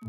You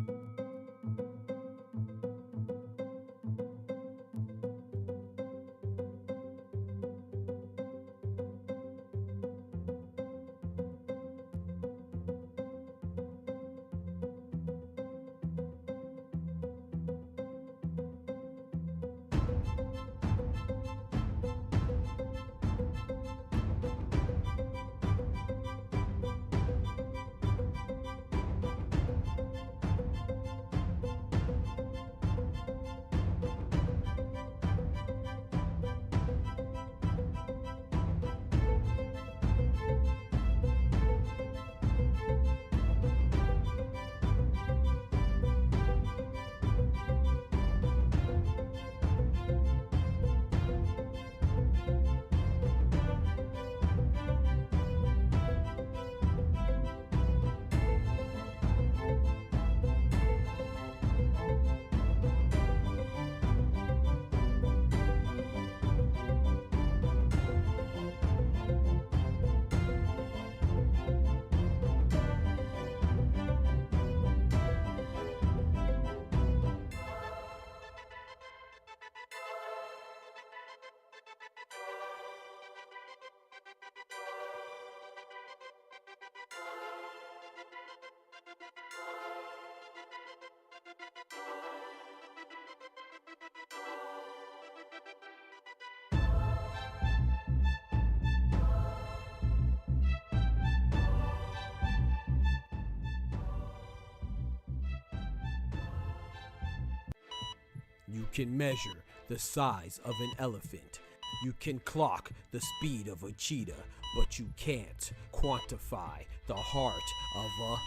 can measure the size of an elephant. You can clock the speed of a cheetah, but you can't quantify the heart of a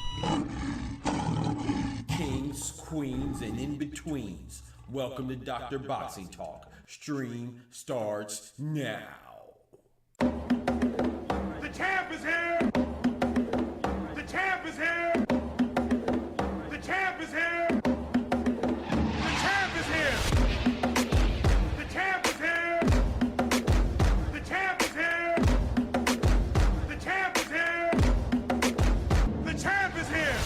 kings, queens, and in-betweens. Welcome to Dr. Boxing Talk. Stream starts now. The champ is here! The champ is here! The champ is here! The champ is here! The champ is here! The champ is here! The champ is here! The champ is here!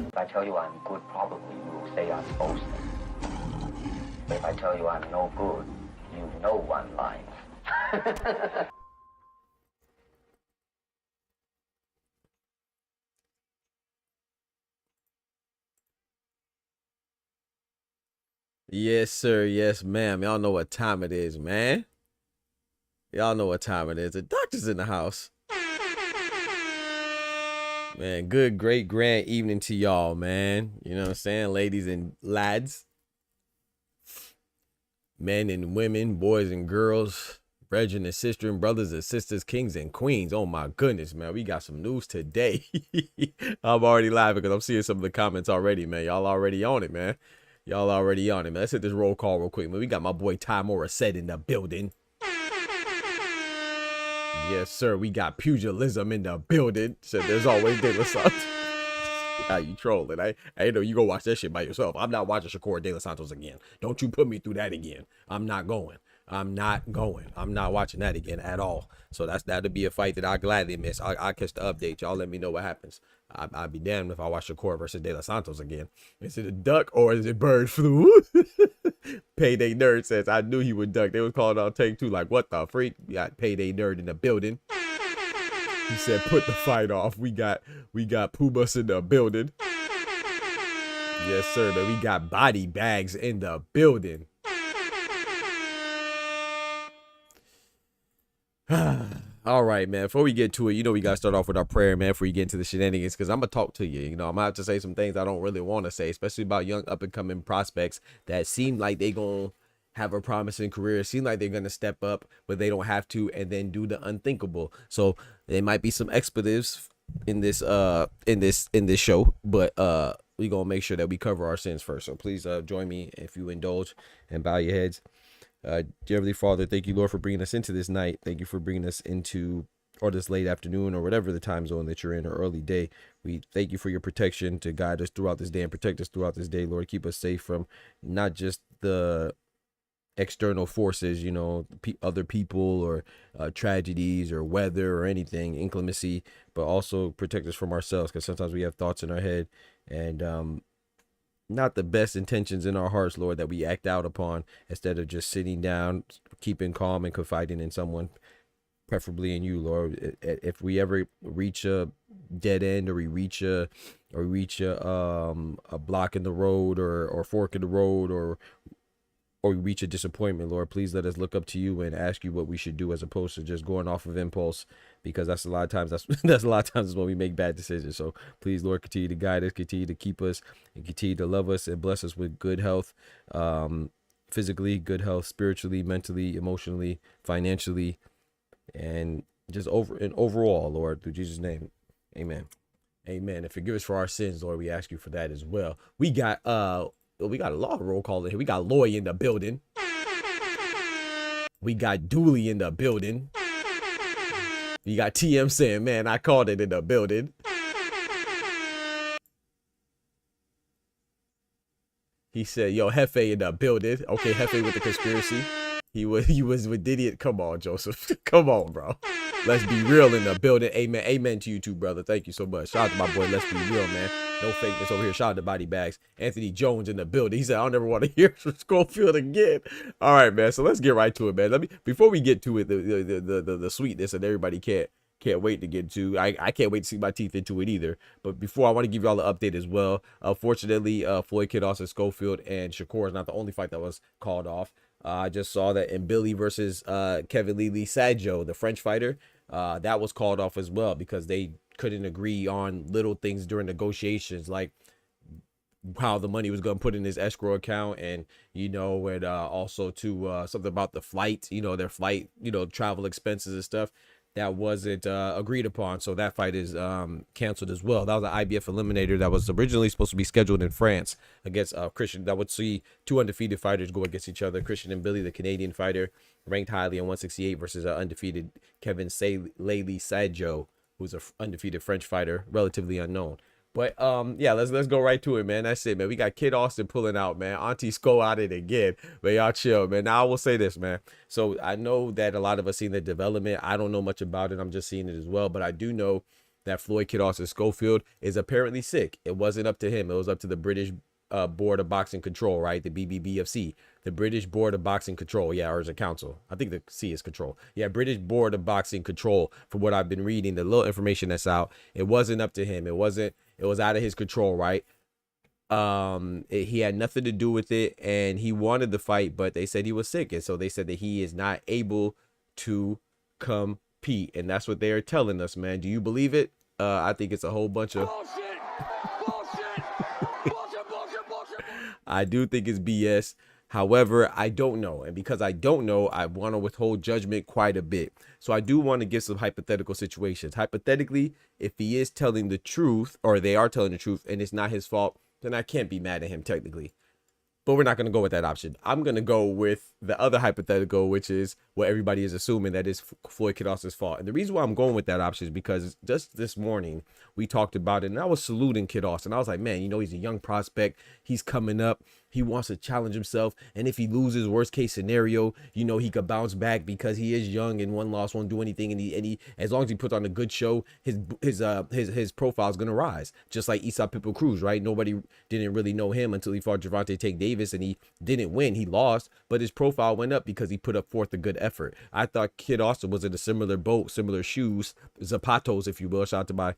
If I tell you I'm good, probably you will say I'm boasting. But if I tell you I'm no good, you know one line. Yes, sir. Yes, ma'am. Y'all know what time it is, man. Y'all know what time it is. The doctor's in the house. Man, good, great, grand evening to y'all, man. You know what I'm saying? Ladies and lads. Men and women, boys and girls. Brethren and sisters and brothers and sisters, kings and queens. Oh, my goodness, man. We got some news today. I'm already laughing because I'm seeing some of the comments already, man. Y'all already on it, man. Y'all already on it, man. Let's hit this roll call real quick, man. We got my boy Ty Morissette in the building. Yes, sir. We got pugilism in the building. So there's always De La Santos. How you trolling? I know you go watch that shit by yourself. I'm not watching Shakur De La Santos again. Don't you put me through that again. I'm not going. I'm not watching that again at all. So that'll be a fight that I gladly miss. I'll catch the update. Y'all let me know what happens. I'd be damned if I watch Shakur versus De La Santos again. Is it a duck or is it bird flu? Payday Nerd says, I knew he would duck. They was calling on take two like, what the freak? We got Payday Nerd in the building. He said, put the fight off. We got Pubas in the building. Yes, sir, man. We got body bags in the building. All right, man. Before we get to it, you know we got to start off with our prayer, man, before you get into the shenanigans, because I'm going to talk to you. You know, I'm going to have to say some things I don't really want to say, especially about young up-and-coming prospects that seem like they going to have a promising career, seem like they're going to step up, but they don't have to, and then do the unthinkable. So there might be some expletives in this show, but we going to make sure that we cover our sins first. So please join me if you indulge and bow your heads. Dear Heavenly Father, thank you, Lord, for bringing us into this night. Thank you for bringing us into, or this late afternoon, or whatever the time zone that you're in, or early day. We thank you for your protection to guide us throughout this day and protect us throughout this day, Lord. Keep us safe from not just the external forces, you know, other people or tragedies or weather or anything, inclemency, but also protect us from ourselves, because sometimes we have thoughts in our head and not the best intentions in our hearts, Lord, that we act out upon instead of just sitting down, keeping calm and confiding in someone, preferably in you, Lord. If we ever reach a dead end, or we reach a block in the road, or fork in the road, or we reach a disappointment, Lord, please let us look up to you and ask you what we should do, as opposed to just going off of impulse, because that's a lot of times that's a lot of times when we make bad decisions. So please, Lord, continue to guide us, continue to keep us, and continue to love us and bless us with good health, physically, good health, spiritually, mentally, emotionally, financially, and just overall, Lord, through Jesus' name. Amen. Amen. And forgive us for our sins, Lord. We ask you for that as well. We got a lot of roll call in here. We got Loy in the building. We got Dooley in the building. We got TM saying, man, I called it in the building. He said, yo, Hefe in the building. Okay, Hefe with the conspiracy. He was with Diddy. Come on, Joseph. Come on, bro. Let's be real in the building. Amen. Amen to you too, brother. Thank you so much. Shout out to my boy. Let's be real, man. No fakeness over here. Shout out to Body Bags. Anthony Jones in the building. He said, I don't ever want to hear from Schofield again. All right, man. So let's get right to it, man. Before we get to it, the sweetness that everybody can't wait to get to. I can't wait to see my teeth into it either. But before, I want to give you all the update as well. Fortunately, Floyd Kid Austin Schofield and Shakur is not the only fight that was called off. I just saw that in Billy versus Kevin Lee Sadjo, the French fighter, that was called off as well, because they couldn't agree on little things during negotiations, like how the money was going to put in his escrow account, and and also to something about the flight, their flight, travel expenses and stuff. That wasn't agreed upon, so that fight is canceled as well. That was an IBF eliminator that was originally supposed to be scheduled in France against Christian. That would see two undefeated fighters go against each other. Christian and Billy, the Canadian fighter, ranked highly at 168, versus undefeated Kevin Lee Sadjo, who's an undefeated French fighter, relatively unknown. But yeah, let's go right to it, man. That's it, man. We got Kid Austin pulling out, man. Auntie Sko out it again. Man, y'all chill, man. Now I will say this, man. So I know that a lot of us seen the development. I don't know much about it. I'm just seeing it as well. But I do know that Floyd Kid Austin Schofield is apparently sick. It wasn't up to him. It was up to the British Board of Boxing Control, right? The BBBFC, the British Board of Boxing Control. Yeah, or is it council? I think the C is control. Yeah, British Board of Boxing Control. From what I've been reading, the little information that's out, it wasn't up to him. It was out of his control, right? He had nothing to do with it, and he wanted the fight, but they said he was sick, and so they said that he is not able to compete, and that's what they are telling us, man. Do you believe it? I think it's a whole bunch of bullshit. I do think it's BS. However, I don't know. And because I don't know, I want to withhold judgment quite a bit. So I do want to give some hypothetical situations. Hypothetically, if he is telling the truth, or they are telling the truth, and it's not his fault, then I can't be mad at him technically. But we're not going to go with that option. I'm going to go with the other hypothetical, which is what everybody is assuming, that is Floyd Kid Austin's fault. And the reason why I'm going with that option is because just this morning we talked about it, and I was saluting Kid Austin. I was like, man, he's a young prospect. He's coming up. He wants to challenge himself. And if he loses, worst case scenario, he could bounce back, because he is young and one loss won't do anything. And he as long as he puts on a good show, his profile is going to rise. Just like Isaac Pitbull Cruz, right? Nobody didn't really know him until he fought Gervonta Tank Davis, and he didn't win. He lost, but his profile went up because he put up forth a good effort. I thought Kid Austin was in a similar boat, similar shoes, zapatos, if you will. Shout out to my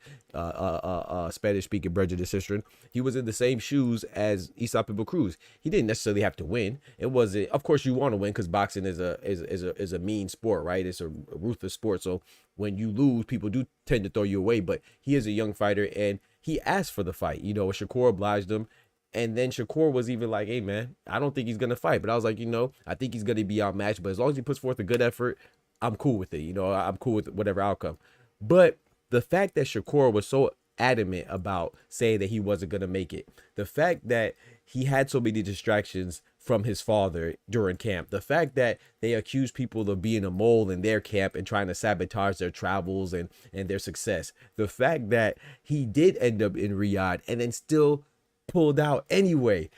Spanish-speaking brother sister. He was in the same shoes as Isaac Pitbull Cruz. He didn't necessarily have to win. It wasn't. Of course, you want to win, because boxing is a mean sport, right? It's a ruthless sport. So when you lose, people do tend to throw you away. But he is a young fighter, and he asked for the fight. Shakur obliged him. And then Shakur was even like, hey, man, I don't think he's going to fight. But I was like, I think he's going to be outmatched. But as long as he puts forth a good effort, I'm cool with it. I'm cool with whatever outcome. But the fact that Shakur was so adamant about saying that he wasn't going to make it, the fact that he had so many distractions from his father during camp, the fact that they accuse people of being a mole in their camp and trying to sabotage their travels and their success, the fact that he did end up in Riyadh and then still pulled out anyway,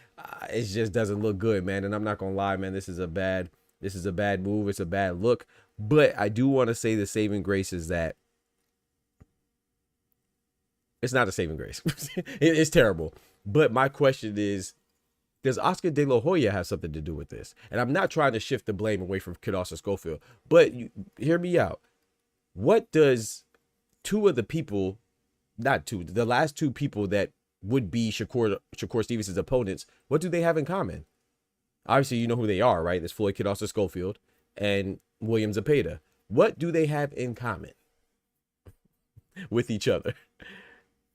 it just doesn't look good, man. And I'm not gonna lie, man, this is a bad move. It's a bad look. But I do want to say the saving grace is that it's not a saving grace. It's terrible. But my question is, does Oscar De La Hoya have something to do with this? And I'm not trying to shift the blame away from Kid Austin Schofield, but hear me out. What does two of the people, not two, the last two people that would be Shakur Stevenson's opponents, what do they have in common? Obviously, you know who they are, right? There's Floyd Kid Austin Schofield and William Zepeda. What do they have in common with each other?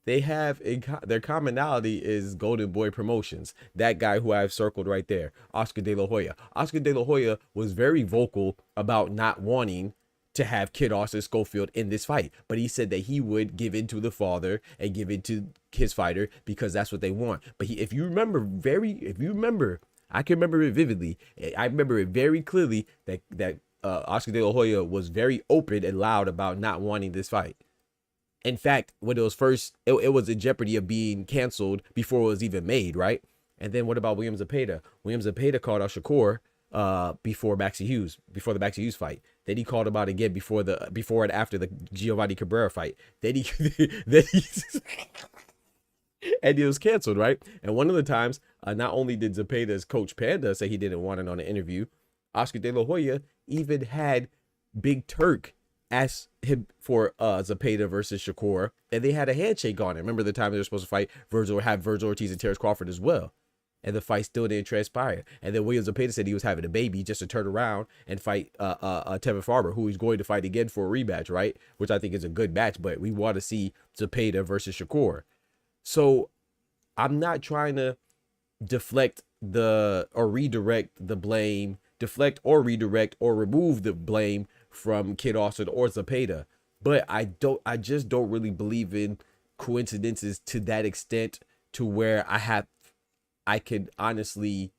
They have their commonality is Golden Boy Promotions. That guy who I've circled right there, Oscar De La Hoya. Oscar De La Hoya was very vocal about not wanting to have Kid Austin Schofield in this fight, but he said that he would give in to the father and give in to his fighter because that's what they want. But if you remember, I can remember it vividly. I remember it very clearly that Oscar De La Hoya was very open and loud about not wanting this fight. In fact, when it was first, it was in jeopardy of being canceled before it was even made, right? And then what about William Zepeda? William Zepeda called out Shakur before the Maxie Hughes fight. Then he called him out again before and after the Giovanni Cabrera fight. Then he and it was canceled, right? And one of the times, not only did Zepeda's coach Panda say he didn't want it on an interview, Oscar De La Hoya even had Big Turk ask him for Zepeda versus Shakur, and they had a handshake on it. Remember the time they were supposed to fight Virgil Ortiz and Terrence Crawford as well, and the fight still didn't transpire. And then William Zepeda said he was having a baby just to turn around and fight Tevin Farmer, who he's going to fight again for a rematch, right? Which I think is a good match, but we want to see Zepeda versus Shakur. So I'm not trying to deflect or redirect the blame, redirect or remove the blame from Kid Austin or Zepeda, but I just don't really believe in coincidences to that extent to where I could honestly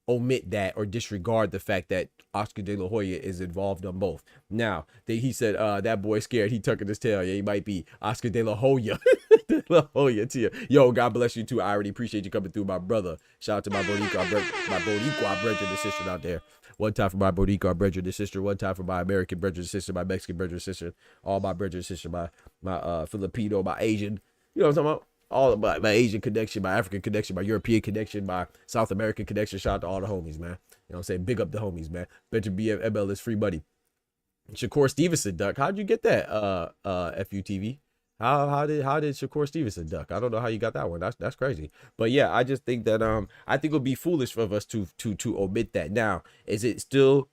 omit that or disregard the fact that Oscar De La Hoya is involved on both. Now, he said that boy scared, he tucking his tail. Yeah, he might be Oscar De La Hoya. De La Hoya to you. Yo, God bless you too. I already appreciate you coming through, my brother. Shout out to my Boricua brethren and sister out there. One time for my Boricua brethren and sister. One time for my American brethren and sister, my Mexican brethren and sister, all my brethren and sister, my Filipino, my Asian. You know what I'm talking about? All of my Asian connection, my African connection, my European connection, my South American connection. Shout out to all the homies, man. You know what I'm saying? Big up the homies, man. Benjamin BML is free buddy. Shakur Stevenson duck. How'd you get that? FUTV. How did Shakur Stevenson duck? I don't know how you got that one. That's crazy. But yeah, I just think that I think it would be foolish of us to omit that. Now, is it still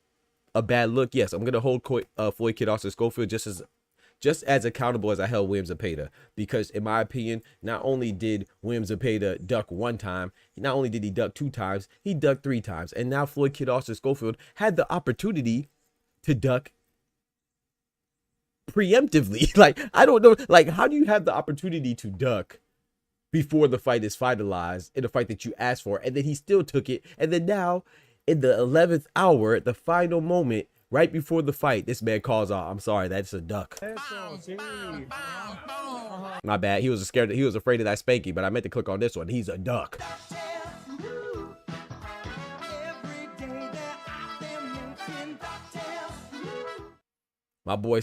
a bad look? Yes, I'm gonna hold Floyd Kid Austin Schofield just as accountable as I held William Zepeda, because in my opinion, not only did William Zepeda duck one time, not only did he duck two times, he ducked three times, and now Floyd Kid Austin Schofield had the opportunity to duck preemptively. Like, I don't know, like, how do you have the opportunity to duck before the fight is finalized in a fight that you asked for, and then he still took it, and then now in the 11th hour, at the final moment, right before the fight, this man calls out, I'm sorry, that's a duck. My bad. He was afraid of that spanking, but I meant to click on this one. He's a duck. My boy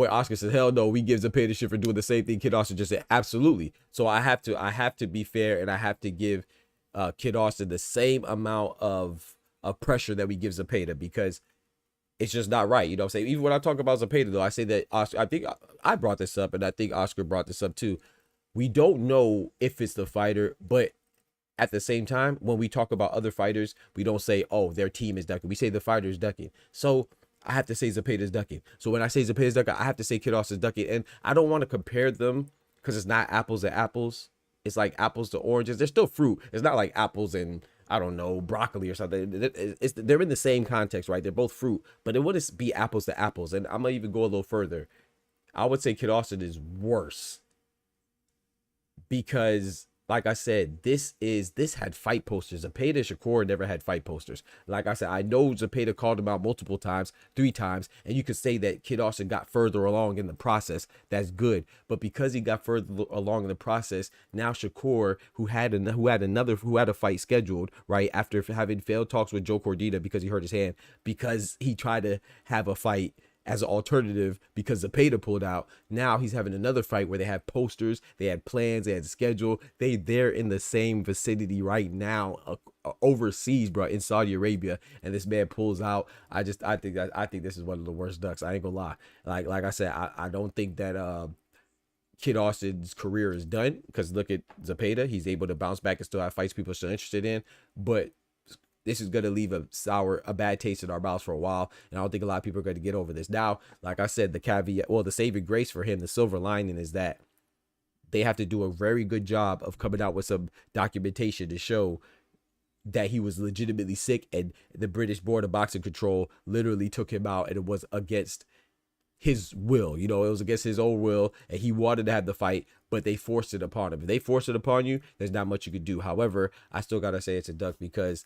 Oscar said, hell no, we give Zepeda shit for doing the same thing Kid Austin just said. Absolutely. So I have to be fair, and I have to give Kid Austin the same amount of pressure that we give Zepeda, because it's just not right. You know what I'm saying? Even when I talk about Zepeda, though, I say that Oscar, I think I brought this up, and I think Oscar brought this up too. We don't know if it's the fighter, but at the same time, when we talk about other fighters, we don't say, oh, their team is ducking. We say the fighter is ducking. So I have to say Zepeda's ducking. So when I say Zepeda's ducking, I have to say Kid Austin's ducking. And I don't want to compare them because it's not apples to apples. It's like apples to oranges. They're still fruit. It's not like apples and, I don't know, broccoli or something. They're in the same context, right? They're both fruit, but it wouldn't be apples to apples. And I'm going to even go a little further. I would say Kid Austin is worse because, like I said, this had fight posters. Zepeda and Shakur never had fight posters. Like I said, I know Zepeda called him out multiple times, 3 times, and you could say that Kid Austin got further along in the process. That's good, but because he got further along in the process, now Shakur, who had a fight scheduled right after having failed talks with Joe Cordita because he hurt his hand, because he tried to have a fight as an alternative because Zepeda pulled out. Now he's having another fight where they have posters, they had plans, they had schedule. They're in the same vicinity right now, overseas, bro, in Saudi Arabia, and this man pulls out. I think this is one of the worst ducks. I ain't gonna lie. Like I said, I don't think that Kid Austin's career is done, because look at Zepeda. He's able to bounce back and still have fights people are still interested in, but this is going to leave a bad taste in our mouths for a while, and I don't think a lot of people are going to get over this. Now, like I said, the caveat, well, the saving grace for him, the silver lining, is that they have to do a very good job of coming out with some documentation to show that he was legitimately sick, and the British Board of Boxing Control literally took him out, and it was against his will. You know, it was against his own will, and he wanted to have the fight, but they forced it upon him. If they force it upon you, there's not much you could do. However, I still got to say it's a duck, because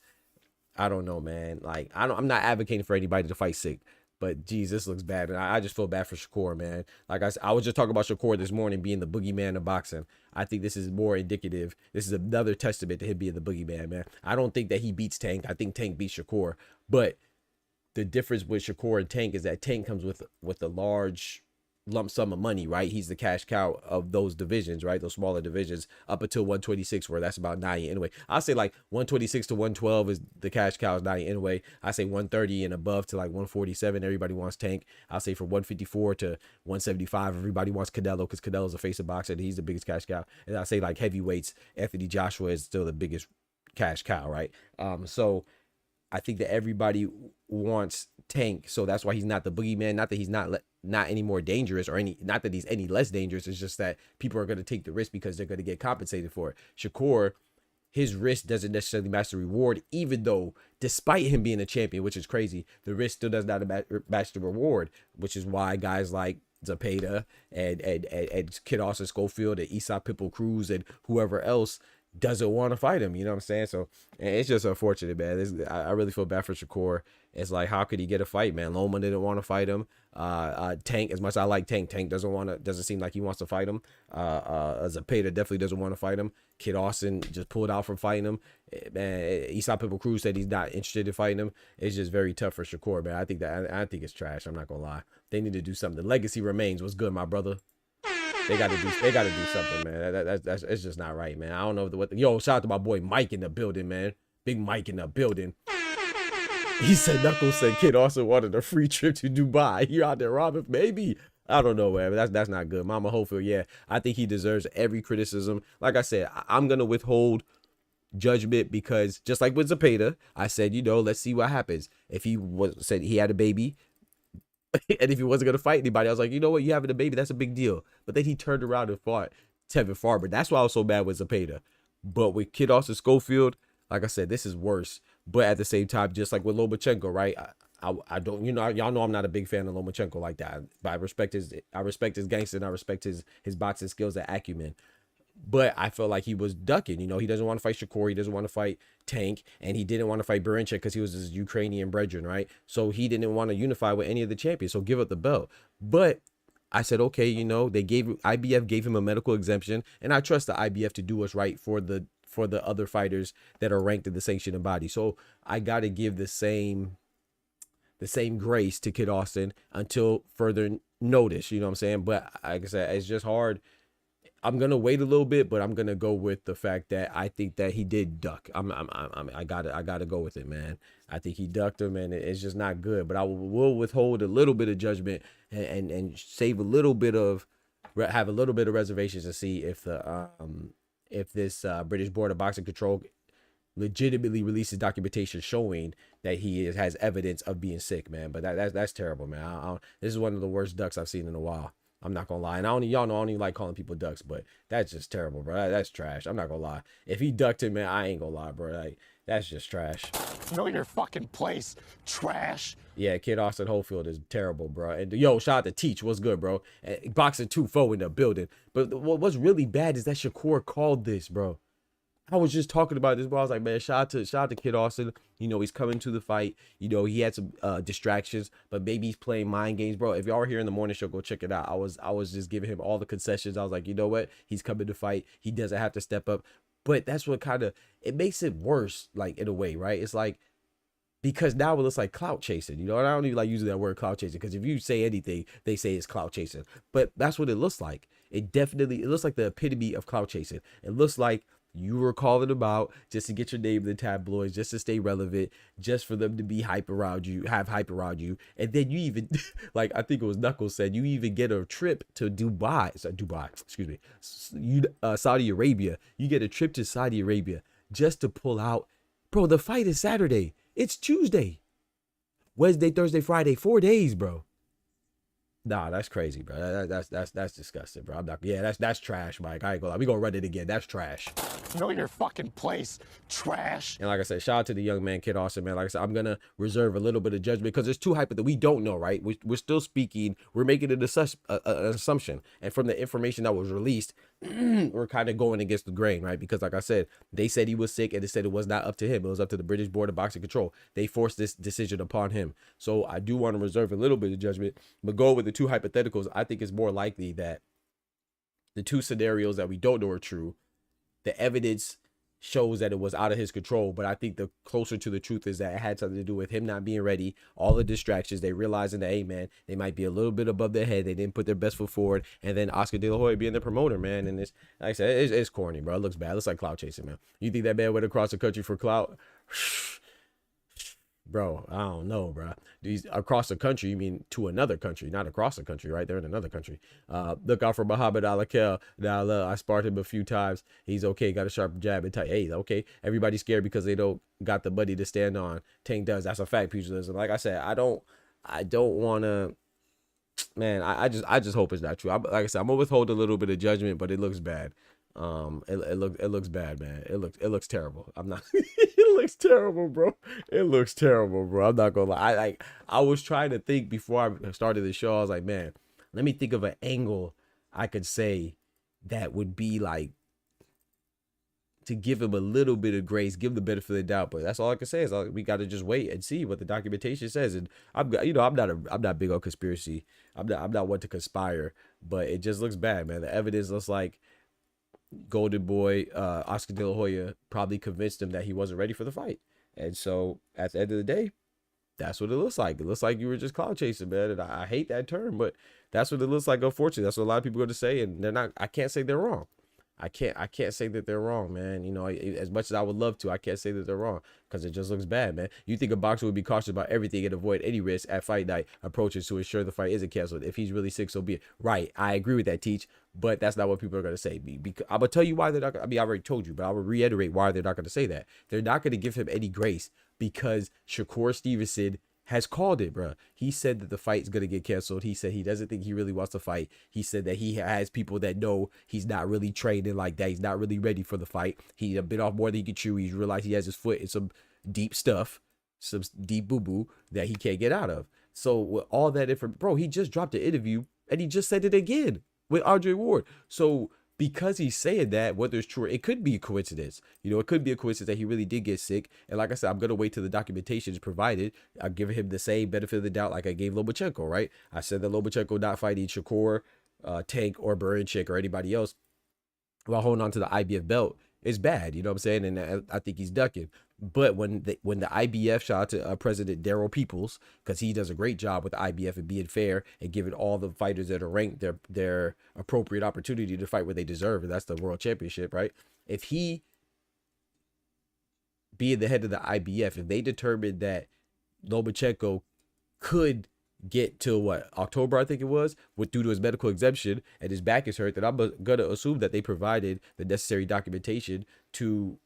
I don't know, man. Like, I'm not advocating for anybody to fight sick, but geez, this looks bad. And I just feel bad for Shakur, man. Like I was just talking about Shakur this morning being the boogeyman of boxing. I think this is more indicative. This is another testament to him being the boogeyman, man. I don't think that he beats Tank. I think Tank beats Shakur. But the difference with Shakur and Tank is that Tank comes with a large lump sum of money, right? He's the cash cow of those divisions, right? Those smaller divisions up until 126, where that's about 90 anyway. I'll say like 126 to 112 is the cash cow is 90 anyway. I say 130 and above to like 147, everybody wants Tank. I'll say from 154 to 175, everybody wants Canelo, because Canelo's a face of boxing. He's the biggest cash cow. And I say like heavyweights, Anthony Joshua is still the biggest cash cow, right? So I think that everybody wants Tank, so that's why he's not the boogeyman. Not that he's not any more dangerous, or not that he's any less dangerous. It's just that people are going to take the risk because they're going to get compensated for it. Shakur, his risk doesn't necessarily match the reward, even though despite him being a champion, which is crazy, the risk still does not match the reward, which is why guys like Zepeda and Kid Austin Schofield and Esau Pitbull Cruz and whoever else doesn't want to fight him. You know what I'm saying? So it's just unfortunate, man. I really feel bad for Shakur. It's like, how could he get a fight, man? Loma didn't want to fight him. Tank, as much as I like Tank doesn't seem like he wants to fight him. Zepeda definitely doesn't want to fight him. Kid Austin just pulled out from fighting him. Man, Esau Pitbull Cruz said he's not interested in fighting him. It's just very tough for Shakur, man. I think it's trash. I'm not gonna lie. They need to do something. The legacy remains. What's good, my brother? They gotta do something, man. That's it's just not right, man. I don't know yo, shout out to my boy Mike in the building, man. Big Mike in the building. He said Knuckles said Kid also wanted a free trip to Dubai. You out there robbing, maybe. I don't know, man. That's not good. Mama Hopefield, yeah. I think he deserves every criticism. Like I said, I'm gonna withhold judgment, because just like with Zepeda, I said, let's see what happens. If he said he had a baby, and if he wasn't gonna fight anybody, I was like, you know what, you having a baby, that's a big deal. But then he turned around and fought Tevin Farber. That's why I was so bad with Zepeda. But with Kid Austin Schofield, like I said, this is worse. But at the same time, just like with Lomachenko, right? I don't, y'all know I'm not a big fan of Lomachenko like that. But I respect his gangster, and I respect his boxing skills and acumen. But I felt like he was ducking. He doesn't want to fight Shakur. He doesn't want to fight Tank. And he didn't want to fight Berinchek because he was his Ukrainian brethren, right? So he didn't want to unify with any of the champions. So give up the belt. But I said, okay, IBF gave him a medical exemption. And I trust the IBF to do what's right for the other fighters that are ranked in the sanctioning body. So I got to give the same grace to Kid Austin until further notice. You know what I'm saying? But like I said, it's just hard. I'm gonna wait a little bit, but I'm gonna go with the fact that I think that he did duck. I gotta go with it, man. I think he ducked him, and it's just not good. But I will withhold a little bit of judgment and save a little bit of reservations to see if this British Board of Boxing Control legitimately releases documentation showing that he has evidence of being sick, man. But that's terrible, man. This is one of the worst ducks I've seen in a while. I'm not gonna lie. And y'all know I don't even like calling people ducks, but that's just terrible, bro. That's trash. I'm not gonna lie. If he ducked him, man, I ain't gonna lie, bro. Like, that's just trash. Know your fucking place, trash. Yeah, Kid Austin Hopefield is terrible, bro. And yo, shout out to Teach. What's good, bro? And Boxing 2-4 in the building. But what's really bad is that Shakur called this, bro. I was just talking about this, bro. I was like, man, shout out to Kid Austin. He's coming to the fight. He had some distractions, but maybe he's playing mind games, bro. If y'all are here in the morning show, go check it out. I was just giving him all the concessions. I was like, you know what? He's coming to fight. He doesn't have to step up. But that's what it makes it worse, like, in a way, right? It's like, because now it looks like clout chasing. And I don't even like using that word clout chasing, because if you say anything, they say it's clout chasing. But that's what it looks like. It looks like the epitome of clout chasing. It looks like You were calling them out just to get your name in the tabloids, just to stay relevant, just for them to be hype around you, have hype around you. And then you even, like I think it was Knuckles said, you even get a trip to Saudi Arabia. You get a trip to Saudi Arabia just to pull out. Bro, the fight is Saturday. It's Tuesday. Wednesday, Thursday, Friday, 4 days, bro. Nah, that's crazy, bro. That's disgusting, bro. I'm not. Yeah, that's trash, Mike. I ain't gonna lie. We gonna run it again. That's trash. Know your fucking place, trash. And like I said, shout out to the young man, Kid Austin, man. Like I said, I'm gonna reserve a little bit of judgment because there's too hype that we don't know, right? We're still speaking. We're making an assumption, and from the information that was released, we're kind of going against the grain, right? Because like I said, they said he was sick, and they said it was not up to him. It was up to the British Board of Boxing Control. They forced this decision upon him. So I do want to reserve a little bit of judgment, but go with the two hypotheticals. I think it's more likely that the two scenarios that we don't know are true. The evidence shows that it was out of his control, but I think the closer to the truth is that it had something to do with him not being ready, all the distractions, they realizing that, hey man, they might be a little bit above their head, they didn't put their best foot forward, and then Oscar De La Hoya being the promoter, man. And it's, like I said, it's corny, bro. It looks bad. It looks like clout chasing, man. You think that man went across the country for clout? Bro, I don't know, bro. These across the country, you mean to another country, not across the country, right? They're in another country. Look out for Muhammad Alakel. Now, I sparred him a few times. He's okay. Got a sharp jab and tight. Hey, okay. Everybody's scared because they don't got the money to stand on. Tank does. That's a fact, pugilism. Like I said, I don't want to. Man, I just hope it's not true. Like I said, I'm gonna withhold a little bit of judgment, but it looks bad. It looks bad, man. It looks terrible. I'm not. It looks terrible, bro. It looks terrible, bro. I'm not gonna lie. I was trying to think before I started the show. I was like, man, let me think of an angle I could say that would be like to give him a little bit of grace, give him the benefit of the doubt. But that's all I can say is we got to just wait and see what the documentation says. And I'm not big on conspiracy. I'm not one to conspire, but it just looks bad, man. The evidence looks like Golden Boy, Oscar De La Hoya probably convinced him that he wasn't ready for the fight. And so at the end of the day, that's what it looks like. It looks like you were just cloud chasing, man. And I hate that term, but that's what it looks like. Unfortunately, that's what a lot of people are going to say. And they're not, I can't say they're wrong. I can't say that they're wrong, man. You know, as much as I would love to, I can't say that they're wrong because it just looks bad, man. You think a boxer would be cautious about everything and avoid any risk at fight night approaches to ensure the fight isn't canceled. If he's really sick, so be it. Right. I agree with that, Teach, but that's not what people are going to say. Because I'm going to tell you why they're not. I mean, I already told you, but I will reiterate why they're not going to say that. They're not going to give him any grace because Shakur Stevenson has called it, bro. He said that the fight's going to get canceled. He said he doesn't think he really wants to fight. He said that he has people that know he's not really training like that. He's not really ready for the fight. He bit off more than he could chew. He's realized he has his foot in some deep stuff, some deep boo-boo that he can't get out of. So with all that information, bro, he just dropped an interview and he just said it again with Andre Ward. So because he's saying that, whether it's true, it could be a coincidence. You know, it could be a coincidence that he really did get sick. And like I said, I'm going to wait till the documentation is provided. I'll give him the same benefit of the doubt like I gave Lomachenko, right? I said that Lomachenko not fighting Shakur, Tank, or Berinchik or anybody else while holding on to the IBF belt is bad. You know what I'm saying? And I think he's ducking. But when the IBF, shout out to President Daryl Peoples, because he does a great job with the IBF and being fair and giving all the fighters that are ranked their appropriate opportunity to fight where they deserve, and that's the World Championship, right? If he, being the head of the IBF, if they determined that Lomachenko could get to October, I think it was, due to his medical exemption and his back is hurt, then I'm gonna assume that they provided the necessary documentation to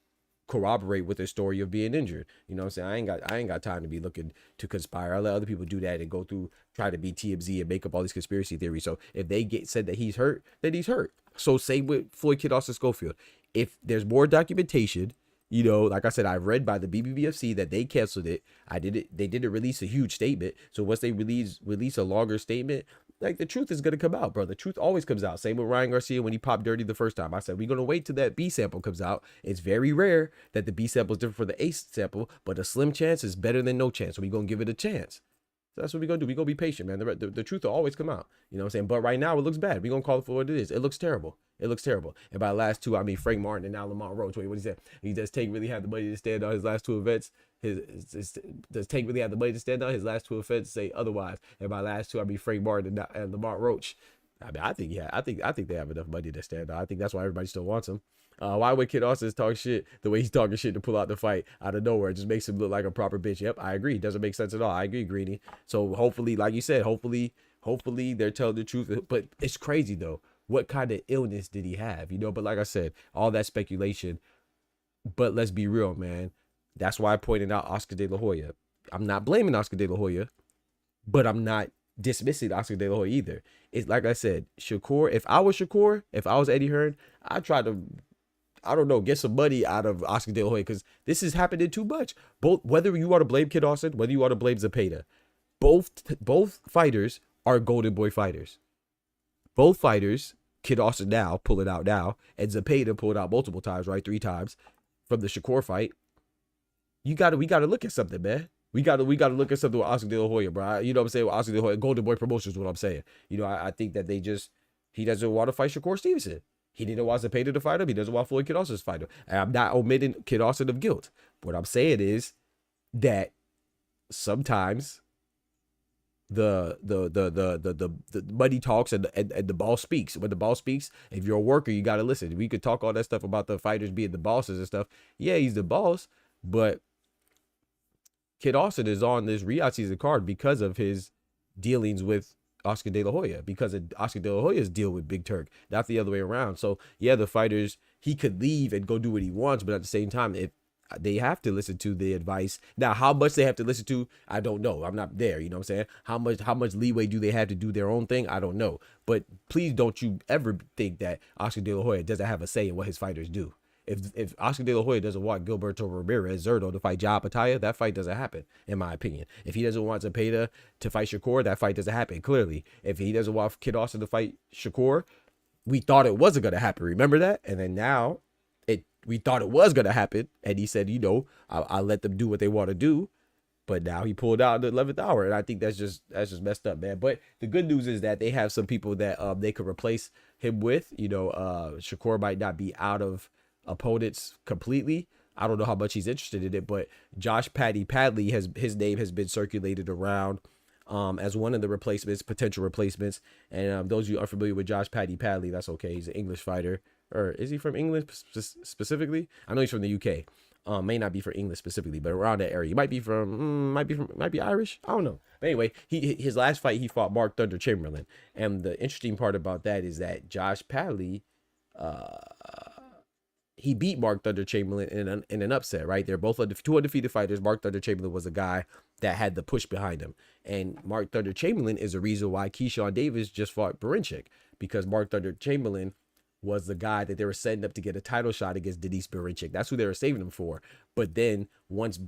corroborate with their story of being injured. You know what I'm saying? I ain't got time to be looking to conspire. I let other people do that and go through, try to be TMZ and make up all these conspiracy theories. So if they said that he's hurt, then he's hurt. So same with Floyd Kid Austin Schofield. If there's more documentation, you know, like I said, I read by the BBBFC that they canceled it. They didn't release a huge statement. So once they release a longer statement, like the truth is going to come out, bro. The truth always comes out. Same with Ryan Garcia when he popped dirty the first time. I said, we're going to wait till that B sample comes out. It's very rare that the B sample is different from the A sample, but a slim chance is better than no chance. So we're going to give it a chance. So that's what we're going to do. We're going to be patient, man. The truth will always come out. You know what I'm saying? But right now it looks bad. We're going to call it for what it is. It looks terrible. It looks terrible. And by the last two, I mean Frank Martin and now Lamont Roach. Wait, what he said? Does Tank really have the money to stand on his last two events? Does Tank really have the money to stand on his last two events? Say otherwise. And by last two, I mean Frank Martin and Lamont Roach. I mean, I think they have enough money to stand on. I think that's why everybody still wants him. Why would Kid Austin talk shit the way he's talking shit to pull out the fight out of nowhere? It just makes him look like a proper bitch. Yep, I agree. It doesn't make sense at all. I agree, Greeny. So hopefully, like you said, hopefully they're telling the truth. But it's crazy though. What kind of illness did he have? You know, but like I said, all that speculation. But let's be real, man. That's why I pointed out Oscar De La Hoya. I'm not blaming Oscar De La Hoya, but I'm not dismissing Oscar De La Hoya either. It's like I said, Shakur, if I was Eddie Hearn, I'd try to, I don't know, get some money out of Oscar De La Hoya, because this is happening too much. Both, whether you want to blame Kid Austin, whether you want to blame Zepeda, both fighters are Golden Boy fighters. Both fighters, Kid Austin now, pull it out now, and Zepeda pulled out multiple times, right? 3 times from the Shakur fight. We gotta look at something, man. We gotta look at something with Oscar De La Hoya, bro. You know what I'm saying? With Oscar De La Hoya, Golden Boy Promotions is what I'm saying. You know, I think that he doesn't want to fight Shakur Stevenson. He didn't want Zepeda to fight him. He doesn't want Floyd Kid Austin to fight him. And I'm not omitting Kid Austin of guilt. What I'm saying is that sometimes the money talks and the ball speaks. When the ball speaks, if you're a worker, you gotta listen. We could talk all that stuff about the fighters being the bosses and stuff. Yeah, he's the boss, but Kid Austin is on this Riyadh season card because of his dealings with Oscar De La Hoya, because of Oscar De La Hoya's deal with Big Turk, not the other way around. So yeah, the fighters, he could leave and go do what he wants, but at the same time, if they have to listen to the advice. Now, how much they have to listen to, I don't know. I'm not there. You know what I'm saying? How much leeway do they have to do their own thing? I don't know. But please don't you ever think that Oscar De La Hoya doesn't have a say in what his fighters do. If Oscar De La Hoya doesn't want Gilberto Ramirez Zurdo to fight Ja Pataya, that fight doesn't happen, in my opinion. If he doesn't want Zepeda to fight Shakur, that fight doesn't happen, clearly. If he doesn't want Kid Austin to fight Shakur, we thought it wasn't going to happen. Remember that? And then now, we thought it was going to happen. And he said, you know, I'll let them do what they want to do. But now he pulled out in the 11th hour. And I think that's just messed up, man. But the good news is that they have some people that they could replace him with. You know, Shakur might not be out of opponents completely. I don't know how much he's interested in it, but Josh Padley his name has been circulated around as one of the potential replacements. And those of you unfamiliar with Josh Padley, that's okay. He's an English fighter. Or is he from England specifically? I know he's from the UK. May not be for England specifically, but around that area. He might be Irish. I don't know. But anyway, his last fight he fought Mark Thunder Chamberlain, and the interesting part about that is that Josh Padley, he beat Mark Thunder Chamberlain in an upset. Right, they're both two undefeated fighters. Mark Thunder Chamberlain was a guy that had the push behind him, and Mark Thunder Chamberlain is the reason why Keyshawn Davis just fought Berinchik, because Mark Thunder Chamberlain was the guy that they were setting up to get a title shot against Denise Berinchik. That's who they were saving him for. But then once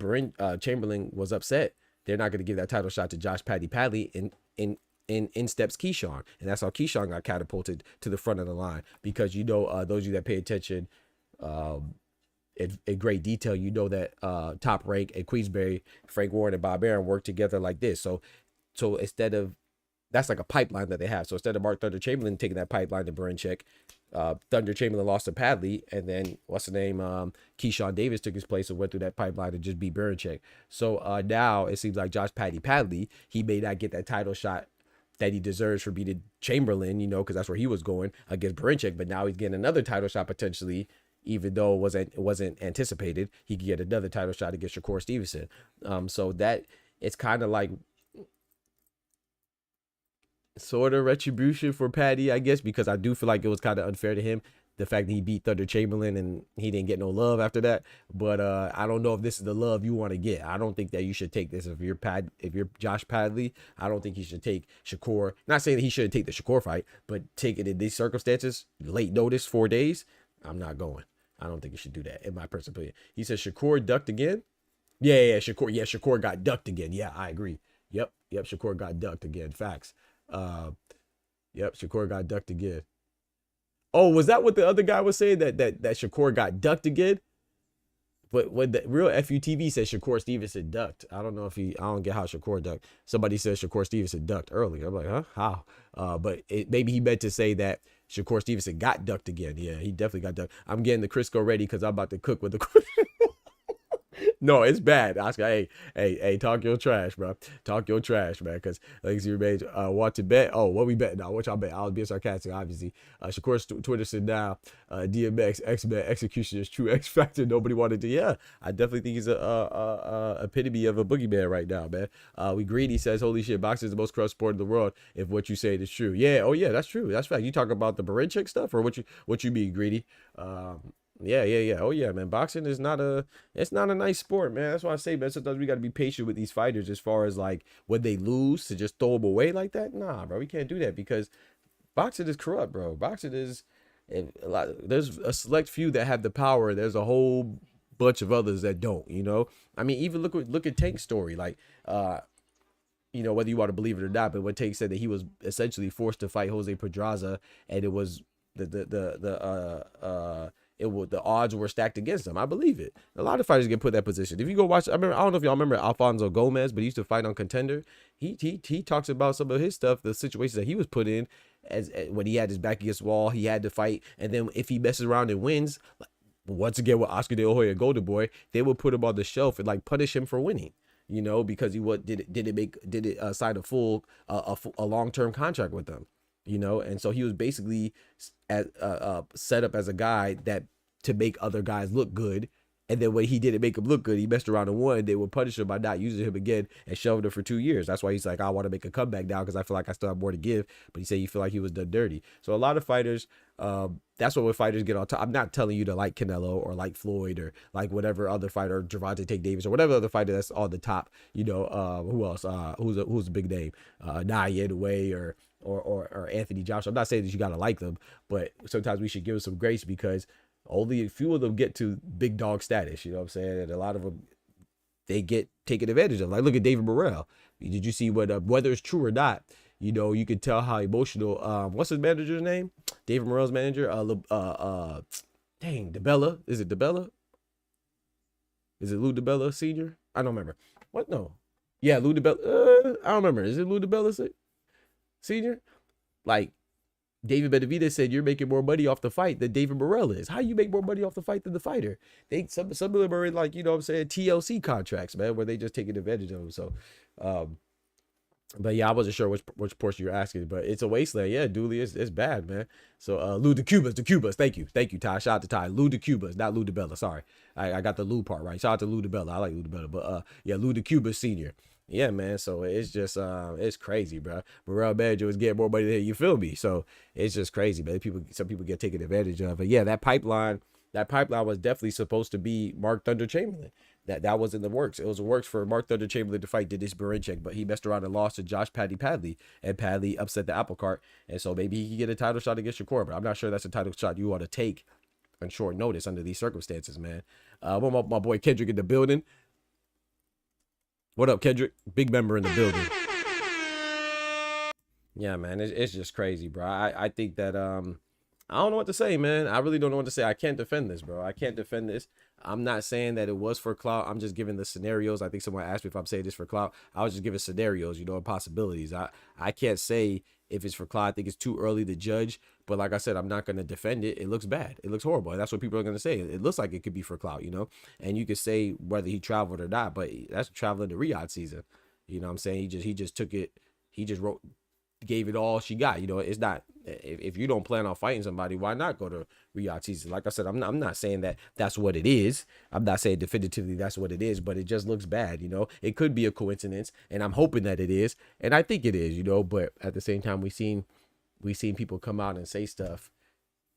Chamberlain was upset, they're not going to give that title shot to Josh Padley. In steps Keyshawn. And that's how Keyshawn got catapulted to the front of the line. Because, you know, those of you that pay attention in great detail, you know that Top Rank and Queensberry, Frank Warren and Bob Arum work together like this. So instead of, that's like a pipeline that they have. So instead of Mark Thunder Chamberlain taking that pipeline to Berinchik, Thunder Chamberlain lost to Padley, and then what's the name? Keyshawn Davis took his place and went through that pipeline and just beat Berinchik. So now it seems like Josh Padley, he may not get that title shot that he deserves for beating Chamberlain, you know, because that's where he was going against Berinchik. But now he's getting another title shot potentially, even though it wasn't anticipated. He could get another title shot against Shakur Stevenson. So that it's kind of like sort of retribution for Paddy, I guess, because I do feel like it was kind of unfair to him, the fact that he beat Thunder Chamberlain and he didn't get no love after that. But I don't know if this is the love you want to get. I don't think that you should take this. If you're Josh Padley, I don't think you should take Shakur. Not saying that he shouldn't take the Shakur fight, but take it in these circumstances, late notice, 4 days, I'm not going. I don't think you should do that, in my personal opinion. He said Shakur ducked again. Yeah, Shakur got ducked again. Yeah, I agree. Yep, Shakur got ducked again. Facts. Yep, Shakur got ducked again. Oh, was that what the other guy was saying, that Shakur got ducked again? But when the real FUTV says Shakur Stevenson ducked, I don't know if I don't get how Shakur ducked. Somebody says Shakur Stevenson ducked earlier. I'm like, huh? How? But maybe he meant to say that Shakur Stevenson got ducked again. Yeah, he definitely got ducked. I'm getting the Crisco ready because I'm about to cook with the No, it's bad. Oscar, hey, talk your trash, bro. Talk your trash, man. Because like you made want to bet. Oh, what we bet now? What y'all bet? I was being sarcastic, obviously. Shakur Twitter said now, DMX X-Bet execution is true X Factor. Nobody wanted to. Yeah, I definitely think he's a epitome of a boogeyman right now, man. We greedy says, holy shit, boxing is the most corrupt sport in the world. If what you say is true, yeah, oh yeah, that's true. That's fact. You talk about the Barinchik stuff, or what you mean, greedy? Yeah. Oh yeah, man. Boxing is it's not a nice sport, man. That's why I say, man, sometimes we got to be patient with these fighters as far as like when they lose to just throw them away like that. Nah, bro, we can't do that because boxing is corrupt, bro. Boxing is there's a select few that have the power. There's a whole bunch of others that don't, you know? I mean, even look at Tank's story, like you know, whether you want to believe it or not, but when Tank said that he was essentially forced to fight Jose Pedraza, and it was the odds were stacked against him. I believe it. A lot of fighters get put in that position. If you go watch, I don't know if y'all remember Alfonso Gomez, but he used to fight on Contender. He talks about some of his stuff, the situations that he was put in as when he had his back against the wall, he had to fight, and then if he messes around and wins, once again with Oscar De La Hoya, Golden Boy, they would put him on the shelf and like punish him for winning. You know, because he did sign a long-term contract with them. You know, and so he was basically set up as a guy that to make other guys look good. And then when he didn't make him look good, he messed around and won. They would punish him by not using him again and shoving him for 2 years. That's why he's like, I want to make a comeback now because I feel like I still have more to give. But he said he feel like he was done dirty. So a lot of fighters, that's what when fighters get on top. I'm not telling you to like Canelo or like Floyd or like whatever other fighter, Gervonta Tank Davis or whatever other fighter that's on the top. You know, who else? Who's a big name? Nia Way or Anthony Joshua. I'm not saying that you gotta like them, but sometimes we should give them some grace because only a few of them get to big dog status. You know what I'm saying? And a lot of them, they get taken advantage of. Like, look at David Morrell. Did you see whether it's true or not? You know, you can tell how emotional. What's his manager's name? David Morrell's manager. Dang, DeBella. Is it DeBella? Is it Lou DeBella Senior? I don't remember. What? No. Yeah, Lou DeBella. I don't remember. Is it Lou DeBella Senior? Like, David Benavidez said, you're making more money off the fight than David Morrell is. How you make more money off the fight than the fighter? Some of them are in, like, you know what I'm saying, TLC contracts, man, where they just taking advantage of them. So, but yeah, I wasn't sure which portion you're asking, but it's a wasteland. Yeah, Dooley, it's bad, man. So, Lou the Cubas. Thank you, Ty. Shout out to Ty. Lou the Cubas, not Lou DeBella. Sorry, I got the Lou part right. Shout out to Lou DeBella. I like Lou DeBella, but yeah, Lou the Cubas Senior. Yeah, man. So it's just it's crazy, bro. Morrell manager was getting more money than you, feel me? So it's just crazy, man. Some people get taken advantage of. But yeah, that pipeline was definitely supposed to be Mark Thunder Chamberlain. That was in the works. It was in the works for Mark Thunder Chamberlain to fight Denis Berinchyk, but he messed around and lost to Josh Padley, and Padley upset the apple cart. And so maybe he could get a title shot against Shakur, but I'm not sure that's a title shot you ought to take on short notice under these circumstances, man. My boy Kendrick in the building. What up, Kendrick? Big member in the building. Yeah, man, it's just crazy, bro. I think that I don't know what to say, man. I really don't know what to say. I can't defend this, bro. I can't defend this. I'm not saying that it was for clout. I'm just giving the scenarios. I think someone asked me if I'm saying this for clout. I was just giving scenarios, you know, and possibilities. I can't say if it's for clout. I think it's too early to judge. But like I said, I'm not going to defend it. It looks bad. It looks horrible. And that's what people are going to say. It looks like it could be for clout, you know. And you could say whether he traveled or not, but that's traveling to Riyadh season. You know what I'm saying? He just took it. He just gave it all she got. You know, it's not, if you don't plan on fighting somebody, why not go to Riyadh season? Like I said, I'm not saying that that's what it is. I'm not saying definitively that's what it is, but it just looks bad. You know, it could be a coincidence, and I'm hoping that it is, and I think it is. You know, but at the same time, we've seen people come out and say stuff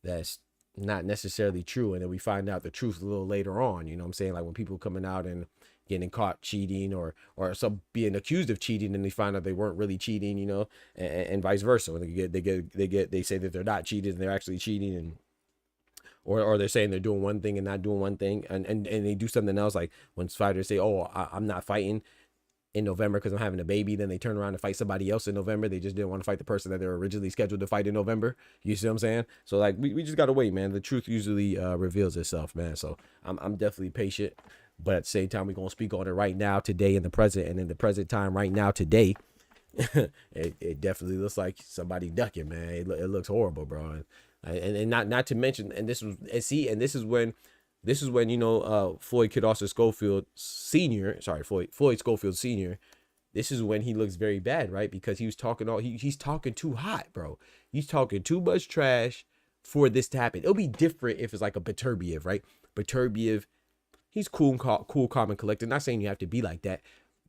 that's not necessarily true, and then we find out the truth a little later on. You know what I'm saying? Like when people coming out and getting caught cheating or some being accused of cheating, and they find out they weren't really cheating, you know, and vice versa. When they say that they're not cheating and they're actually cheating, and or they're saying they're doing one thing and not doing one thing, and they do something else. Like when fighters say, oh, I'm not fighting in November because I'm having a baby, then they turn around and fight somebody else in November. They just didn't want to fight the person that they were originally scheduled to fight in November. You see what I'm saying? So like we just gotta wait, man. The truth usually reveals itself, man. So I'm definitely patient, but at the same time, we're gonna speak on it right now, today, in the present, and in the present time, right now, today. it definitely looks like somebody ducking, man. It looks horrible, bro. And not to mention, and this is when This is when, you know, Floyd Kid Austin Schofield Sr., sorry, Floyd Schofield Sr., this is when he looks very bad, right? Because he was talking he's talking too hot, bro. He's talking too much trash for this to happen. It'll be different if it's like a Beterbiev, right? Beterbiev, he's cool, calm, and collected. Not saying you have to be like that,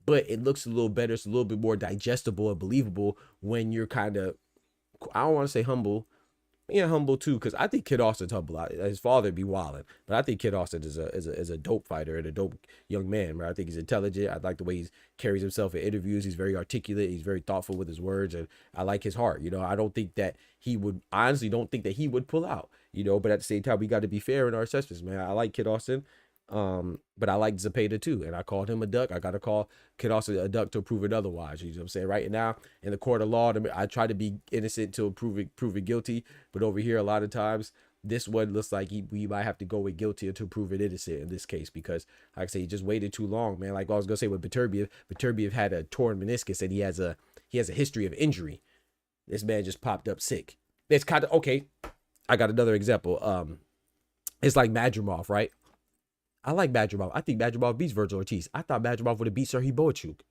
but it looks a little better. It's a little bit more digestible and believable when you're kind of, I don't want to say humble. Yeah, humble too, because I think Kid Austin's humble. His father be wilding, but I think Kid Austin is a dope fighter and a dope young man. Right? I think he's intelligent. I like the way he carries himself in interviews. He's very articulate. He's very thoughtful with his words, and I like his heart. You know, I don't think that he would. I honestly don't think that he would pull out. You know, but at the same time, we got to be fair in our assessments, man. I like Kid Austin. But I like Zepeda too, and I called him a duck. I gotta call Kid Austin a duck to prove it otherwise. You know what I'm saying? Right now, in the court of law, I try to be innocent till prove it guilty. But over here, a lot of times, this one looks like we might have to go with guilty until prove it innocent in this case, because like I say, he just waited too long, man. Like I was gonna say with Beterbiev had a torn meniscus, and he has a history of injury. This man just popped up sick. It's kind of okay. I got another example. It's like Madrimov, right? I like Madrimov. I think Madrimov beats Virgil Ortiz. I thought Madrimov would have beat Serhiy Boachuk.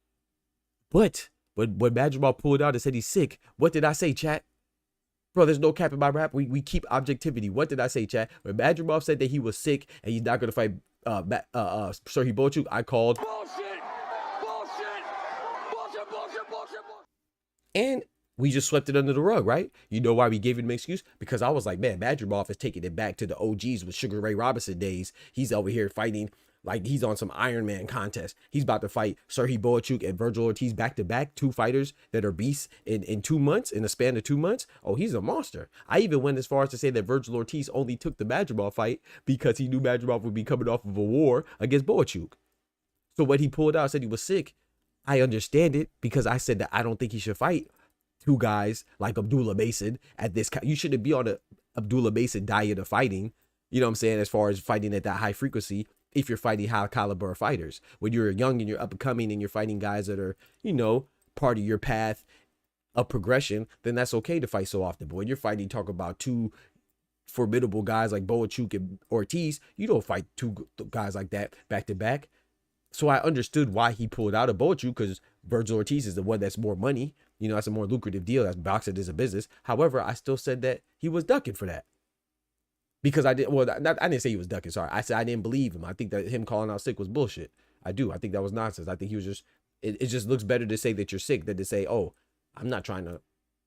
But when Madrimov pulled out and said he's sick, what did I say, chat? Bro, there's no cap in my rap. We keep objectivity. What did I say, chat? When Madrimov said that he was sick and he's not going to fight Serhiy Boachuk, I called. Bullshit! Bullshit! And we just swept it under the rug, right? You know why we gave him an excuse? Because I was like, man, Madrimov is taking it back to the OGs with Sugar Ray Robinson days. He's over here fighting like he's on some Iron Man contest. He's about to fight Serhiy Boachuk and Virgil Ortiz back to back, two fighters that are beasts in 2 months, in a span of 2 months. Oh, he's a monster. I even went as far as to say that Virgil Ortiz only took the Madrimov fight because he knew Madrimov would be coming off of a war against Boachuk. So when he pulled out, said he was sick, I understand it, because I said that I don't think he should fight two guys like Abdullah Mason at this. You shouldn't be on a Abdullah Mason diet of fighting. You know what I'm saying? As far as fighting at that high frequency, if you're fighting high caliber fighters, when you're young and you're up and coming and you're fighting guys that are, you know, part of your path of progression, then that's okay to fight so often. But when you're fighting, talk about two formidable guys like Boachuk and Ortiz, you don't fight two guys like that back to back. So I understood why he pulled out of Boachuk, because Virgil Ortiz is the one that's more money. You know, that's a more lucrative deal. That's boxing is a business. However, I still said that he was ducking for that. Because I didn't say he was ducking. Sorry. I said I didn't believe him. I think that him calling out sick was bullshit. I do. I think that was nonsense. I think he was just, it just looks better to say that you're sick than to say, oh, I'm not trying to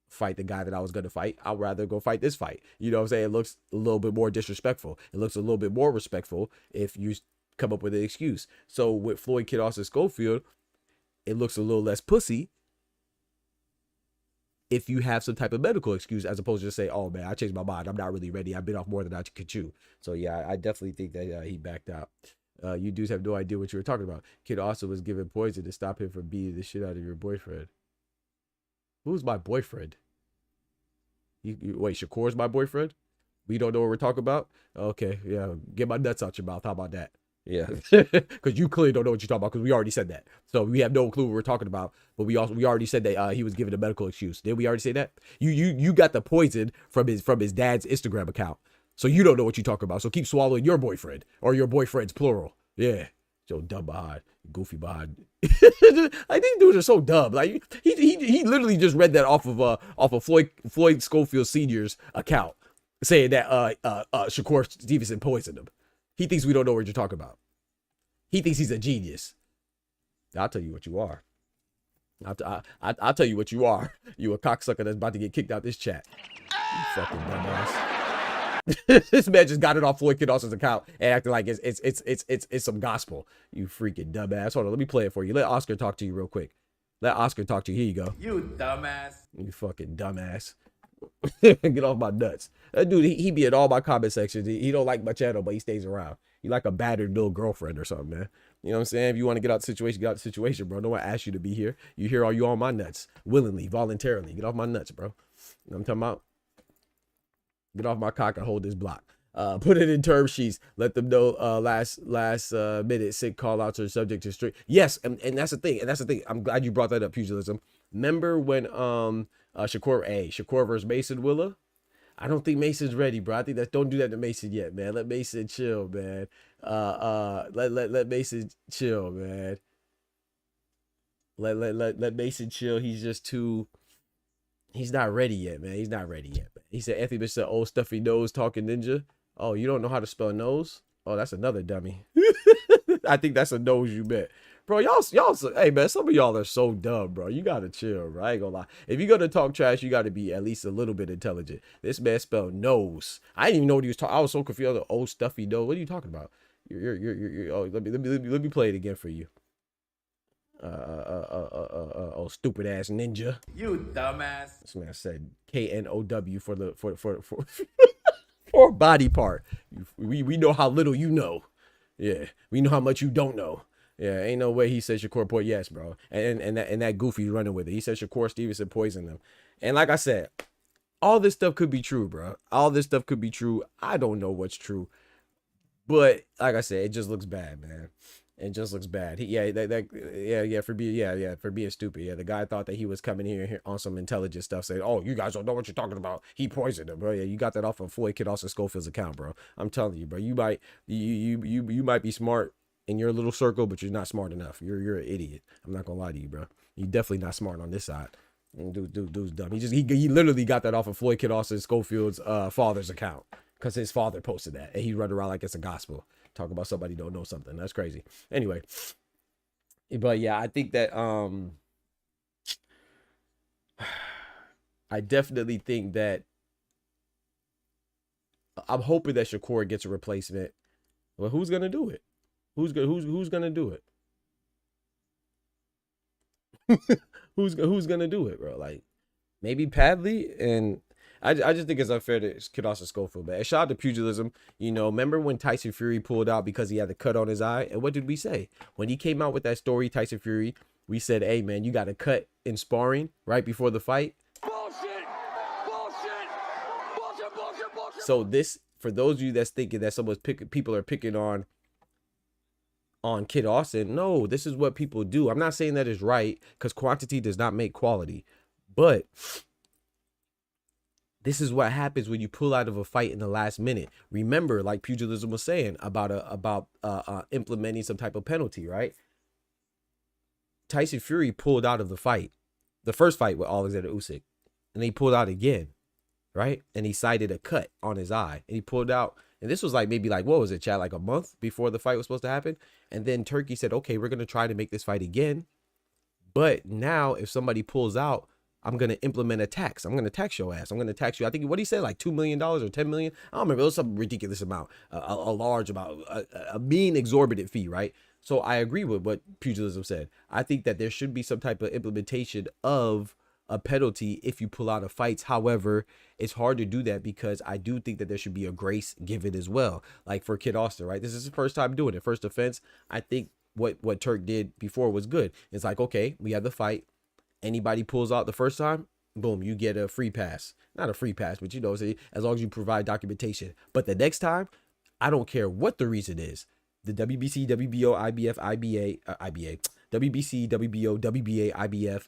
fight the guy that I was going to fight. I'd rather go fight this fight. You know what I'm saying? It looks a little bit more disrespectful. It looks a little bit more respectful if you come up with an excuse. So with Floyd Kid Austin Schofield, it looks a little less pussy if you have some type of medical excuse, as opposed to just say, oh man, I changed my mind, I'm not really ready, I've been off more than I could chew. So yeah, I definitely think that he backed out. You dudes have no idea what you were talking about. Kid Austin was given poison to stop him from beating the shit out of your boyfriend. Who's my boyfriend? Wait, Shakur's my boyfriend? We don't know what we're talking about? Okay, yeah, get my nuts out your mouth. How about that? Yeah, because you clearly don't know what you're talking about, because we already said that. So we have no clue what we're talking about. But we already said that he was given a medical excuse. Did we already say that? You got the poison from his dad's Instagram account. So you don't know what you're talking about. So keep swallowing your boyfriend, or your boyfriends plural. Yeah, so dumb behind, goofy behind. Like these dudes are so dumb. Like he literally just read that off of Floyd Schofield Sr.'s account, saying that Shakur Stevenson poisoned him. He thinks we don't know what you're talking about. He thinks he's a genius. I'll tell you what you are. I'll tell you what you are. You a cocksucker that's about to get kicked out this chat. You fucking dumbass. This man just got it off Floyd Kid Austin's account and acting like it's some gospel. You freaking dumbass. Hold on, let me play it for you. Let Oscar talk to you real quick. Let Oscar talk to you. Here you go. You dumbass. You fucking dumbass. Get off my nuts. That dude, he be in all my comment sections. He don't like my channel, but he stays around. He like a battered little girlfriend or something, man. You know what I'm saying? If you want to get out the situation, get out the situation, bro. No one asked you to be here. You here, are you on my nuts? Willingly, voluntarily. Get off my nuts, bro. You know what I'm talking about? Get off my cock and hold this block. Put it in term sheets. Let them know last minute sick call outs are subject to strict. Yes, and that's the thing. And that's the thing. I'm glad you brought that up, pugilism. Remember when Shakur versus Mason Willa? I don't think Mason's ready, bro. I think that don't do that to Mason yet, man. Let Mason chill, man. Let Mason chill, man. Let Mason chill. He's just too. He's not ready yet, man. He's not ready yet. Man. He said Anthony Bishop said, "Old stuffy nose talking ninja." Oh, you don't know how to spell nose? Oh, that's another dummy. I think that's a nose you bet. Bro, y'all, hey man, some of y'all are so dumb, bro. You gotta chill, bro. I ain't gonna lie. If you gonna talk trash, you gotta be at least a little bit intelligent. This man spelled nose. I didn't even know what he was talking. I was so confused. Old stuffy nose. What are you talking about? You're oh, let me play it again for you. Oh, stupid ass ninja. You dumbass. This man said KNOW for for body part. We know how little you know. Yeah, we know how much you don't know. Yeah, ain't no way he said Shakur poisoned. Yes, bro. And that goofy running with it. He said Shakur Stevenson poisoned them. And like I said, all this stuff could be true, bro. All this stuff could be true. I don't know what's true. But like I said, it just looks bad, man. It just looks bad. For being stupid. Yeah, the guy thought that he was coming here on some intelligent stuff, saying, "Oh, you guys don't know what you're talking about. He poisoned him, bro." Yeah, you got that off of Floyd Schofield's account, bro. I'm telling you, bro. You might be smart in your little circle, but you're not smart enough. You're an idiot. I'm not gonna lie to you, bro. You definitely not smart on this side. Dude's dumb. He literally got that off of Floyd Schofield's father's account because his father posted that, and he run around like it's a gospel. Talk about somebody don't know something. That's crazy. Anyway, but yeah, I think that I definitely think that I'm hoping that Shakur gets a replacement. Well, who's gonna do it? Who's gonna do it? who's gonna do it, bro? Like maybe Padley. And I just think it's unfair to Kid Schofield, man. Shout out to pugilism. You know, remember when Tyson Fury pulled out because he had the cut on his eye? And what did we say? When he came out with that story, Tyson Fury, we said, "Hey, man, you got a cut in sparring right before the fight." Bullshit! Bullshit! So this, for those of you that's thinking that people are picking on Kid Austin, no, this is what people do. I'm not saying that is right because quantity does not make quality, but this is what happens when you pull out of a fight in the last minute. Remember, like pugilism was saying about implementing some type of penalty, right? Tyson Fury pulled out of the fight, the first fight with Alexander Usyk, and he pulled out again, right? And he cited a cut on his eye, and he pulled out. And this was like maybe like, what was it, Chad? Like a month before the fight was supposed to happen. And then Turkey said, "Okay, we're gonna try to make this fight again, but now if somebody pulls out, I'm going to implement a tax. I'm going to tax your ass. I'm going to tax you." I think what he said, like $2 million or $10 million. I don't remember. It was some ridiculous amount, a large amount, a mean exorbitant fee, right? So I agree with what pugilism said. I think that there should be some type of implementation of a penalty if you pull out of fights. However, it's hard to do that because I do think that there should be a grace given as well. Like for Kid Austin, right? This is his first time doing it. First offense. I think what Turk did before was good. It's like, okay, we have the fight. Anybody pulls out the first time, boom, you get a free pass. Not a free pass, but you know, as long as you provide documentation. But the next time, I don't care what the reason is. The WBC, WBO, IBF, IBA, WBC, WBO, WBA, IBF,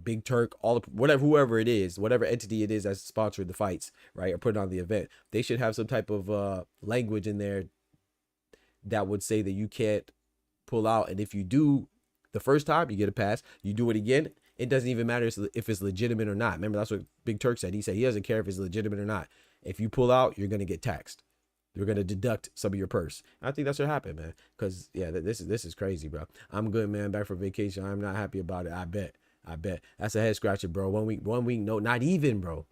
Big Turk, whoever it is, whatever entity it is that's sponsored the fights, right, or put on the event, they should have some type of language in there that would say that you can't pull out. And if you do, the first time you get a pass, you do it again, it doesn't even matter if it's legitimate or not. Remember, that's what Big Turk said. He said he doesn't care if it's legitimate or not. If you pull out, you're going to get taxed. You're going to deduct some of your purse. I think that's what happened, man. Because, yeah, this is crazy, bro. I'm good, man. Back from vacation. I'm not happy about it. I bet. That's a head scratcher, bro. 1 week, no, not even, bro.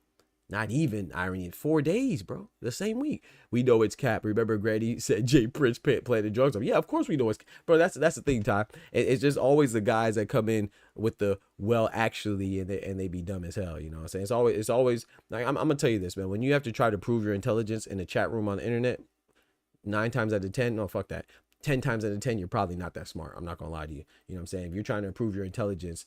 Not even irony. 4 days, bro. The same week. We know it's cap. Remember Grady said Jay Prince planted drugs. Yeah, of course we know it's, bro. That's the thing, Ty. It's just always the guys that come in with the well actually and they be dumb as hell. You know what I'm saying? It's always like I'm gonna tell you this, man. When you have to try to prove your intelligence in a chat room on the internet, 9 times out of 10, no, fuck that. 10 times out of 10, you're probably not that smart. I'm not gonna lie to you. You know what I'm saying? If you're trying to improve your intelligence,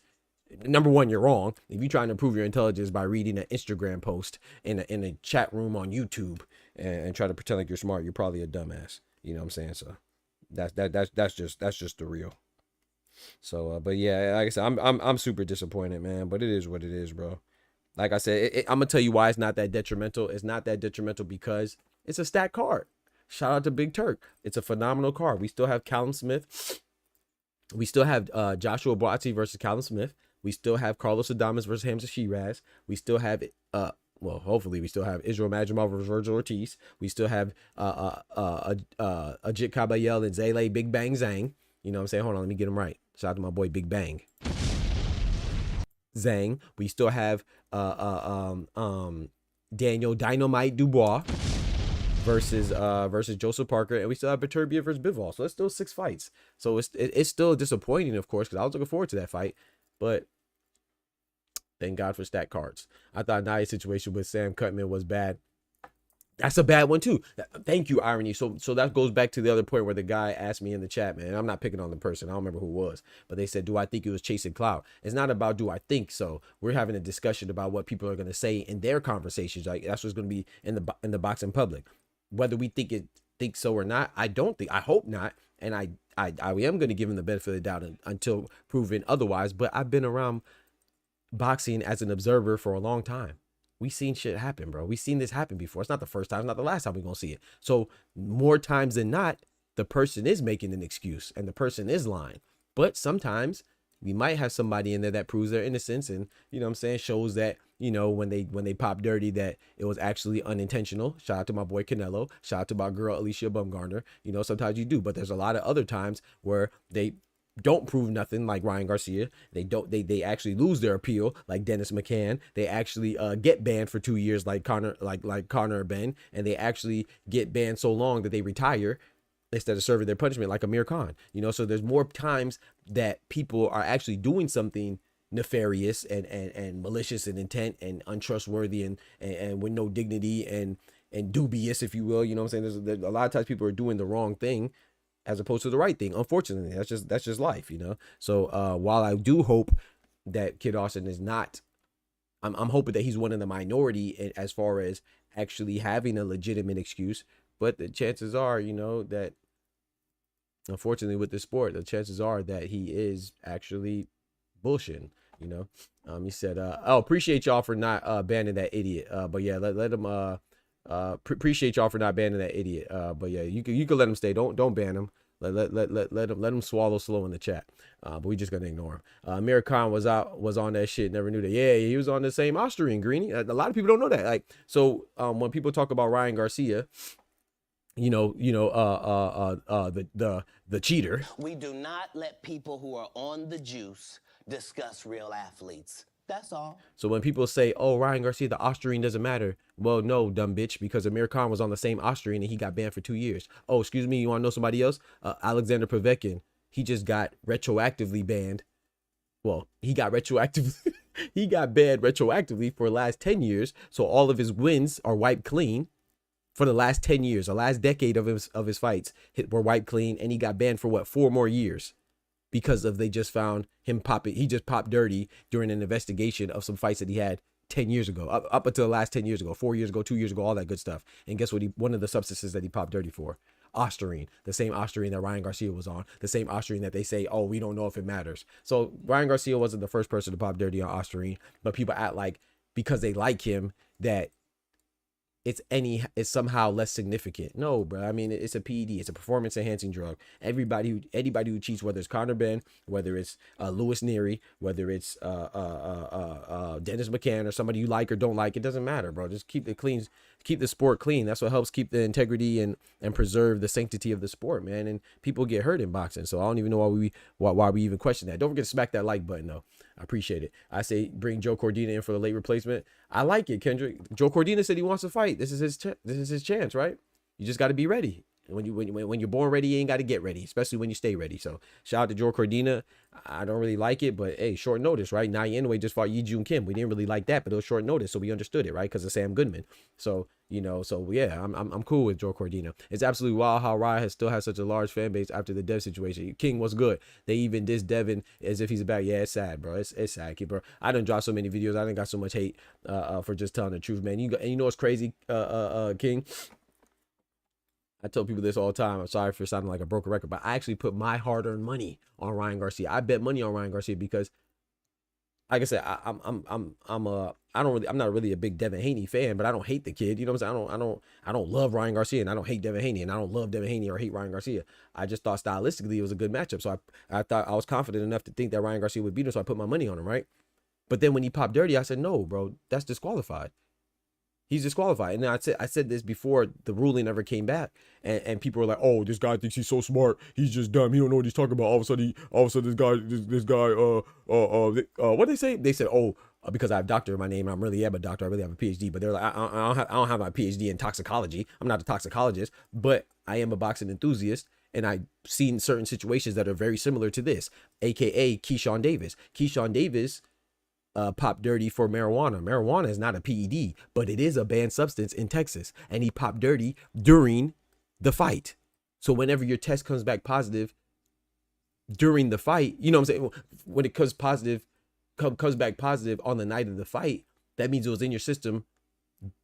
number one, you're wrong. If you're trying to improve your intelligence by reading an Instagram post in a chat room on YouTube and try to pretend like you're smart, you're probably a dumbass. You know what I'm saying? So that's just the real. So, but yeah, like I said, I'm super disappointed, man. But it is what it is, bro. Like I said, I'm gonna tell you why it's not that detrimental. It's not that detrimental because it's a stacked card. Shout out to Big Turk. It's a phenomenal card. We still have Callum Smith. We still have Joshua Buatsi versus Callum Smith. We still have Carlos Adames versus Hamza Shiraz. We still have well, hopefully we still have Israel Majumov versus Virgil Ortiz. We still have Ajit Kabayel and Zele Big Bang Zhang. You know what I'm saying? Hold on, let me get him right. Shout out to my boy Big Bang Zhang. We still have Daniel Dynamite Dubois versus Joseph Parker, and we still have Beterbiev versus Bivol. So it's still 6 fights. So it's still disappointing, of course, because I was looking forward to that fight, but thank God for stacked cards. I thought Naya's situation with Sam Cutman was bad. That's a bad one too. Thank you, Irony. So that goes back to the other point where the guy asked me in the chat, man. I'm not picking on the person. I don't remember who it was, but they said, do I think it was chasing clout? It's not about do I think so. We're having a discussion about what people are going to say in their conversations. Like that's what's going to be in the boxing public. Whether we think so or not, I don't think. I hope not, and I am going to give him the benefit of the doubt until proven otherwise. But I've been around boxing as an observer for a long time. We've seen shit happen, bro. We've seen this happen before. It's not the first time. It's not the last time we're going to see it. So more times than not, the person is making an excuse and the person is lying. But sometimes we might have somebody in there that proves their innocence and, you know what I'm saying, shows that, you know, when they pop dirty that it was actually unintentional. Shout out to my boy Canelo. Shout out to my girl Alicia Bumgarner. You know, sometimes you do. But there's a lot of other times where they don't prove nothing, like Ryan Garcia. They actually lose their appeal, like Dennis McCann. They actually get banned for 2 years, like Connor Ben, and they actually get banned so long that they retire instead of serving their punishment, like Amir Khan. You know, so there's more times that people are actually doing something nefarious and malicious in intent and untrustworthy and with no dignity and dubious, if you will. You know what I'm saying? There's a lot of times people are doing the wrong thing as opposed to the right thing. Unfortunately, that's just life, you know. So while I do hope that Kid Austin is not, I'm hoping that he's one of the minority as far as actually having a legitimate excuse. But the chances are, you know, that unfortunately with this sport, the chances are that he is actually bullshitting, you know. He said, oh, appreciate y'all for not banning that idiot. But yeah, let him appreciate y'all for not banning that idiot. But yeah, you can let him stay. Don't ban him. Let him swallow slow in the chat. But we just gonna ignore him. Amir Khan was on that shit. Never knew that. Yeah, he was on the same Austrian, Greeny. A lot of people don't know that. Like, so when people talk about Ryan Garcia, the cheater. We do not let people who are on the juice discuss real athletes. That's all. So when people say, oh, Ryan Garcia, the Austrian doesn't matter. Well, no, dumb bitch, because Amir Khan was on the same Austrian and he got banned for 2 years. Oh, excuse me, you want to know somebody else? Alexander Povetkin, he just got retroactively banned. Well, he got banned retroactively for the last 10 years. So all of his wins are wiped clean for the last 10 years. The last decade of his fights were wiped clean, and he got banned for what, 4 more years? Because they just found him popping. He just popped dirty during an investigation of some fights that he had 10 years ago, up until the last 10 years ago, 4 years ago, 2 years ago, all that good stuff. And guess what? One of the substances that he popped dirty for, Ostarine, the same Ostarine that Ryan Garcia was on, the same Ostarine that they say, oh, we don't know if it matters. So Ryan Garcia wasn't the first person to pop dirty on Ostarine, but people act like because they like him that it's somehow less significant. No, bro. I mean, it's a PED. It's a performance enhancing drug. Anybody who cheats, whether it's Conor Benn, whether it's Louis Neary, whether it's Dennis McCann or somebody you like or don't like, it doesn't matter, bro. Just keep it clean. Keep the sport clean. That's what helps keep the integrity and preserve the sanctity of the sport, man. And people get hurt in boxing, so I don't even know why we even question that. Don't forget to smack that like button, though. I appreciate it. I say bring Joe Cordina in for the late replacement. I like it, Kendrick. Joe Cordina said he wants to fight. This is his chance, right? You just got to be ready. When you're born ready, you ain't got to get ready, especially when you stay ready. So shout out to Joe Cordina. I don't really like it, but hey, short notice, right? Nai Inoue just fought Yi Jun Kim. We didn't really like that, but it was short notice, so we understood it, right? Because of Sam Goodman. So yeah, I'm cool with Joe Cordina. It's absolutely wild how Raya still has such a large fan base after the Dev situation. King, what's good? They even diss Devin as if he's back. Yeah, it's sad, bro. It's sad, kid, bro. I done dropped so many videos. I done got so much hate for just telling the truth, man. And you know what's crazy, King? I tell people this all the time. I'm sorry for sounding like a broken record, but I actually put my hard-earned money on Ryan Garcia. I bet money on Ryan Garcia because like I said, I'm not really a big Devin Haney fan, but I don't hate the kid. You know what I'm saying? I don't love Ryan Garcia, and I don't hate Devin Haney, and I don't love Devin Haney or hate Ryan Garcia. I just thought stylistically it was a good matchup, so I thought I was confident enough to think that Ryan Garcia would beat him, so I put my money on him, right? But then when he popped dirty, I said, no, bro, that's disqualified. He's disqualified. And I said this before the ruling ever came back, and people were like, "Oh, this guy thinks he's so smart. He's just dumb. He don't know what he's talking about." All of a sudden, this guy, what they say? They said, "Oh, because I have doctor in my name, I really am a doctor. I really have a PhD." But they're like, I don't have my PhD in toxicology. I'm not a toxicologist, but I am a boxing enthusiast, and I've seen certain situations that are very similar to this, aka Keyshawn Davis. Keyshawn Davis popped dirty for marijuana. Marijuana is not a PED, but it is a banned substance in Texas. And he popped dirty during the fight. So whenever your test comes back positive during the fight, you know what I'm saying? When it comes back positive on the night of the fight, that means it was in your system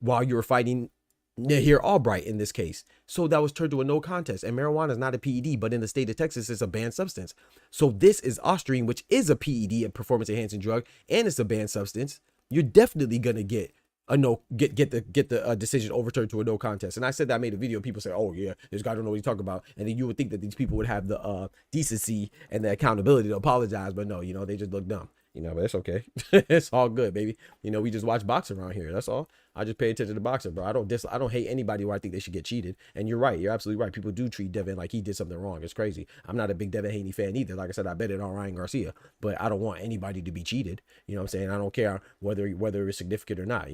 while you were fighting Nahir Albright in this case. So that was turned to a no contest. And marijuana is not a PED, but in the state of Texas, it's a banned substance. So this is Ostrine, which is a PED, a performance enhancing drug, and it's a banned substance. You're definitely gonna get a no get the decision overturned to a no contest. And I said that I made a video. People say, "Oh yeah, this guy don't know what he's talking about," and then you would think that these people would have the decency and the accountability to apologize, but no, they just look dumb. But it's okay. It's all good, baby. We just watch boxing around here. That's all. I just pay attention to boxing, bro. I don't hate anybody where I think they should get cheated. And you're right. You're absolutely right. People do treat Devin like he did something wrong. It's crazy. I'm not a big Devin Haney fan either. Like I said, I bet it on Ryan Garcia, but I don't want anybody to be cheated. You know what I'm saying? I don't care whether it's significant or not.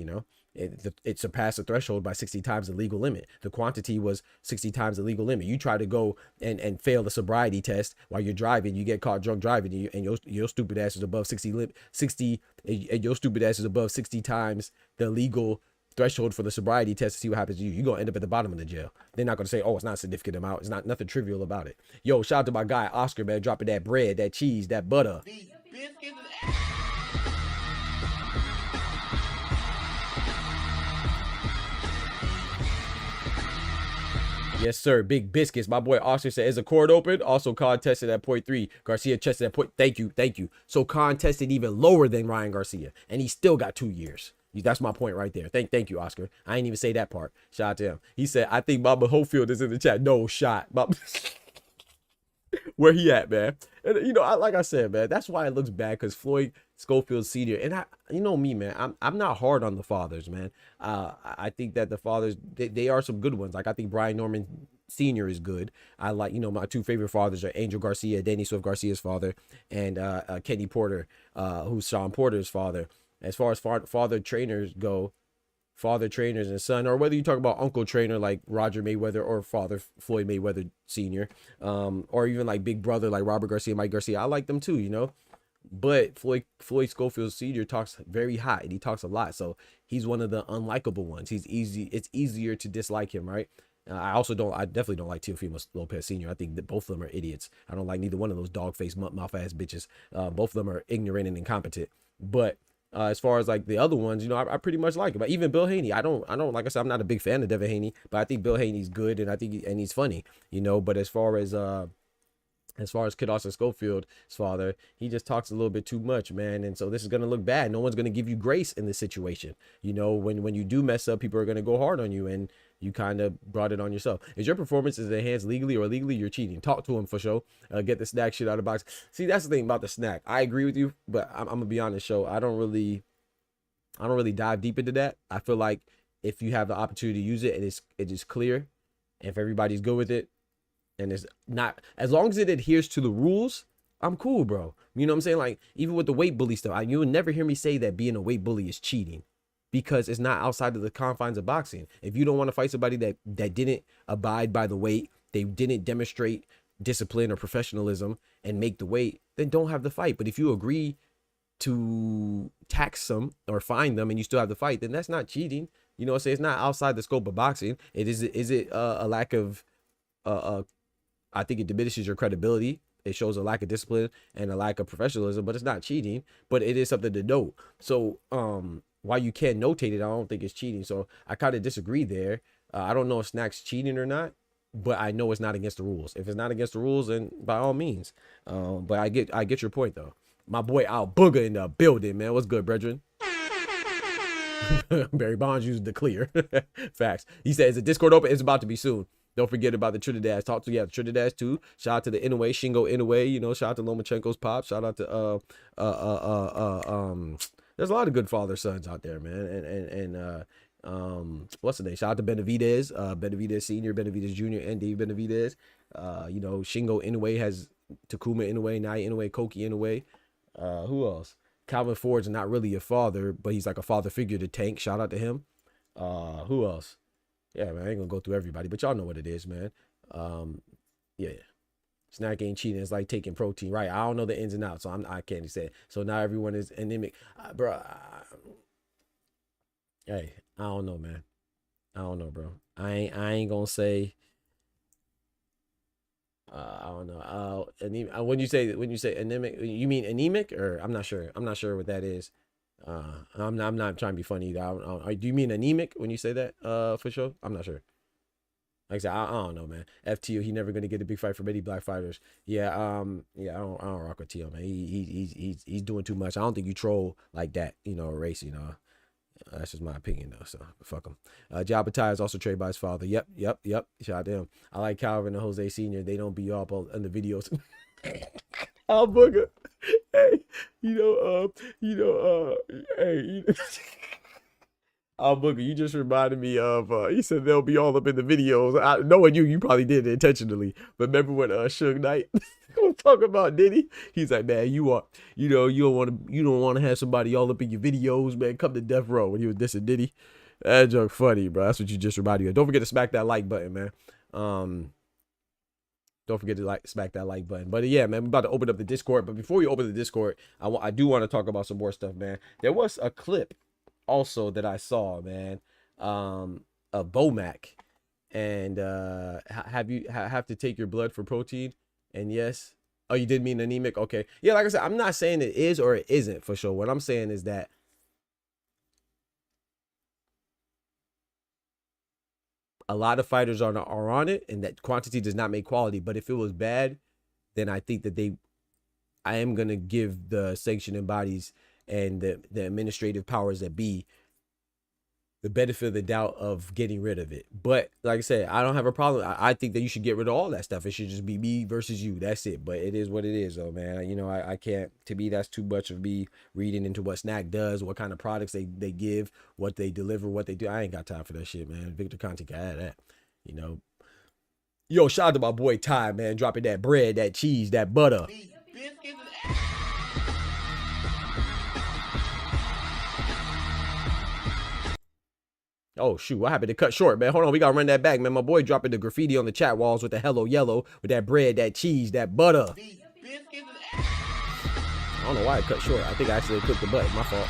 It surpassed the threshold by 60 times the legal limit. The quantity was 60 times the legal limit. You try to go and fail the sobriety test while you're driving, you get caught drunk driving, and your stupid ass is above 60, and your stupid ass is above 60 times the legal threshold for the sobriety test to see what happens to you. You're gonna end up at the bottom of the jail. They're not gonna say, "Oh, it's not a significant amount." It's not nothing trivial about it. Yo, shout out to my guy Oscar, man, dropping that bread, that cheese, that butter. Yes, sir. Big biscuits. My boy Oscar said, "Is the court open?" Also contested at .3. Garcia tested at point. Thank you. So contested even lower than Ryan Garcia, and he still got 2 years. That's my point right there. Thank you, Oscar. I ain't even say that part. Shout out to him. He said, "I think Mama Hofield is in the chat." No shot. Where he at, man? And like I said, man, that's why it looks bad, because Floyd Schofield Sr. and me, man, I'm not hard on the fathers, man. I think that the fathers, they are some good ones. Like, I think Brian Norman Sr. is good. I like, my two favorite fathers are Angel Garcia, Danny Swift Garcia's father, and Kenny Porter, who's Sean Porter's father. As far as father trainers go, father trainers and son, or whether you talk about uncle trainer like Roger Mayweather or father Floyd Mayweather Sr., or even like big brother like Robert Garcia, Mike Garcia, I like them too, But Floyd Schofield Sr. talks very hot, and he talks a lot, so he's one of the unlikable ones. He's easy. It's easier to dislike him, right? I definitely don't like Teofimo Lopez Sr. I think that both of them are idiots. I don't like neither one of those dog-faced mouth ass bitches. Both of them are ignorant and incompetent. But as far as like the other ones, I pretty much like him. But even Bill Haney, I don't like I said, I'm not a big fan of Devin Haney, but I think Bill Haney's good, and I think he's funny, But as far as Kid Austin Schofield's father, he just talks a little bit too much, man. And so this is going to look bad. No one's going to give you grace in this situation. When you do mess up, people are going to go hard on you, and you kind of brought it on yourself. Is your performance enhanced legally or illegally? You're cheating. Talk to him for sure. Get the snack shit out of the box. See, that's the thing about the snack. I agree with you, but I'm going to be honest, show. I don't really dive deep into that. I feel like if you have the opportunity to use it, and it is clear, and if everybody's good with it, and it's not, as long as it adheres to the rules, I'm cool, bro. You know what I'm saying? Like, even with the weight bully stuff, you will never hear me say that being a weight bully is cheating, because it's not outside of the confines of boxing. If you don't want to fight somebody that didn't abide by the weight, they didn't demonstrate discipline or professionalism and make the weight, then don't have the fight. But if you agree to tax them or fine them and you still have the fight, then that's not cheating. You know what I'm saying? It's not outside the scope of boxing. Is it a lack of I think it diminishes your credibility. It shows a lack of discipline and a lack of professionalism, but it's not cheating, but it is something to note. So while you can notate it, I don't think it's cheating. So I kind of disagree there. I don't know if Snack's cheating or not, but I know it's not against the rules. If it's not against the rules, then by all means. But I get your point though. My boy Al Booger in the building, man. What's good, brethren? Barry Bonds used the clear. Facts. He says the Discord open is about to be soon. Don't forget about the Trinidad. Talk to the Trinidad too. Shout out to the Inoue, Shingo Inoue. You know, shout out to Lomachenko's pop. Shout out to there's a lot of good father sons out there, man. And what's the name? Shout out to Benavidez, Benavidez Senior, Benavidez Junior, and Dave Benavidez. You know, Shingo Inoue has Takuma Inoue, Nai Inoue, Koki Inoue. Who else? Calvin Ford's not really a father, but he's like a father figure to Tank. Shout out to him. Who else? Yeah, man, I ain't gonna go through everybody, but y'all know what it is, man. Yeah. Snack ain't cheating. It's like taking protein, right? I don't know the ins and outs, so I can't say it. So now everyone is anemic. Bro, hey, I don't know, man. I don't know, bro. I ain't gonna say. I don't know. When you say anemic, you mean anemic, or I'm not sure. I'm not sure what that is. I'm not trying to be funny either. Do you mean anemic when you say that? For sure. I'm not sure. Like I said, I don't know, man. FTO, he never gonna get a big fight for many black fighters. Yeah. Yeah. I don't rock with Tio, man. He's doing too much. I don't think you troll like that. You know, race. You know. That's just my opinion, though. So fuck him. Jabatai is also traded by his father. Yep. Shout out to him. I like Calvin and Jose Senior. They don't be up on the videos. Al Booger. Hey, hey. Al Booger, you just reminded me of. He said they'll be all up in the videos. Knowing you probably did it intentionally. But remember when Suge Knight was talking about Diddy? He's like, man, you don't want to have somebody all up in your videos, man. Come to death row when he was dissing Diddy. That joke funny, bro. That's what you just reminded me of. Don't forget to smack that like button, man. Don't forget to smack that like button. But yeah, man, we're about to open up the Discord. But before we open the Discord, I do want to talk about some more stuff, man. There was a clip also that I saw, man, of Bomac, and have to take your blood for protein. And yes, oh, you did mean anemic? Okay. Yeah, like I said, I'm not saying it is or it isn't for sure. What I'm saying is that a lot of fighters are on it, and that quantity does not make quality. But if it was bad, then I think that I am going to give the sanctioning bodies and the administrative powers that be the benefit of the doubt of getting rid of it. But like I said, I don't have a problem. I think that you should get rid of all that stuff. It should just be me versus you. That's it. But it is what it is, though, man. You know, I can't. To me, that's too much of me reading into what Snack does, what kind of products they give, what they deliver, what they do. I ain't got time for that shit, man. Victor Conti can add that. You know. Yo, shout out to my boy Ty, man, dropping that bread, that cheese, that butter. Oh, shoot. What happened to cut short, man? Hold on. We got to run that back, man. My boy dropping the graffiti on the chat walls with the hello yellow, with that bread, that cheese, that butter. I don't know why it cut short. I think I actually clicked the button. My fault.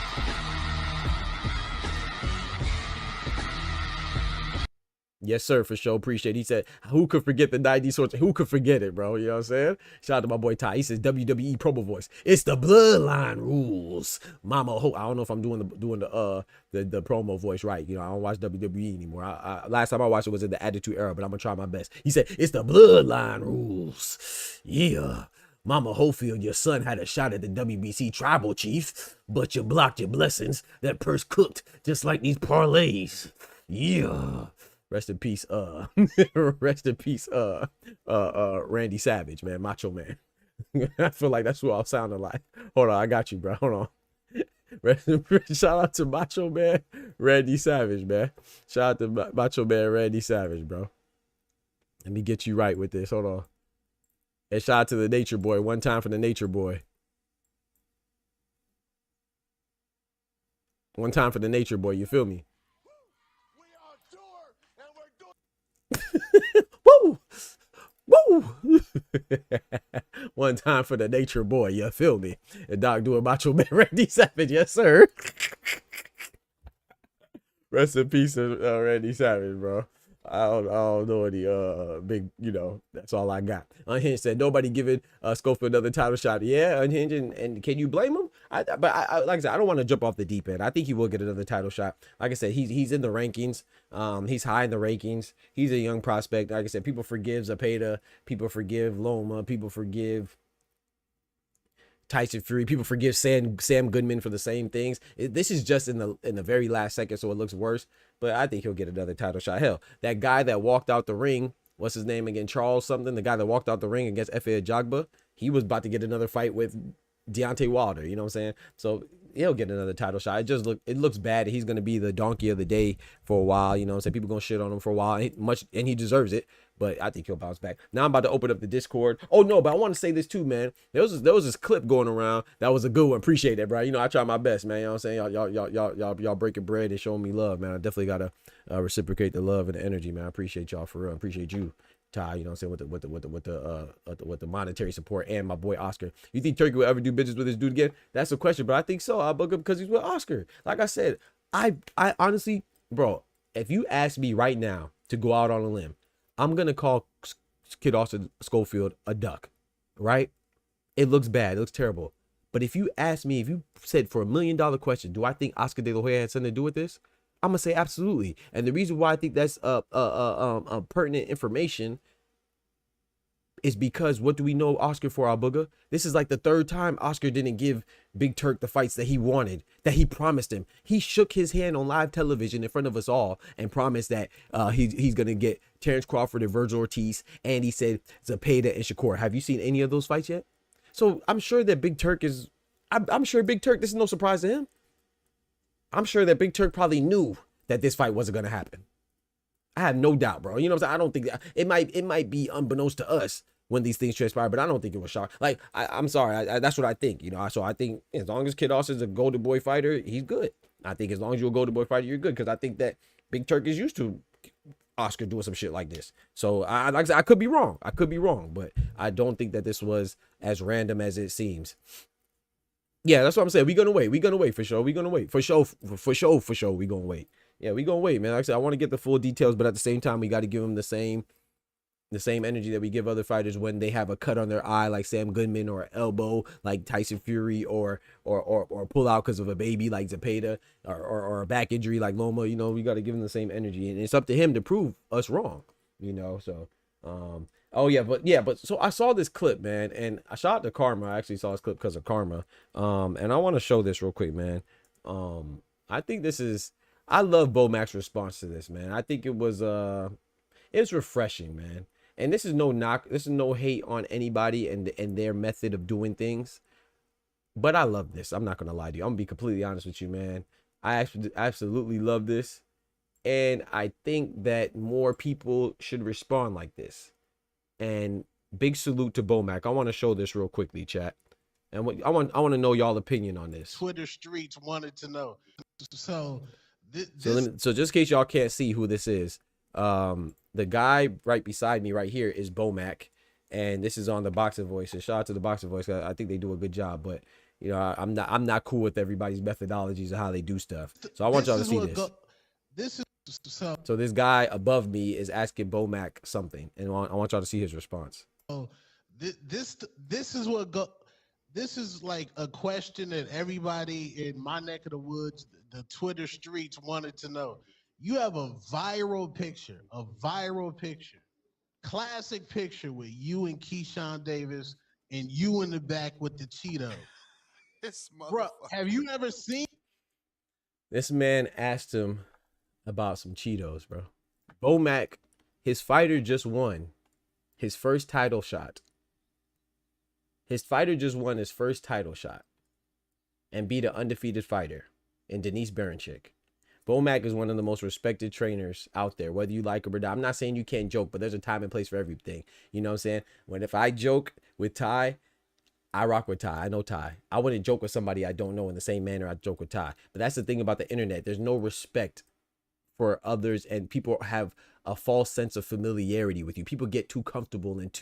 Yes, sir, for sure. Appreciate it. He said, who could forget the 90s sorts? Who could forget it, bro? You know what I'm saying? Shout out to my boy Ty. He says WWE promo voice. It's the bloodline rules. Mama Ho. I don't know if I'm doing the promo voice right. You know, I don't watch WWE anymore. Last time I watched it was in the Attitude Era, but I'm gonna try my best. He said, it's the bloodline rules. Yeah. Mama Hofield, your son had a shot at the WBC tribal chief, but you blocked your blessings. That purse cooked just like these parlays. Yeah. Rest in peace, Randy Savage, man, Macho Man. I feel like that's what I'm sounding like. Hold on, I got you, bro. Hold on. Shout out to Macho Man, Randy Savage, man. Shout out to Macho Man, Randy Savage, bro. Let me get you right with this. Hold on. And shout out to the Nature Boy. One time for the Nature Boy. One time for the Nature Boy. You feel me? Woo! Woo! One time for the Nature Boy, you feel me? And Doc doing Macho Man Randy Savage, yes sir. Rest in peace, Randy Savage, bro. I don't know any big, you know, that's all I got. Unhinged said nobody giving Schofield another title shot. Yeah, Unhinged, and can you blame him? But like I said, I don't want to jump off the deep end. I think he will get another title shot. Like I said, he's in the rankings. He's high in the rankings. He's a young prospect. Like I said, people forgive Zepeda, people forgive Loma, people forgive Tyson Fury. People forgive Sam Goodman for the same things. This is just in the very last second, so it looks worse. But I think he'll get another title shot. Hell, that guy that walked out the ring, what's his name again? Charles something. The guy that walked out the ring against Efe Ajagba, he was about to get another fight with Deontay Wilder. You know what I'm saying? So he'll get another title shot. It looks bad. He's gonna be the donkey of the day for a while. You know what I'm saying? People gonna shit on him for a while, and he deserves it. But I think he'll bounce back. Now I'm about to open up the Discord. Oh no, but I want to say this too, man. There was this clip going around. That was a good one. Appreciate it, bro. You know, I try my best, man. You know what I'm saying? Y'all breaking bread and showing me love, man. I definitely gotta reciprocate the love and the energy, man. I appreciate y'all for real. I appreciate you, Ty. You know what I'm saying? With the monetary support, and my boy Oscar. You think Turkey will ever do business with this dude again? That's a question, but I think so. I'll book him because he's with Oscar. Like I said, I honestly, bro, if you ask me right now to go out on a limb, I'm gonna call Kid Austin Schofield a duck, right? It looks bad, it looks terrible. But if you ask me, if you said for $1 million question, do I think Oscar De La Hoya had something to do with this? I'm gonna say absolutely. And the reason why I think that's pertinent information is because what do we know Oscar for, Al Booga? This is like the third time Oscar didn't give Big Turk the fights that he wanted, that he promised him. He shook his hand on live television in front of us all and promised that he's going to get Terrence Crawford and Virgil Ortiz, and he said Zepeda and Shakur. Have you seen any of those fights yet? So I'm sure that Big Turk is, I'm sure Big Turk, this is no surprise to him. I'm sure that Big Turk probably knew that this fight wasn't going to happen. I have no doubt, bro. You know what I'm saying? I don't think that, it might be unbeknownst to us when these things transpire, but I don't think it was shock. Like, I'm sorry, that's what I think, you know. So I think as long as Kid Austin's a Golden Boy fighter, he's good. I think as long as you're a Golden Boy fighter, you're good, because I think that Big Turk is used to Oscar doing some shit like this. So like I said, I could be wrong, but I don't think that this was as random as it seems. Yeah, that's what I'm saying. We're gonna wait for sure. We're gonna wait for sure. We're gonna wait. Yeah, we're gonna wait, man. Like I said, I want to get the full details, but at the same time, we got to give them the same energy that we give other fighters when they have a cut on their eye, like Sam Goodman, or elbow like Tyson Fury, or pull out because of a baby like Zepeda, or a back injury like Loma. You know, we got to give him the same energy, and it's up to him to prove us wrong. You know, so but so I saw this clip, man, and I shout out to Karma. I actually saw this clip because of Karma, and I want to show this real quick, man. I think I love Bo Mac's response to this, man. I think it's refreshing, man. And this is no knock, this is no hate on anybody and their method of doing things, but I love this. I'm not gonna lie to you. I'm gonna be completely honest with you, man. I absolutely love this, and I think that more people should respond like this. And big salute to Bo Mac. I want to show this real quickly, chat, and I want to know y'all opinion on this. Twitter streets wanted to know. So just in case y'all can't see who this is, the guy right beside me right here is Bo Mac, and this is on the Boxing Voice. And shout out to the Boxing Voice. I think they do a good job, but you know, I'm not cool with everybody's methodologies of how they do stuff. So I want y'all to see this. So this guy above me is asking Bo Mac something, and I want y'all to see his response. Oh, this is like a question that everybody in my neck of the woods, the Twitter streets, wanted to know. You have a viral picture, classic picture with you and Keyshawn Davis, and you in the back with the Cheeto. Bro, have you ever seen? This man asked him about some Cheetos, bro. Bo Mac, his fighter just won his first title shot. His fighter just won his first title shot and beat an undefeated fighter in Denise Berenchik. Bo Mac is one of the most respected trainers out there, whether you like him or not. I'm not saying you can't joke, but there's a time and place for everything. You know what I'm saying? If I joke with Ty, I rock with Ty. I know Ty. I wouldn't joke with somebody I don't know in the same manner I joke with Ty. But that's the thing about the internet. There's no respect for others, and people have a false sense of familiarity with you. People get too comfortable and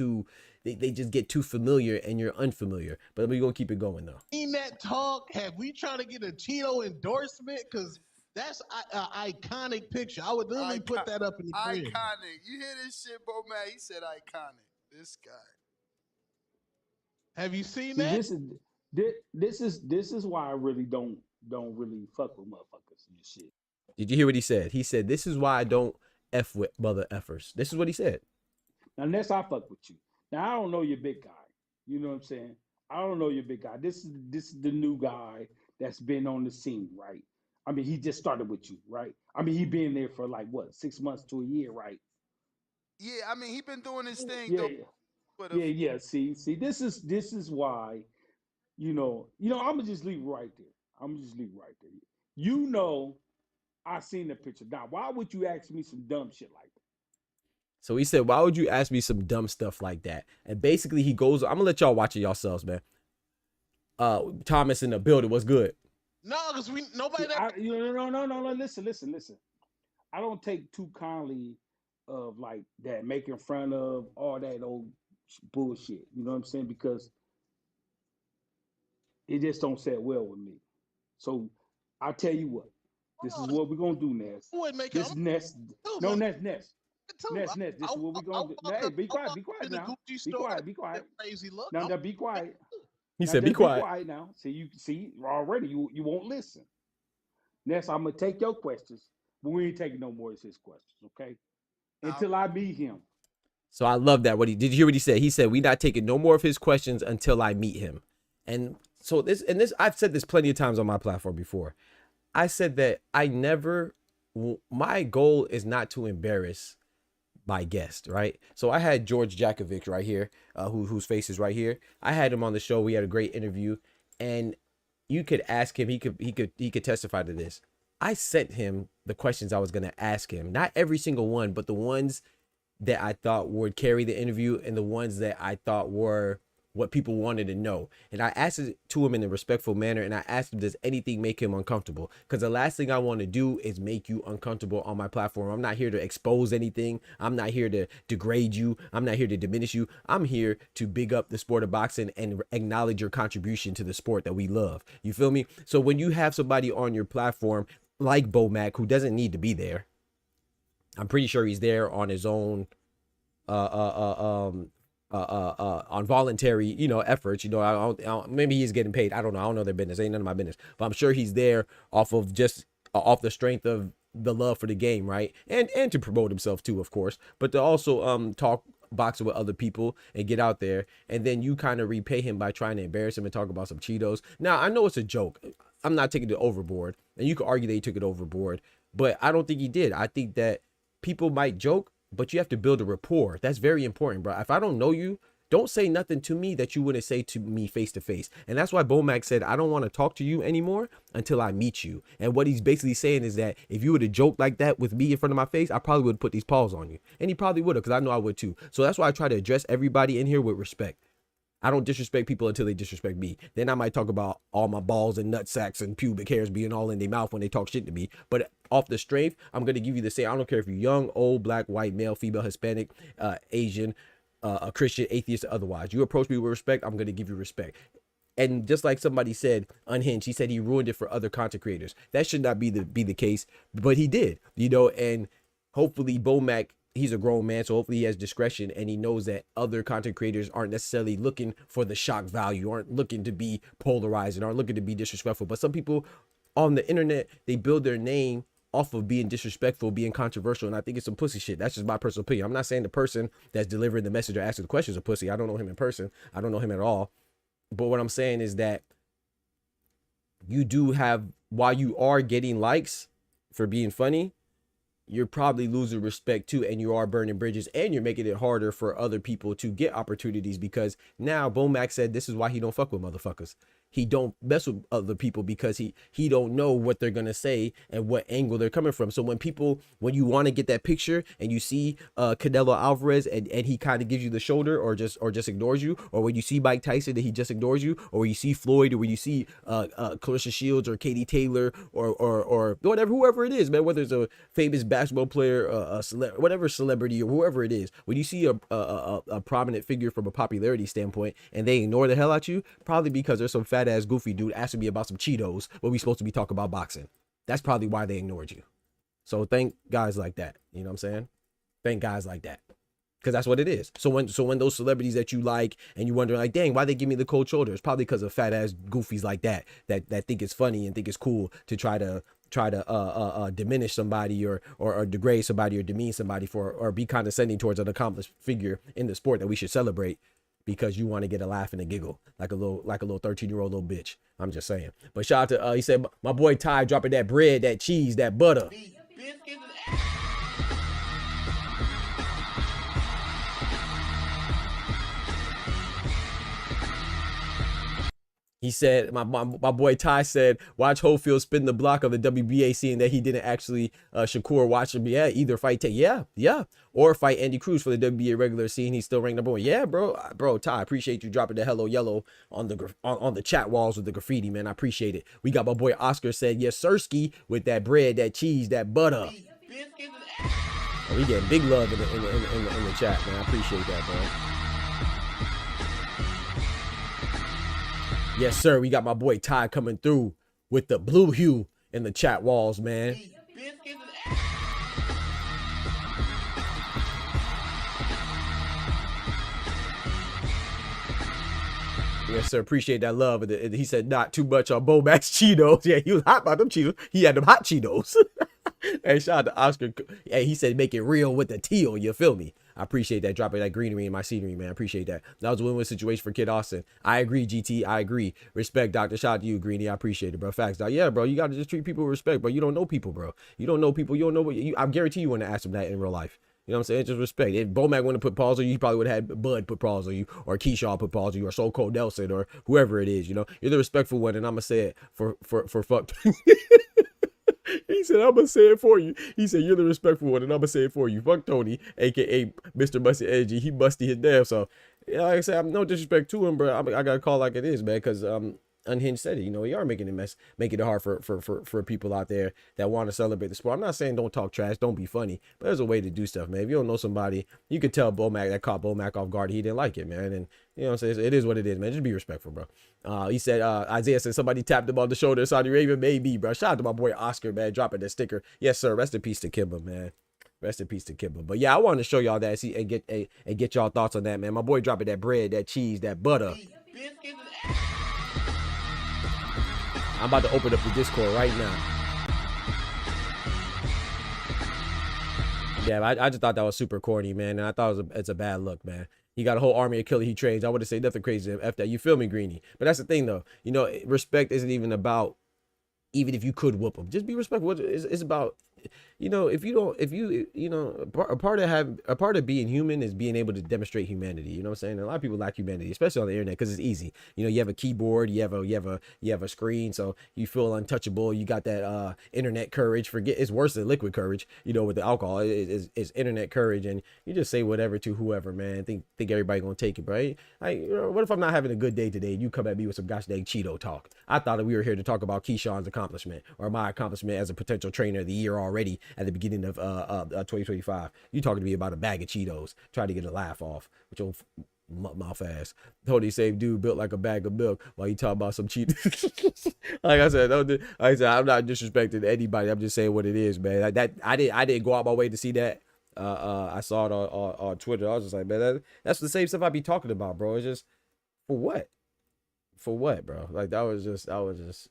they just get too familiar, and you're unfamiliar. But we're going to keep it going, though. In that talk, have we trying to get a Cheeto endorsement? Because that's an iconic picture. I would literally put that up in the crib. Iconic. You hear this shit, Bo Man? He said iconic. This guy. Have you seen that? This is why I really don't really fuck with motherfuckers and shit. Did you hear what he said? He said, "This is why I don't F with mother effers." This is what he said. Unless I fuck with you. Now I don't know your big guy. You know what I'm saying? I don't know your big guy. This is the new guy that's been on the scene, right? I mean, he just started with you, right? I mean, he been there for like what, 6 months to a year, right? Yeah, I mean, he been doing his thing Yeah, though. yeah, But yeah, yeah. See, this is why, I'm gonna just leave it right there. I'm gonna just leave it right there. You know, I seen the picture. Now, why would you ask me some dumb shit like that? So he said, why would you ask me some dumb stuff like that? And basically he goes, I'm gonna let y'all watch it yourselves, man. Thomas in the building, what's good? No, because nobody See, that no. Listen. I don't take too kindly of like that, making fun of all that old bullshit. You know what I'm saying? Because it just don't set well with me. So I tell you what, this is what we're gonna do, Ness. would make This it Ness, too, no man. Ness. Too. Ness. This is what we're gonna do. Hey, be quiet In the now. Gucci Be store, quiet. that crazy look. Now be quiet. He Now said, be just be quiet. quiet now. See already you won't listen. Ness, I'm gonna take your questions, but we ain't taking no more of his questions, okay? Until I meet him. So I love that. Did you hear what he said? He said, we not taking no more of his questions until I meet him. And so this, I've said this plenty of times on my platform before. I said that my goal is not to embarrass my guest, right? So I had George Jakovic right here, whose face is right here. I had him on the show. We had a great interview, and you could ask him. He could testify to this. I sent him the questions I was gonna ask him, not every single one, but the ones that I thought would carry the interview and the ones that I thought were what people wanted to know. And I asked it to him in a respectful manner, and I asked him, does anything make him uncomfortable? Because the last thing I want to do is make you uncomfortable on my platform. I'm not here to expose anything. I'm not here to degrade you. I'm not here to diminish you. I'm here to big up the sport of boxing and acknowledge your contribution to the sport that we love. You feel me? So when you have somebody on your platform like Bomac, who doesn't need to be there, I'm pretty sure he's there on his own, on voluntary, efforts. I don't, maybe he's getting paid. I don't know. I don't know their business. Ain't none of my business. But I'm sure he's there off of just off the strength of the love for the game, right? And to promote himself too, of course. But to also talk boxing with other people and get out there, and then you kind of repay him by trying to embarrass him and talk about some Cheetos. Now I know it's a joke. I'm not taking it overboard, and you could argue that he took it overboard, but I don't think he did. I think that people might joke, but you have to build a rapport. That's very important, bro. If I don't know you, don't say nothing to me that you wouldn't say to me face to face. And that's why Bomac said, I don't want to talk to you anymore until I meet you. And what he's basically saying is that if you would have joked like that with me in front of my face, I probably would have put these paws on you. And he probably would have, because I know I would too. So that's why I try to address everybody in here with respect. I don't disrespect people until they disrespect me. Then I might talk about all my balls and nut sacks and pubic hairs being all in their mouth when they talk shit to me. But off the strength, I'm going to give you the same. I don't care if you're young, old, black, white, male, female, Hispanic, Asian, a Christian, atheist, or otherwise. You approach me with respect, I'm going to give you respect. And just like somebody said, Unhinged, he said he ruined it for other content creators. That should not be the case, but he did, and hopefully Bomac, he's a grown man, so hopefully he has discretion and he knows that other content creators aren't necessarily looking for the shock value, aren't looking to be polarized, and aren't looking to be disrespectful. But some people on the internet, they build their name off of being disrespectful, being controversial, and I think it's some pussy shit. That's just my personal opinion. I'm not saying the person that's delivering the message or asking the questions a pussy. I don't know him in person. I don't know him at all. But what I'm saying is that you do have, while you are getting likes for being funny, you're probably losing respect too, and you are burning bridges, and you're making it harder for other people to get opportunities, because now Bomac said this is why he don't fuck with motherfuckers. He don't mess with other people because he don't know what they're gonna say and what angle they're coming from. So when you want to get that picture and you see Canelo Alvarez and he kind of gives you the shoulder or just ignores you, or when you see Mike Tyson and he just ignores you, or when you see Floyd, or when you see Clarissa Shields or Katie Taylor or whatever, whoever it is, man, whether it's a famous basketball player, whatever celebrity or whoever it is, when you see a prominent figure from a popularity standpoint and they ignore the hell out you, probably because there's some fat ass goofy dude asking me about some Cheetos when we supposed to be talking about boxing. That's probably why they ignored you. So thank guys like that. You know what I'm saying? Thank guys like that. Because that's what it is. So when those celebrities that you like and you wonder like, dang, why they give me the cold shoulder? It's probably because of fat ass goofies like that think it's funny and think it's cool to try to diminish somebody or degrade somebody or demean somebody or be condescending towards an accomplished figure in the sport that we should celebrate. because you want to get a laugh and a giggle like a little 13-year-old little bitch. I'm just saying. But shout out to he said my boy Ty dropping that bread, that cheese, that butter. He said, my boy Ty said, watch Holyfield spin the block of the WBA, seeing that he didn't actually, Shakur watch him. Yeah, either fight, yeah. Or fight Andy Cruz for the WBA regular, seeing he's still ranked number 1. Yeah, bro, Ty, appreciate you dropping the hello yellow on the chat walls with the graffiti, man. I appreciate it. We got my boy Oscar said, yes, Sirski, with that bread, that cheese, that butter. Oh, we getting big love in the chat, man. I appreciate that, bro. Yes, sir. We got my boy Ty coming through with the blue hue in the chat walls, man. Yes, sir. Appreciate that love. He said not too much on Bo Max Cheetos. Yeah, he was hot about them Cheetos. He had them hot Cheetos. Hey, shout out to Oscar. Hey, he said make it real with the teal. You feel me? I appreciate that, dropping that greenery in my scenery, man. I appreciate that. That was a win-win situation for Kid Austin. I agree, GT. I agree. Respect, Doctor. Shout out to you, Greeny. I appreciate it, bro. Facts, Doc. Yeah, bro. You got to just treat people with respect, bro. You don't know people, bro. You don't know people. You don't know what I guarantee you want to ask them that in real life. You know what I'm saying? Just respect. If Bomac wanted to put paws on you, he probably would have had Bud put paws on you, or Keyshawn put paws on you, or So Cold Nelson, or whoever it is. You know, you're the respectful one, and I'm gonna say it for fuck. He said, I'm gonna say it for you. He said, you're the respectful one, and I'm gonna say it for you. Fuck Tony, aka Mr. Musty Energy. He musty his damn. So, yeah, like I said, I'm no disrespect to him, but I gotta call like it is, man, because Unhinged said it. You know, you are making it hard for people out there that want to celebrate the sport. I'm not saying don't talk trash, don't be funny, but there's a way to do stuff, man. If you don't know somebody, you could tell Bomac that caught Bomac off guard. He didn't like it, man, and you know what I'm saying? It is what it is, man. Just be respectful, bro. He said, Isaiah said somebody tapped him on the shoulder in Saudi Arabia. Maybe, bro. Shout out to my boy Oscar, man, dropping the sticker. Yes, sir. Rest in peace to Kimba, man. Rest in peace to Kimba. But yeah, I wanted to show y'all that, see, and get y'all thoughts on that, man. My boy dropping that bread, that cheese, that butter. I'm about to open up the Discord right now. Yeah, I just thought that was super corny, man. And I thought it's a bad look, man. He got a whole army of killers he trains. I would have said nothing crazy to F that. You feel me, Greeny? But that's the thing, though. You know, respect isn't even about, even if you could whoop him, just be respectful. It's about, you know, a part of being human is being able to demonstrate humanity. You know what I'm saying? And a lot of people lack humanity, especially on the internet, because it's easy. You know, you have a keyboard, you have a screen, so you feel untouchable. You got that internet courage. It's worse than liquid courage. You know, with the alcohol, it's internet courage, and you just say whatever to whoever, man. Think everybody gonna take it, right? You know, what if I'm not having a good day today and you come at me with some gosh dang Cheeto talk? I thought that we were here to talk about Keyshawn's accomplishment or my accomplishment as a potential trainer of the year already at the beginning of 2025. You talking to me about a bag of Cheetos, trying to get a laugh off with your mouth ass. Tony saved dude built like a bag of milk while you talk about some Cheetos. Like I said, I'm not disrespecting anybody. I'm just saying what it is, man. I didn't go out my way to see that. I saw it on Twitter. I was just like, man, that's the same stuff I be talking about, bro. It's just for what? For what, bro? Like that was just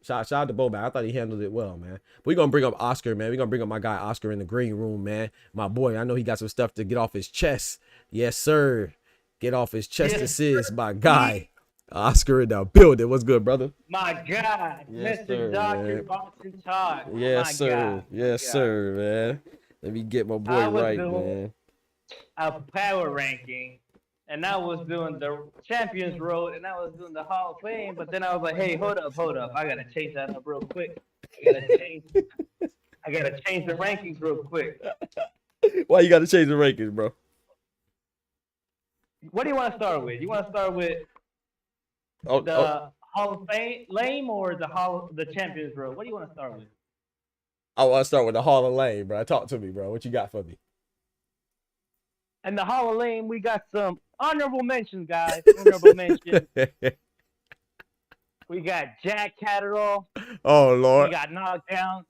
shout out to Bomac. I thought he handled it well, man. But we're gonna bring up Oscar, man. We're gonna bring up my guy Oscar in the green room, man. My boy, I know he got some stuff to get off his chest. Yes, sir. Get off his chest, assist, my guy. Oscar in the building. What's good, brother? My God, yes, Mr. Sir, Dr. Boxing Talk. Yes, my sir. God. Yes, sir, man. Let me get my boy right, man. A power ranking, and I was doing the Champions Road, and I was doing the Hall of Fame, but then I was like, hey, hold up. I gotta change that up real quick. I gotta change the rankings real quick. Why you gotta change the rankings, bro? What do you want to start with? You want to start with the Hall of Fame or the Champions Road? What do you want to start with? I want to start with the Hall of Fame, bro. Talk to me, bro. What you got for me? And the Hall of Fame, we got some honorable mentions, guys. Honorable mentions. We got Jack Catterall. Oh, Lord. He got knocked down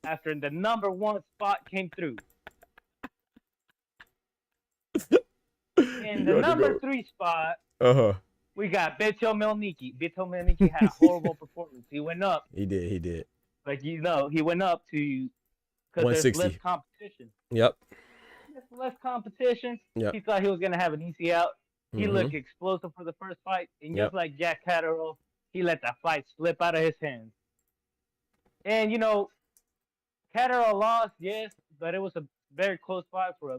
after the number 1 spot came through. In the number 3 spot, we got Beto Melniki. Beto Melniki had a horrible performance. He went up. He did. But you know, he went up to because there's less competition. Yep. There's less competition. Yep. He thought he was gonna have an easy out. He looked explosive for the first fight, and just like Jack Catterall, he let that fight slip out of his hands. And Catterall lost, yes, but it was a very close fight for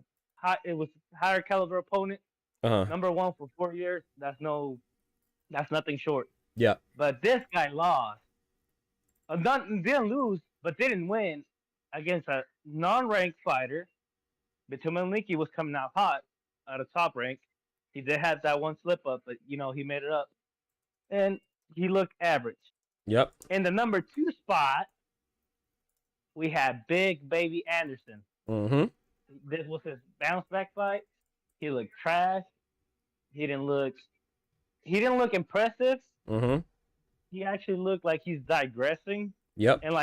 it was higher caliber opponent. Number 1 for 4 years. That's nothing short. Yeah. But this guy lost. Didn't lose, but didn't win against a non-ranked fighter. Bitumelniki was coming out hot out of top rank. He did have that one slip up, but he made it up. And he looked average. Yep. In the number 2 spot, we had Big Baby Anderson. This was his bounce back fight. He looked trash. He didn't look impressive. He actually looked like he's digressing. Yep. And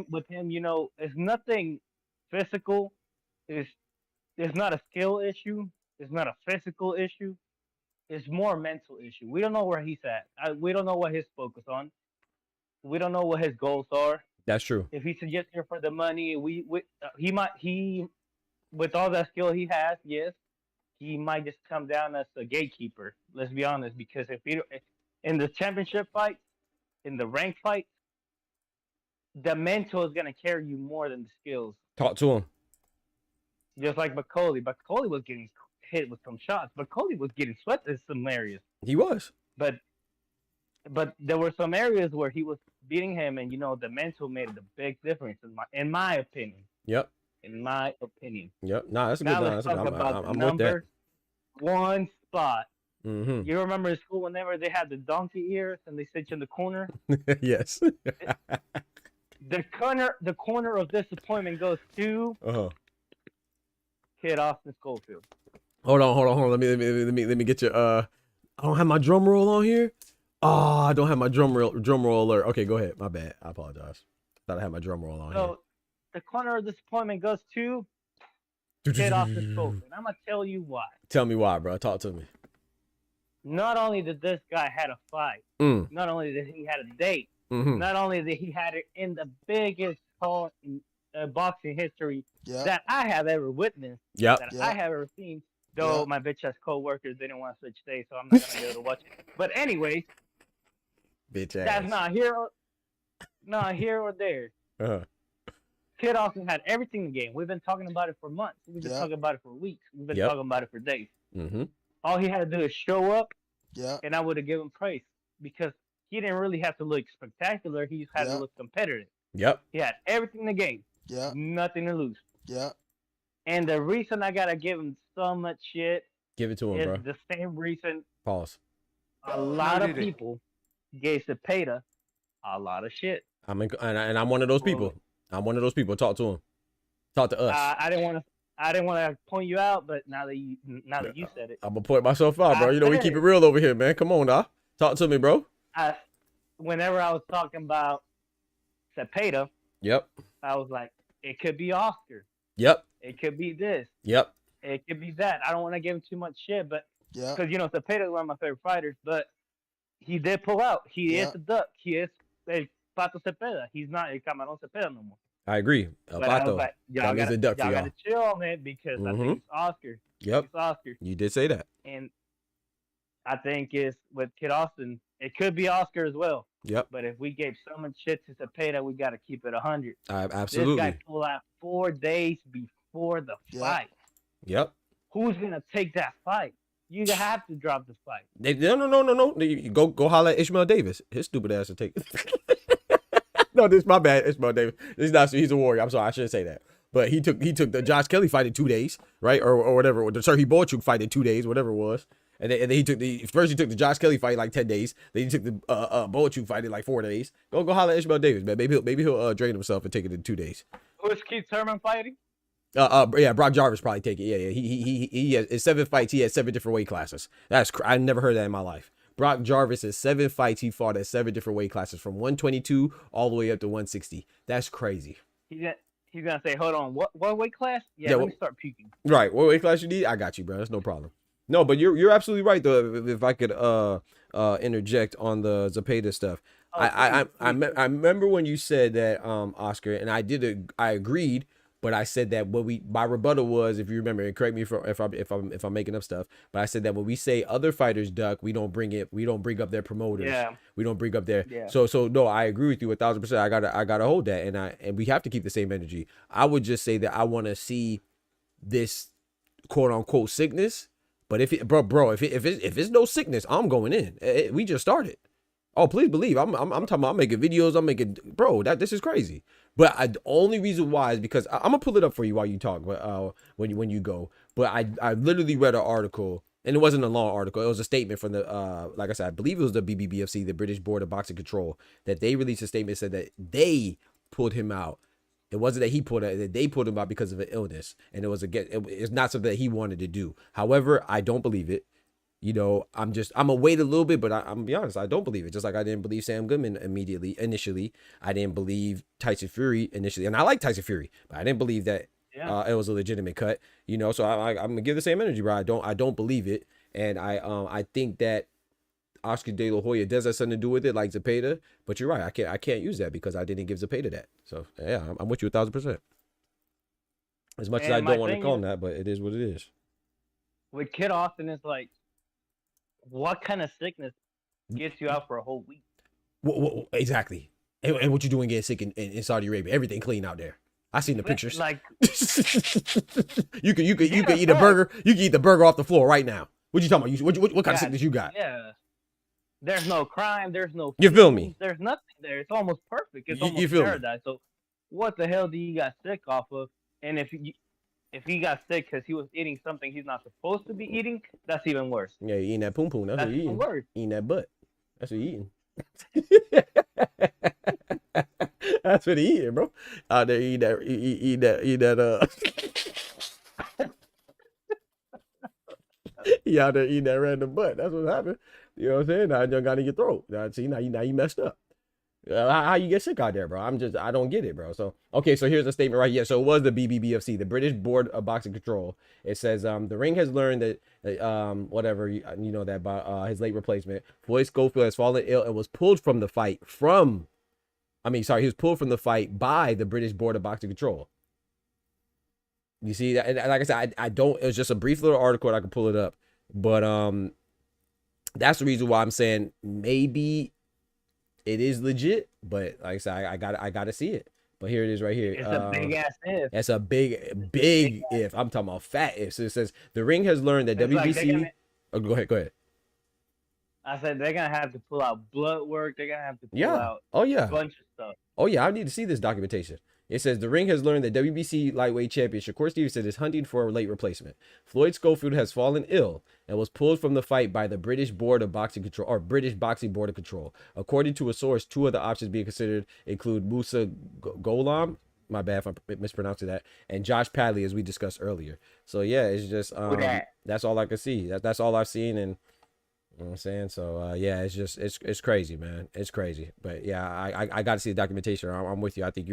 with him, it's nothing physical. It's not a skill issue. It's not a physical issue. It's more a mental issue. We don't know where he's at. We don't know what he's focused on. We don't know what his goals are. That's true. If he's just here for the money, he with all that skill he has, yes, he might just come down as a gatekeeper. Let's be honest, because in the championship fight, in the ranked fight, the mental is gonna carry you more than the skills. Talk to him. Just like McCauley. McCauley was getting hit with some shots. McCauley was getting swept in some areas. He was. But there were some areas where he was beating him, and the mental made a big difference in my opinion. Yep. In my opinion. Yep. Nah, that's a good. Now let's talk about the number 1 spot. You remember in school whenever they had the donkey ears and they sit you in the corner? Yes. The corner of disappointment goes to Kid Austin Schofield. Hold on. Let me get your I don't have my drum roll on here. I don't have my drum roll alert. Okay, go ahead. My bad. I apologize. Thought I had my drum roll on here. So the corner of disappointment goes to Kid Austin Schofield. I'm gonna tell you why. Tell me why, bro. Talk to me. Not only did this guy had a fight, not only did he had a date, not only did he had it in the biggest call in boxing history that I have ever witnessed, that I have ever seen. Though my bitch ass co-workers didn't want to switch days, so I'm not gonna be able to watch it. But anyways, bitch ass. That's not here or there. Kid Austin had everything in the game. We've been talking about it for months. We've been talking about it for weeks. We've been talking about it for days. All he had to do is show up, and I would have given praise because he didn't really have to look spectacular. He just had to look competitive. Yep. He had everything in the game. Nothing to lose. And the reason I gotta give him so much shit, give it to him, is bro. the same reason. Pause. A lot of people gave Cepeda a lot of shit. And I'm one of those people. I'm one of those people. Talk to him. Talk to us. I didn't want to point you out, but now that you said it, I'm gonna point myself out, bro. We keep it real over here, man. Come on, now. Talk to me, bro. Whenever I was talking about Cepeda, I was like, it could be Oscar. It could be this. It could be that. I don't want to give him too much shit, but because Cepeda is one of my favorite fighters, but he did pull out. He is a duck. He is a Pato Cepeda. He's not a Camarón Cepeda no more. I agree. Pato. Like, y'all gotta chill on it because I think it's Oscar. It's Oscar. You did say that. And I think it's with Kid Austin, it could be Oscar as well. But if we gave so much shit to Cepeda, we got to keep it 100. Absolutely. This guy pulled out 4 days before the fight. Who's gonna take that fight? You have to drop the fight. No. You go holler at Ishmael Davis. His stupid ass to take it. No, this is my bad. Ishmael Davis. He's a warrior. I'm sorry, I shouldn't say that. But he took the Josh Kelly fight in 2 days, right? Or whatever. Or the Sergey Boychuk fight in 2 days, whatever it was. And then he took the Josh Kelly fight in like 10 days. Then he took the Boychuk fight in like 4 days. Go holler at Ishmael Davis, man. Maybe he'll drain himself and take it in 2 days. Who's Keith Thurman fighting? Yeah, Brock Jarvis probably take it. Yeah. He has in 7 fights. He had 7 different weight classes. I never heard that in my life. Brock Jarvis in 7 fights. He fought at 7 different weight classes from 122 all the way up to 160. That's crazy. He's gonna say, hold on, what weight class? Yeah, let me start puking. Right, what weight class you need? I got you, bro. That's no problem. No, but you're absolutely right though. If I could interject on the Cepeda stuff, I remember when you said that Oscar, and I agreed But I said that my rebuttal was, if you remember, and correct me if I'm making up stuff, but I said that when we say other fighters duck, we don't bring up their promoters. Yeah. We don't bring up their. Yeah. So no, I agree with you 1,000%. I gotta hold that, and we have to keep the same energy. I would just say that I want to see this quote unquote sickness, but if it's no sickness, I'm going in. We just started. Oh, please believe I'm talking about, I'm making videos. I'm making, bro, this is crazy. But the only reason why is because I'm gonna pull it up for you while you talk. But when you go, but I literally read an article, and it wasn't a long article. It was a statement from the like I said, I believe it was the BBBFC, the British Board of Boxing Control, that they released a statement said that they pulled him out. It wasn't that he pulled out, that they pulled him out because of an illness, and it's not something that he wanted to do. However, I don't believe it. You know, I'm gonna wait a little bit, but I'm gonna be honest, I don't believe it. Just like I didn't believe Sam Goodman initially. I didn't believe Tyson Fury initially, and I like Tyson Fury, but I didn't believe that it was a legitimate cut. You know, so I'm gonna give the same energy, bro. I don't believe it, and I think that Oscar De La Hoya does have something to do with it, like Zepeda. But you're right, I can't use that because I didn't give Zepeda that. So yeah, I'm with you 1,000%. As much as I don't want to call him that, but it is what it is. With Kid Austin, it's like, what kind of sickness gets you out for a whole week? Exactly. And what you doing getting sick in Saudi Arabia? Everything clean out there. I seen the pictures. Like, you can eat a burger. You can eat the burger off the floor right now. What you talking about? What kind of sickness you got? Yeah. There's no crime. There's no. You feel me? There's nothing there. It's almost perfect. It's almost you feel paradise. Me? So, what the hell do you got sick off of? And if he got sick because he was eating something he's not supposed to be eating, that's even worse. Yeah, you eating that poom poom. That's what you eating. Worse. Eating that butt. That's what you eating. That's what he eating, bro. Out there eat that. He out there eating that random butt. That's what happened. You know what I'm saying? Now you got in your throat. Now you messed up. How you get sick out there, bro? I don't get it, bro. So okay, so here's a statement right here. So it was the BBBFC, the British Board of Boxing Control. It says the ring has learned that whatever you know that about his late replacement, Floyd Schofield, has fallen ill and was pulled from the fight he was pulled from the fight by the British Board of Boxing Control. You see that? And like I said, I don't. It was just a brief little article. I could pull it up, but that's the reason why I'm saying maybe it is legit. But like I said, I gotta see it. But here it is right here. It's a big ass if. That's a big if. I'm talking about fat if. So it says the ring has learned that WBC. Go ahead. I said they're gonna have to pull out blood work. They're gonna have to pull out a bunch of stuff. Oh yeah, I need to see this documentation. It says the ring has learned that WBC lightweight champion Shakur Stevenson is hunting for a late replacement. Floyd Schofield has fallen ill and was pulled from the fight by the British Board of Boxing Control, or British Boxing Board of Control. According to a source, two of the options being considered include Musa Gholam, my bad if I'm mispronouncing that, and Josh Padley, as we discussed earlier. So yeah, it's just that's all I can see. That's all I've seen, and you know what I'm saying? So yeah, it's just it's crazy, man. It's crazy. But yeah, I got to see the documentation. I'm with you. I think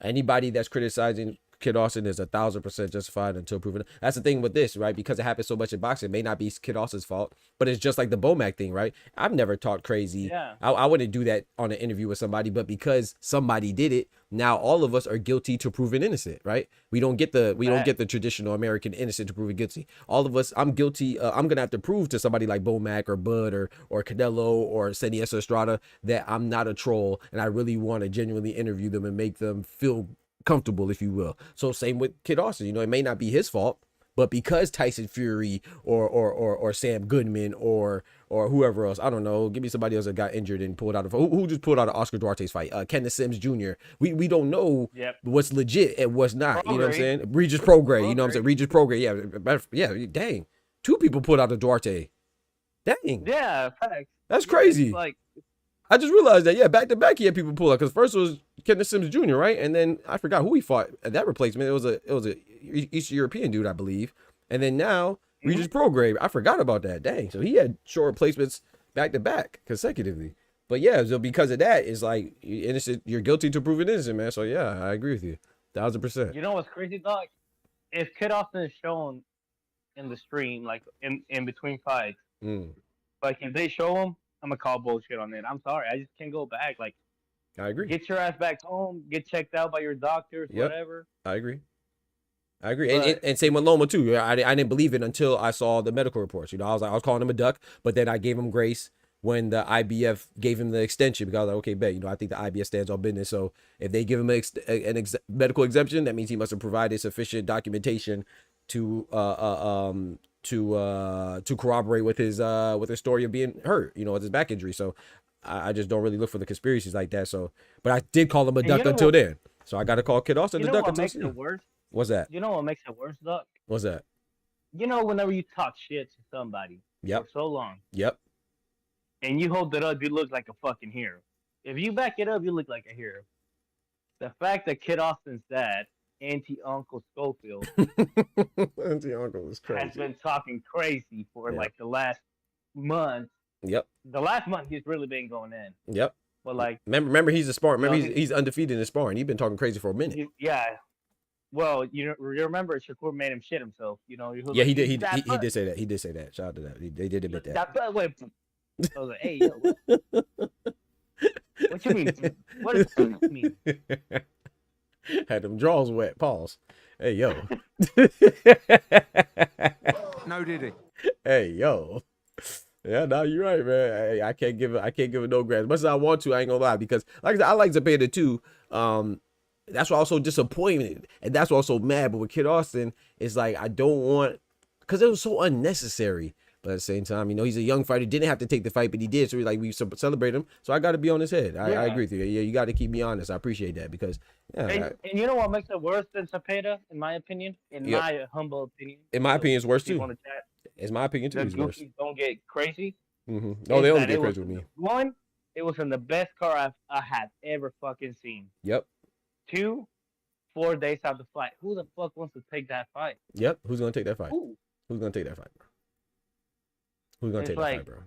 anybody that's criticizing Kid Austin is 1,000% justified until proven. That's the thing with this, right? Because it happens so much in boxing, it may not be Kid Austin's fault, but it's just like the Bomac thing, right? I've never talked crazy. Yeah. I wouldn't do that on an interview with somebody, but because somebody did it, now all of us are guilty to proven innocent, right? We don't get the traditional American innocent to proven guilty. All of us, I'm guilty. I'm gonna have to prove to somebody like Bomac or Bud or Canelo or Seniesa Estrada that I'm not a troll and I really want to genuinely interview them and make them feel comfortable, if you will. So same with Kid Austin. You know, it may not be his fault, but because Tyson Fury or Sam Goodman or whoever else, I don't know, give me somebody else that got injured and pulled out of who just pulled out of Oscar Duarte's fight, Kenneth Sims Jr. We don't know what's legit and what's not. You know what I'm saying? Regis Prograis, you know what I'm saying? Regis Prograis, yeah, dang, two people pulled out of Duarte. Dang, yeah, facts. That's crazy. Like, I just realized that, back to back he had people pull out, because first it was Kenneth Sims Jr., right? And then I forgot who he fought at that replacement. It was a Eastern European dude, I believe. And then now Regis Prograis, I forgot about that. Dang, so he had short replacements back to back consecutively. But yeah, so because of that, it's like innocent. You're guilty to proven innocent, man. So yeah, I agree with you, 1,000%. You know what's crazy, dog? If Kid Austin is shown in the stream, like in between fights, like if they show him, I'm gonna call bullshit on it. I'm sorry, I just can't go back. Like, I agree. Get your ass back home. Get checked out by your doctors, whatever. I agree. I agree. And same with Loma too. I didn't believe it until I saw the medical reports. You know, I was calling him a duck, but then I gave him grace when the IBF gave him the extension, because I was like, okay, bet, you know, I think the IBF stands on business. So if they give him medical exemption, that means he must have provided sufficient documentation to corroborate with his story of being hurt, you know, with his back injury. So I just don't really look for the conspiracies like that. So, but I did call him a duck until then. So I got to call Kid Austin the duck until then. Makes it worse? What's that? You know what makes it worse, Duck? What's that? You know, whenever you talk shit to somebody for so long. Yep. And you hold it up, you look like a fucking hero. If you back it up, you look like a hero. The fact that Kid Austin's dad, Uncle Schofield, Uncle is crazy, has been talking crazy for like the last month. Yep. The last month he's really been going in. Yep. But like, remember he's a sparring. Remember he's undefeated in sparring. He's been talking crazy for a minute. Yeah. Well, you remember Shakur made him shit himself. You know. Yeah, he did. He did say that. He did say that. Shout out to that. They did admit that. I was like, hey, yo, what you mean? What does that mean? Had them draws wet. Pause. Hey, yo. No, did he? Hey, yo. Yeah, no, you're right, man. Hey, I can't give it no grant. As much as I want to, I ain't gonna lie, because like I said, I like Zepeda too. That's why I was so disappointed, and that's why I was so mad. But with Kid Austin, it's like I don't want, because it was so unnecessary. But at the same time, you know, he's a young fighter. Didn't have to take the fight, but he did. So we celebrate him. So I got to be on his head. I agree with you. Yeah, you got to keep me honest. I appreciate that, because and you know what makes it worse than Zepeda, in my opinion, my humble opinion. In my opinion, it's worse too. It's my opinion too. The goofies don't get crazy. Mm-hmm. No, they don't get crazy with me. One, it was in the best car I had ever fucking seen. Yep. 2, 4 days after the fight. Who the fuck wants to take that fight? Yep. Who's gonna take that fight? Who? Who's gonna take that fight, bro? Who's gonna take that fight, bro?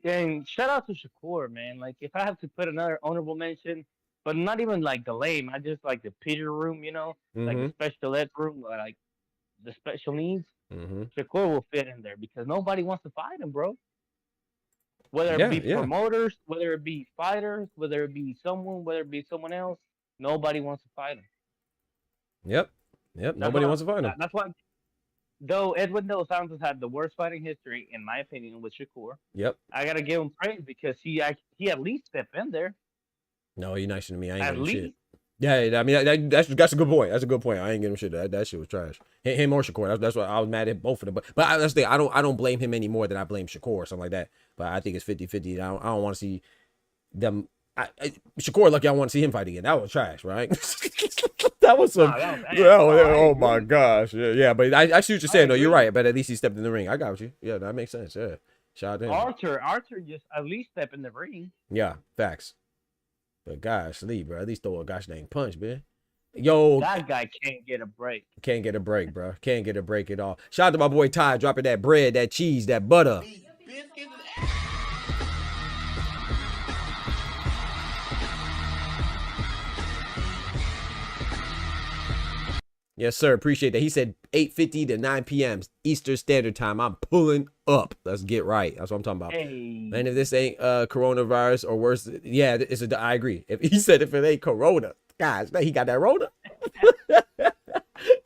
And shout out to Shakur, man. Like, if I have to put another honorable mention, but not even like the lame, I just like the picture room, you know, like the special ed room, like the special needs. Shakur will fit in there because nobody wants to fight him, bro. Whether it be promoters, whether it be fighters, whether it be someone else, nobody wants to fight him. Yep. Nobody wants to fight him. That's why. Though Edwin Dos Santos had the worst fighting history, in my opinion, with Shakur. Yep. I gotta give him praise because he at least stepped in there. No, you're nice to me. I ain't giving shit. Yeah, I mean that's a good point. That's a good point. I ain't giving shit. That shit was trash. Him or Shakur. That's why I was mad at both of them. But that's the thing. I don't blame him any more than I blame Shakur or something like that. But I think it's 50-50. I don't want to see them. Shakur, lucky I want to see him fight again. That was trash, right? That was some. Oh my gosh, yeah. But I see what you're saying. No, you're right. But at least he stepped in the ring. I got you. Yeah, that makes sense. Yeah, shout out to him. Archer just at least step in the ring. Yeah, facts. But gosh, Lee, bro, at least throw a gosh dang punch, man. Yo, that guy can't get a break. Can't get a break, bro. Can't get a break at all. Shout out to my boy Ty dropping that bread, that cheese, that butter. Yes, sir. Appreciate that. He said 8:50 to 9 p.m. Eastern Standard Time. I'm pulling up. Let's get right. That's what I'm talking about. Hey. Man, if this ain't coronavirus or worse, yeah, I agree. If he said if it ain't corona, guys, he got that Rona.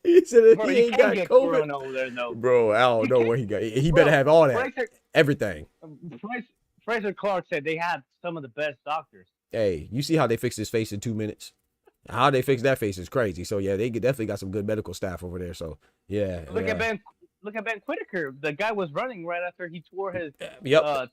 He said he ain't got COVID. Over there, no. Bro, I don't know where he got. He better have all that. Everything. Fraser Clark said they have some of the best doctors. Hey, you see how they fixed his face in 2 minutes? How they fix that face is crazy. So yeah, they definitely got some good medical staff over there. So yeah. Look at Ben Whitaker. The guy was running right after he tore his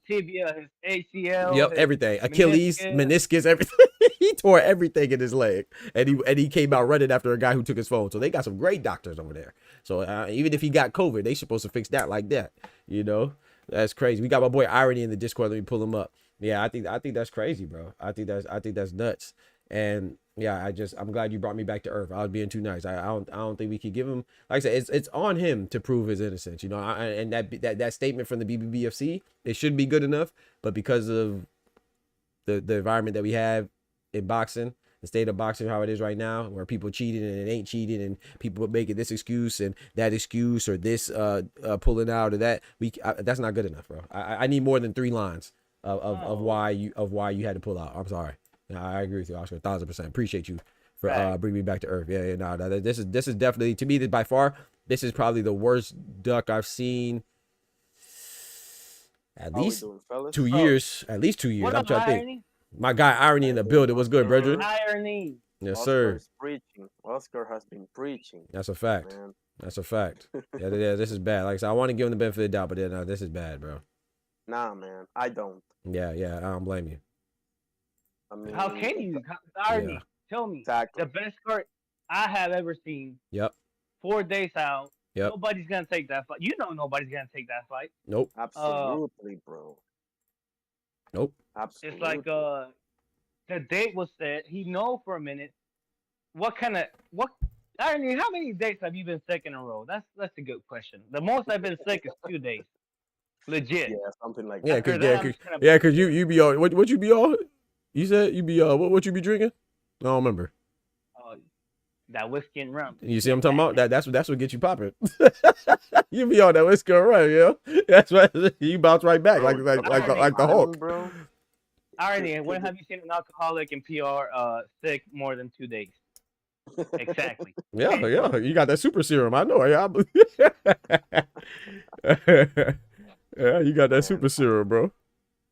tibia, his ACL. Yep, everything. Achilles, meniscus, everything. He tore everything in his leg, and he came out running after a guy who took his phone. So they got some great doctors over there. So even if he got COVID, they supposed to fix that like that. You know, that's crazy. We got my boy Irony in the Discord. Let me pull him up. Yeah, I think that's crazy, bro. I think that's nuts. And yeah, I'm glad you brought me back to earth. I was being too nice. I don't think we could give him, like I said, it's on him to prove his innocence, you know. And that statement from the BBBFC, it should be good enough, but because of the environment that we have in boxing, the state of boxing, how it is right now, where people cheating and it ain't cheating, and people making this excuse and that excuse, or this pulling out, or that, that's not good enough, bro. I need more than 3 lines of why you had to pull out. I'm sorry. I agree with you, Oscar, 1,000%. Appreciate you for bring me back to earth. Yeah, no, this is definitely, to me, by far, this is probably the worst duck I've seen. At least 2 years. At least 2 years. What I'm up, trying to think. Irony? My guy Irony in the building. What's good, brethren? Irony. Yes, Oscar sir. is preaching. Oscar has been preaching. That's a fact. Man. That's a fact. Yeah, this is bad. Like I said, I want to give him the benefit of the doubt, but then this is bad, bro. Nah, man, I don't. Yeah, I don't blame you. I mean, How can you? Irony. Yeah. Tell me. Exactly. The best card I have ever seen. Yep. 4 days out. Yep. Nobody's gonna take that fight. You know nobody's gonna take that fight. Nope. Absolutely, bro. Nope. Absolutely. It's like the date was set. He know for a minute. What Irony, how many days have you been sick in a row? That's a good question. The most I've been sick is 2 days. Legit. Yeah, something like Yeah, that. cause you be on what you be on? You said you be what you be drinking? I don't remember. That whiskey and rum. You see what I'm talking about? That's what gets you popping. You be on that whiskey and rum, yo. That's right. You bounce right back like the Hulk. Bro. Irony, when have you seen an alcoholic in PR sick more than 2 days? Exactly. Yeah. You got that super serum. I know. Yeah, yeah, you got that super serum, bro.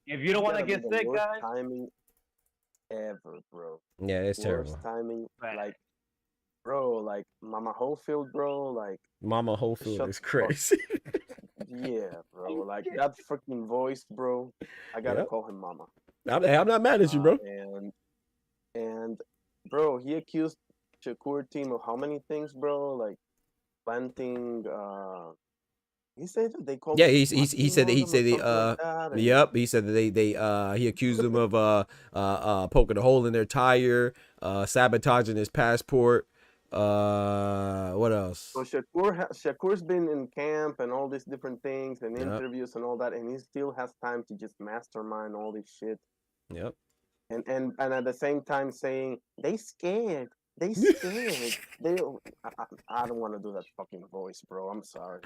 If you don't want to get sick, guys. Timing ever, bro. Yeah, it's terrible. Worst timing, like, bro, like Mama Holyfield, bro, like. Mama Holyfield is crazy. Yeah, bro, like that freaking voice, bro. I gotta call him Mama. I'm not mad at you, bro. And bro, he accused Shakur team of how many things, bro? Like planting. He said that they called. Yeah, he said yep. He said that he accused them of poking a hole in their tire, sabotaging his passport. What else? So Shakur's been in camp and all these different things and interviews and all that, and he still has time to just mastermind all this shit. Yep. And at the same time saying they scared. They I don't want to do that fucking voice, bro. I'm sorry.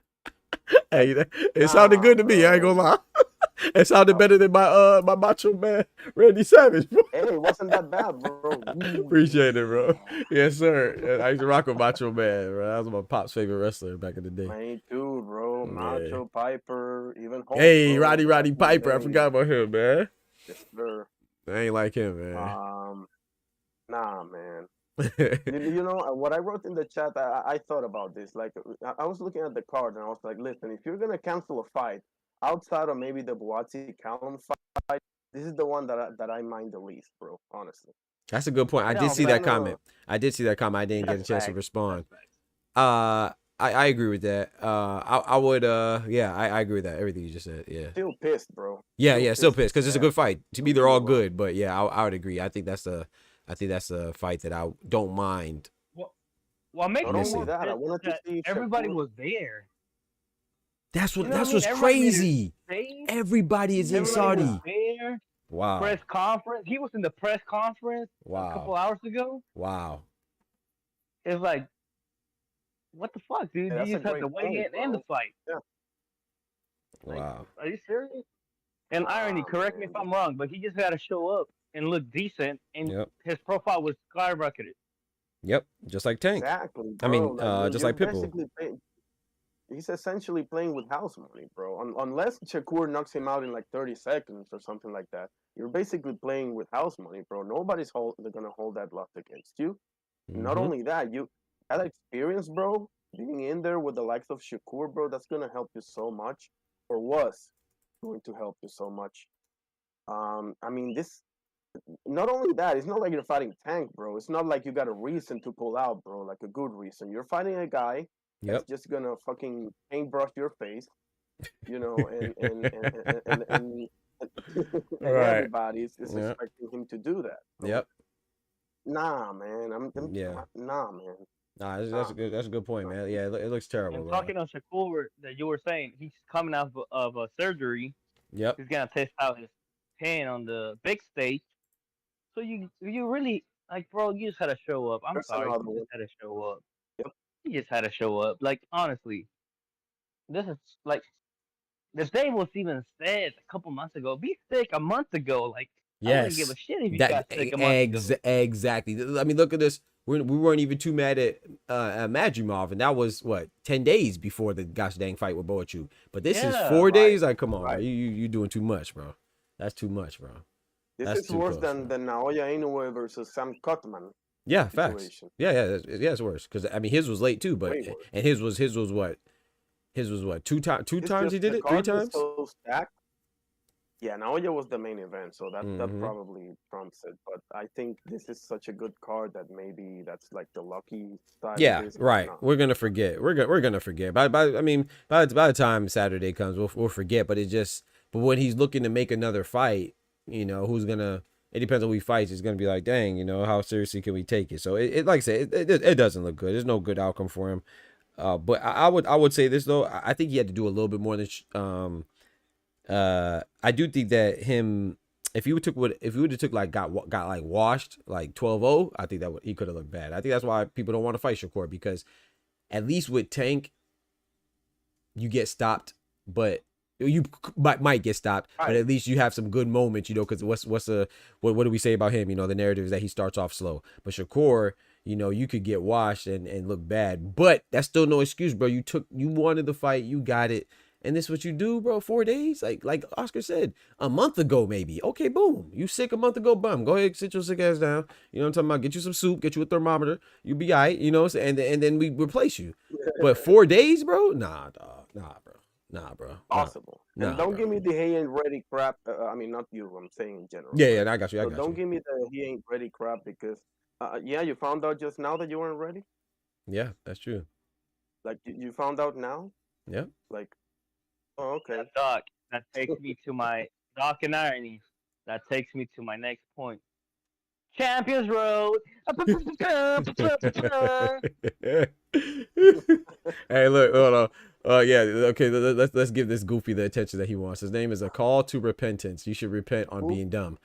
Hey, it sounded good to me. I ain't gonna lie. It sounded better than my Macho Man Randy Savage, bro. Hey, it wasn't that bad, bro. Appreciate it, bro. Yes, sir. I used to rock with Macho Man, bro. That was my pop's favorite wrestler back in the day. Me too, bro. Macho Piper, even Hulk, hey, bro. Roddy Piper. I forgot about him, man. Yes, sir. I ain't like him, man. Nah, man. You know what I wrote in the chat? I thought about this. Like, I was looking at the card and I was like, listen, if you're gonna cancel a fight outside of maybe the Buatsi Callum fight, this is the one that I mind the least, bro. Honestly. That's a good point. I did see that comment. I didn't get a chance to respond. I agree with that. I would. Yeah, I agree with that. Everything you just said. Yeah. Still pissed, bro. Yeah, still pissed because it's a good fight. To me, they're all good, but yeah, I would agree. I think that's a fight that I don't mind. Well, maybe not only that, I wanted to see everybody Shakur. was there. That's what's crazy. Everybody is in Saudi. Was there. Wow. Press conference. He was in the press conference a couple hours ago. Wow. It's like, what the fuck, dude? Yeah, you just have to weigh in and the fight. Yeah. Wow. Are you serious? And Irony, correct me if I'm wrong, but he just got to show up and look decent, and his profile was skyrocketed. Yep, just like Tank. Exactly. Bro. I mean, just like Pitbull. He's essentially playing with house money, bro. Unless Shakur knocks him out in like 30 seconds or something like that, you're basically playing with house money, bro. Nobody's gonna hold that loss against you. Not only that, you had experience, bro, being in there with the likes of Shakur, bro. That's gonna help you so much, or was going to help you so much. I mean, this. Not only that, it's not like you're fighting Tank, bro. It's not like you got a reason to pull out, bro, like a good reason. You're fighting a guy that's just gonna fucking paintbrush your face, you know, and everybody is expecting him to do that. Bro. Yep. Nah, man. Nah, man. Nah, that's a good point, man. Yeah, it looks terrible. And bro. talking on Shakur that you were saying, he's coming out of a surgery. Yep. He's gonna test out his pen on the big stage. So you really, like, bro, you just had to show up. I'm sorry, you just had to show up. Yep. You just had to show up. Like, honestly, this is like the day was even said a couple months ago. Be sick a month ago. Like, I wouldn't give a shit if you got sick a month ago. Exactly. I mean, look at this. we weren't even too mad at Madrimov, and that was what 10 days before the gosh dang fight with Boachu. But this is 4 days. Like, come on, bro. You doing too much, bro. That's too much, bro. This is worse than Naoya Inoue versus Sam Cutman. Yeah, facts. Yeah, it's worse because I mean his was late too, but and his was what? His was what? Two times he did it? 3 times? So stacked. Yeah, Naoya was the main event, so that probably trumps it. But I think this is such a good card that maybe that's like the lucky side. Yeah, of this. right. We're gonna forget. We're gonna forget. By the time Saturday comes, we'll forget. But when he's looking to make another fight, you know, who's gonna? It depends on who he fights. It's gonna be like, dang, you know, how seriously can we take it? So it like I said, it doesn't look good. There's no good outcome for him. But I would say this though. I think he had to do a little bit more than. I do think that him, if he would have took like got like washed like 12-0, I think that he could have looked bad. I think that's why people don't want to fight Shakur, because at least with Tank, you get stopped, but you might get stopped, but at least you have some good moments, you know, because what do we say about him? You know, the narrative is that he starts off slow, but Shakur, you know, you could get washed and look bad, but that's still no excuse, bro. You wanted the fight, you got it. And this is what you do, bro, 4 days? Like Oscar said, a month ago, maybe. Okay, boom. You sick a month ago, bum. Go ahead, sit your sick ass down. You know what I'm talking about? Get you some soup, get you a thermometer. You'll be all right, you know, and then we replace you. But 4 days, bro? Nah, dog. Nah, bro. Possible. And don't give me the he ain't ready crap. I mean, not you, I'm saying in general. Yeah, I got you. Don't give me the he ain't ready crap because, you found out just now that you weren't ready? Yeah, that's true. Like, you found out now? Yeah. Like, oh, okay. Doc, that takes me to my Doc and irony. That takes me to my next point. Champions Road. Hey, look, hold on. Yeah, okay. Let's give this goofy the attention that he wants. His name is A Call to Repentance. You should repent on being dumb.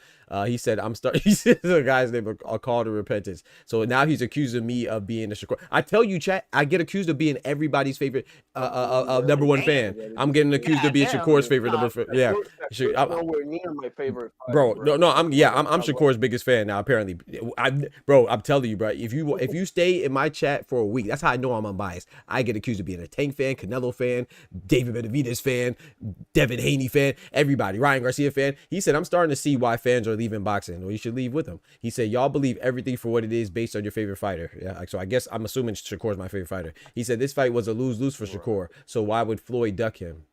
He said, he said the guy's name, A Call to Repentance. So now he's accusing me of being a Shakur. I tell you, chat, I get accused of being everybody's favorite #1 fan. I'm getting accused of being Shakur's favorite yeah. Nowhere near my favorite fighter, bro. No, I'm Shakur's biggest fan now. Apparently, I'm telling you, bro. If you stay in my chat for a week, that's how I know I'm unbiased. I get accused of being a Tank fan, Canelo fan, David Benavidez fan, Devin Haney fan, everybody, Ryan Garcia fan. He said, I'm starting to see why fans are leaving boxing. Well, you should leave with them. He said, y'all believe everything for what it is based on your favorite fighter. Yeah, so I guess I'm assuming Shakur's my favorite fighter. He said this fight was a lose-lose for Shakur. So why would Floyd duck him?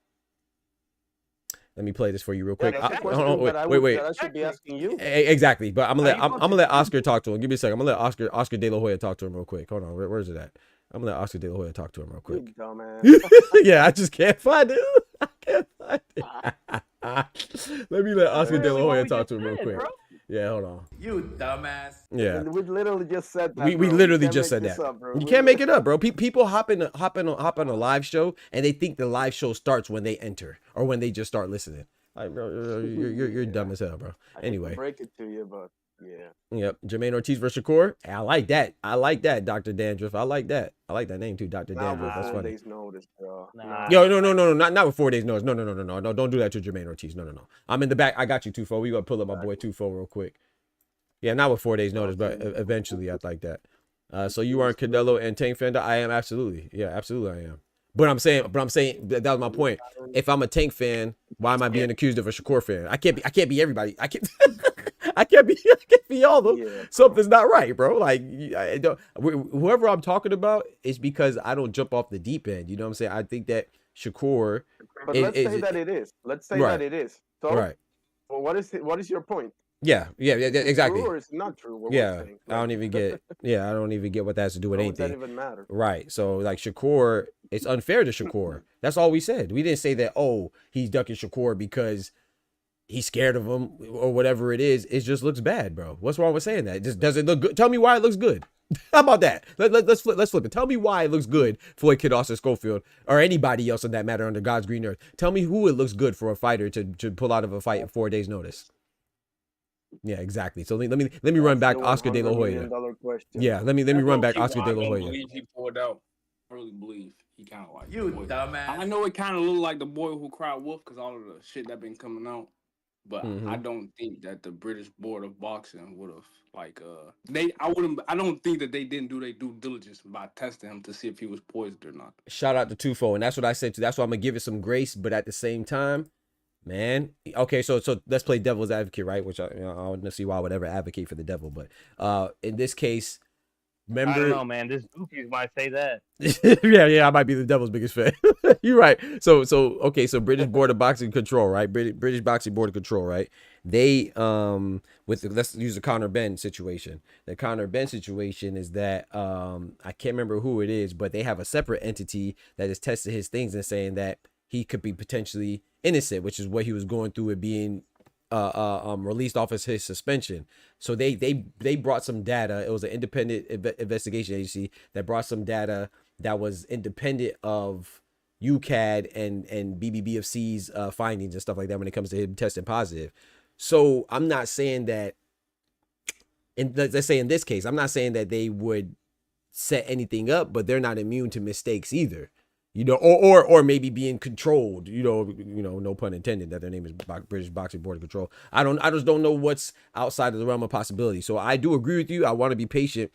Let me play this for you real quick. Wait. I should be asking you. Exactly, but I'm gonna let Oscar talk to him. Give me a second. I'm gonna let Oscar De La Hoya talk to him real quick. Hold on, where's it at? I'm gonna let Oscar De La Hoya talk to him real quick. You dumbass. Yeah, I just can't find it. I can't find it. Let me let Oscar De La Hoya talk to him real quick. Bro. Yeah, hold on. You dumbass. Yeah. We literally just said that. We literally just said that. You can't make it up, bro. People hop on a live show and they think the live show starts when they enter or when they just start listening. Like, bro, you're dumb as hell, bro. Anyway. Break it to you, but yeah. Yep. Jermaine Ortiz versus Shakur. I like that. Dr. Dandruff. I like that name too, Dr. Dandruff. That's funny. 4 days notice, bro. Nah. Yo, no, not with 4 days notice. No, don't do that to Jermaine Ortiz. No. I'm in the back. I got you, Tufo. We gonna pull up my boy Tufo real quick. Yeah, not with 4 days notice, but eventually I'd like that. So you are a Canelo and Tank fan? I am, absolutely. Yeah, absolutely I am. But I'm saying that was my point. If I'm a Tank fan, why am I being accused of a Shakur fan? I can't be everybody. I can't be all of them. Yeah. Something's not right, bro. Like, whoever I'm talking about is because I don't jump off the deep end. You know what I'm saying? I think that Shakur. But let's say that it is. Let's say that it is. So, right. Well, what is your point? Yeah, exactly. True or it's not true? Yeah, I don't even get. Yeah, I don't even get what that has to do with anything. Doesn't even matter. Right. So like Shakur, it's unfair to Shakur. That's all we said. We didn't say that. Oh, he's ducking Shakur because he's scared of him or whatever it is. It just looks bad, bro. What's wrong with saying that? Does it look good? Tell me why it looks good. How about that? Let's flip it. Tell me why it looks good for a kid Austin Schofield or anybody else in that matter under God's green earth. Tell me who it looks good for a fighter to pull out of a fight in 4 days notice. Yeah, exactly. So let me run back Oscar De La Hoya. Yeah, let me run back Oscar De La Hoya. I believe he pulled out. I really believe he kind of like you dumbass. I know it kind of looked like the boy who cried wolf because all of the shit that been coming out, but I don't think that the British Board of Boxing would have Like I don't think that they didn't do their due diligence by testing him to see if he was poisoned or not. Shout out to Tufo, and that's what I said too. That's why I'm gonna give it some grace, but at the same time, man. Okay, so let's play devil's advocate, right? Which I don't see why I would ever advocate for the devil, but in this case, remember, I don't know, man. This goofies might say that. yeah, I might be the devil's biggest fan. You're right. So okay, so British Board of Boxing Control, right? British Boxing Board of Control, right? They let's use the Conor Benn situation. The Conor Benn situation is that I can't remember who it is, but they have a separate entity that has tested his things and saying that he could be potentially innocent, which is what he was going through with being released off his suspension. So they brought some data. It was an independent investigation agency that brought some data that was independent of UCAD and BBBFC's findings and stuff like that when it comes to him testing positive. So I'm not saying that, let's say in this case, I'm not saying that they would set anything up, but they're not immune to mistakes either. You know, or maybe being controlled, you know, no pun intended that their name is British Boxing Board of Control. I just don't know what's outside of the realm of possibility. So I do agree with you. I want to be patient,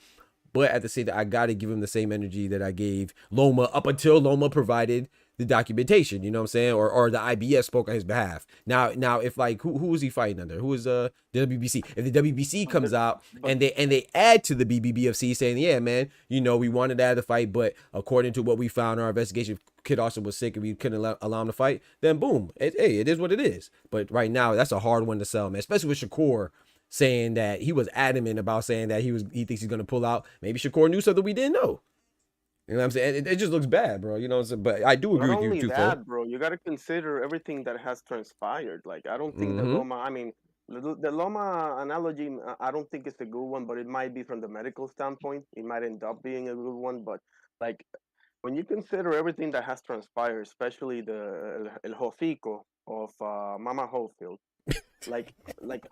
but at the same time, I got to give him the same energy that I gave Loma up until Loma provided the documentation, you know what I'm saying? Or the IBS spoke on his behalf. Now if like who was he fighting under? Who is the WBC? If the WBC comes out and they add to the BBBFC saying, yeah, man, you know, we wanted to add the fight, but according to what we found in our investigation, Kid Austin was sick and we couldn't allow him to fight, then boom, it is what it is. But right now, that's a hard one to sell, man, especially with Shakur saying that he was adamant about saying that he thinks he's gonna pull out. Maybe Shakur knew something we didn't know. You know what I'm saying? It just looks bad, bro. You know what I'm saying? But I do agree with you, too, that, bro. You got to consider everything that has transpired. Like, I don't think the Loma, I mean, the Loma analogy, I don't think it's a good one, but it might be from the medical standpoint. It might end up being a good one. But, like, when you consider everything that has transpired, especially the El Hocico of Mama Holyfield, like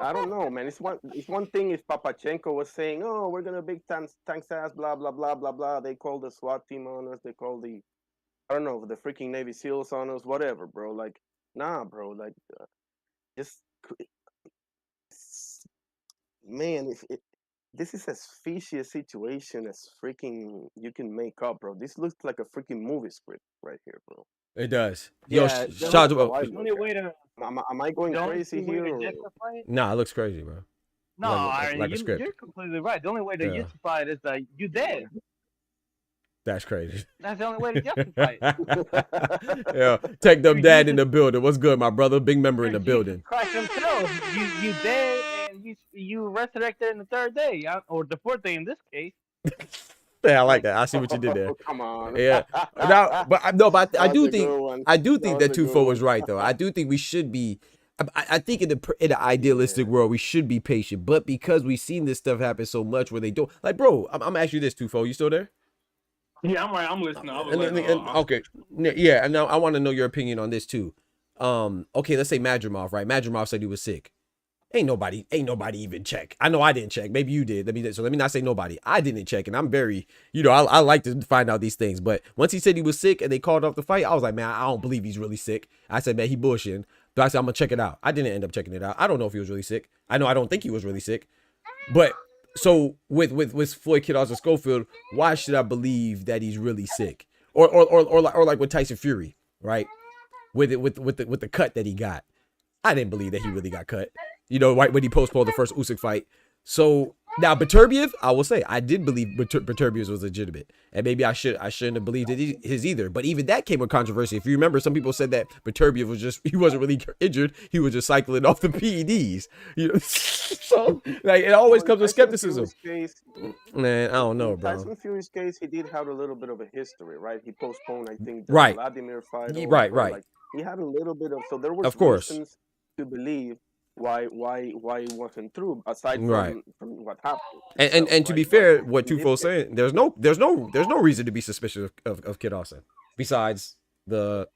I don't know, man. It's one thing if Papachenko was saying, "Oh, we're gonna big tanks ass, blah blah blah blah blah." They call the SWAT team on us. They call the the freaking Navy SEALs on us. Whatever, bro. Like, nah, bro. Like, just man, this is as fishy a situation as freaking you can make up, bro. This looks like a freaking movie script right here, bro. It does. Yeah, Yo, shout out to. Am I going crazy here? Nah, it looks crazy, bro. No, like a script. You're completely right. The only way to justify it is that you dead. That's crazy. That's the only way to justify it. Yeah, take them dad in the building. What's good, my brother? Big member in the building. Christ himself. You dead and you resurrected in the third day, or the fourth day in this case. Yeah, I like that. I see what you did there. Oh, come on. Yeah. Now, but I do think that Tufo was right though. I do think we should be. I think in the idealistic world we should be patient, but because we've seen this stuff happen so much where they don't, like, bro, I'm gonna ask you this, Tufo. You still there? Yeah, I'm right. I'm listening. Okay. Yeah, and now I want to know your opinion on this too. Okay, let's say Madrimov, right? Madrimov said he was sick. Ain't nobody even check. I know I didn't check. Maybe you did. Let me not say nobody. I didn't check, and I'm very, I like to find out these things. But once he said he was sick and they called off the fight, I was like, man, I don't believe he's really sick. I said, man, he bullshitting. But I said, I'm gonna check it out. I didn't end up checking it out. I don't know if he was really sick. I don't think he was really sick. But so with Floyd Kid Austin Schofield, why should I believe that he's really sick? Or like with Tyson Fury, right? With the cut that he got. I didn't believe that he really got cut. Right when he postponed the first Usyk fight. So now Beterbiev, I will say I did believe Beterbiev was legitimate, and maybe I shouldn't have believed his either. But even that came with controversy. If you remember, some people said that Beterbiev he wasn't really injured. He was just cycling off the PEDs. So like it always comes with skepticism. Man, I don't know, bro. Tyson Fury's case, he did have a little bit of a history, right? He postponed, I think, the Vladimir fight. Right. Like, he had a little bit of, so there was reasons to believe why it wasn't true aside from what happened. And to be fair, what Tufo's saying, there's no reason to be suspicious of Kid Austin besides the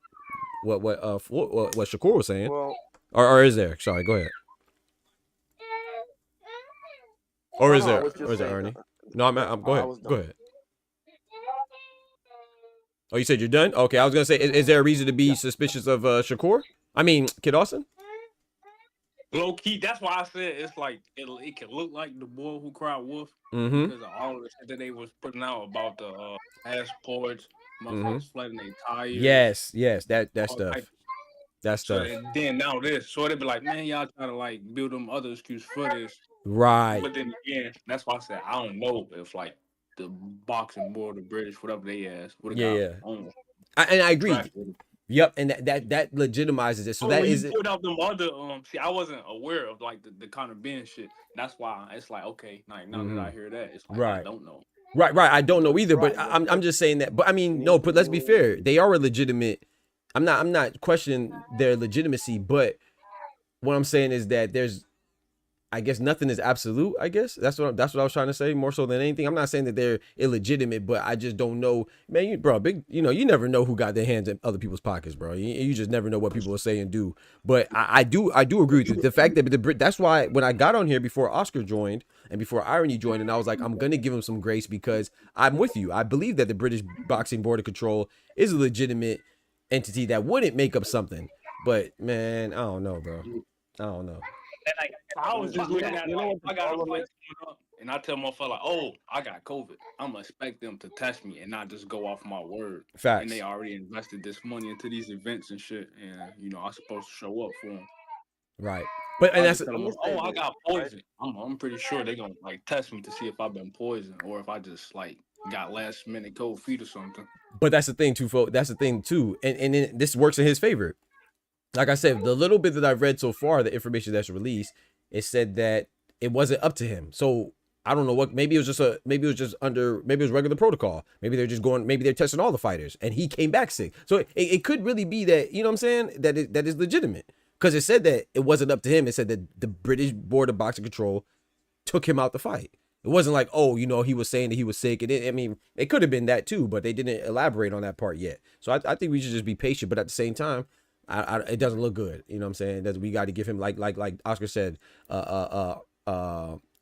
what Shakur was saying. Well, or is there? Sorry, go ahead. Or is there? Or is it Ernie? No, I'm go ahead. Go ahead. Oh, you said you're done? Okay, I was gonna say, is there a reason to be suspicious of Shakur? I mean, Kid Austin? Low key, that's why I said it's like it can look like the boy who cried wolf Mm-hmm. because of all of the shit that they was putting out about the passports, Mm-hmm. motherfuckers flooding their tires, Yes, that all type. stuff. That So stuff. and then now this, so they be like, man, y'all trying to like build them other excuse for this. Right. But then again, that's why I said I don't know if like the boxing board, the British, whatever they asked, would have Yeah, got on and I agree. track with it. Yep, and that legitimizes it. So that When is you it. put out them other see, I wasn't aware of like the Conor Ben shit. That's why it's like okay, like now that I hear that, it's like I Right. don't know. Right. I don't know either, but Right, I'm just saying that. But I mean, no. But let's be fair. They are a legitimate. I'm not questioning their legitimacy, but what I'm saying is that there's, I guess nothing is absolute. I guess that's what I was trying to say more so than anything. I'm not saying that they're illegitimate, but I just don't know, man. Bro, you never know who got their hands in other people's pockets, bro. You just never know what people will say and do. But I do agree with you. The fact that that's why when I got on here before Oscar joined and before Irony joined, and I was like, I'm gonna give him some grace because I'm with you. I believe that the British Boxing Board of Control is a legitimate entity that wouldn't make up something. But man, I don't know, bro. I don't know. And like I was just looking at like I got a fight coming up, and I tell motherfucker like, oh, I got COVID. I'm gonna expect them to test me and not just go off my word. Facts. And they already invested this money into these events and shit, and I'm supposed to show up for them. Right. But and that's I got poison. I'm pretty sure they're gonna like test me to see if I've been poisoned or if I just like got last minute cold feet or something. But that's the thing too, folks. That's the thing too, and this works in his favor. Like I said, the little bit that I've read so far, the information that's released, it said that it wasn't up to him. So I don't know what. Maybe it was regular protocol. Maybe they're testing all the fighters, and he came back sick. So it could really be that, you know what I'm saying, that is legitimate because it said that it wasn't up to him. It said that the British Board of Boxing Control took him out the fight. It wasn't like, oh, he was saying that he was sick. It could have been that too, but they didn't elaborate on that part yet. So I think we should just be patient, but at the same time, it doesn't look good. You know what I'm saying? That we got to give him like Oscar said,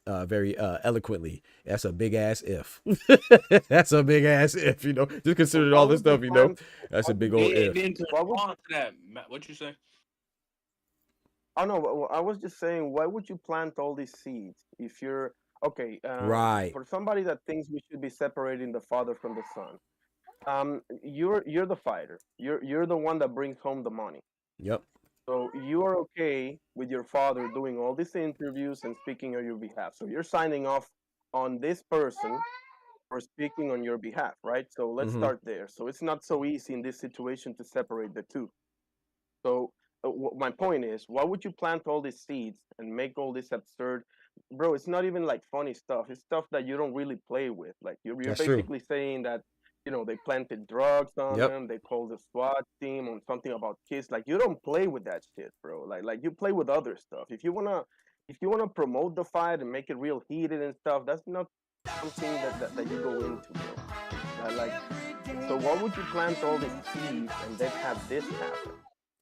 very eloquently. That's a big ass if. That's a big ass if. Just considering all this stuff. That's a big old if. What you say? Oh no, I was just saying, why would you plant all these seeds if you're okay? Right. For somebody that thinks we should be separating the father from the son. You're the fighter. You're the one that brings home the money. Yep. So you are okay with your father doing all these interviews and speaking on your behalf. So you're signing off on this person for speaking on your behalf, right? So let's start there. So it's not so easy in this situation to separate the two. So my point is, why would you plant all these seeds and make all this absurd, bro? It's not even like funny stuff. It's stuff that you don't really play with. Like you're basically saying that they planted drugs on them. They called the SWAT team on something about kids. Like you don't play with that shit, bro. Like you play with other stuff. If you wanna promote the fight and make it real heated and stuff, that's not something that you go into, bro. So why would you plant all these seeds and then have this happen?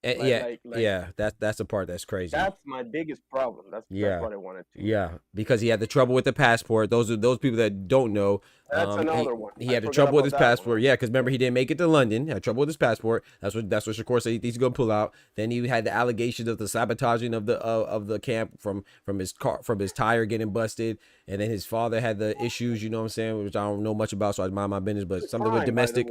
That's the part that's crazy. That's my biggest problem. That's what I wanted to. Yeah, because he had the trouble with the passport. Those people that don't know. That's another one. He had the trouble with his passport. Yeah, because remember he didn't make it to London. Had trouble with his passport. That's what Shakur said he's gonna pull out. Then he had the allegations of the sabotaging of the camp from his tire getting busted. And then his father had the issues. You know what I'm saying? Which I don't know much about, so I mind my business. But something with domestic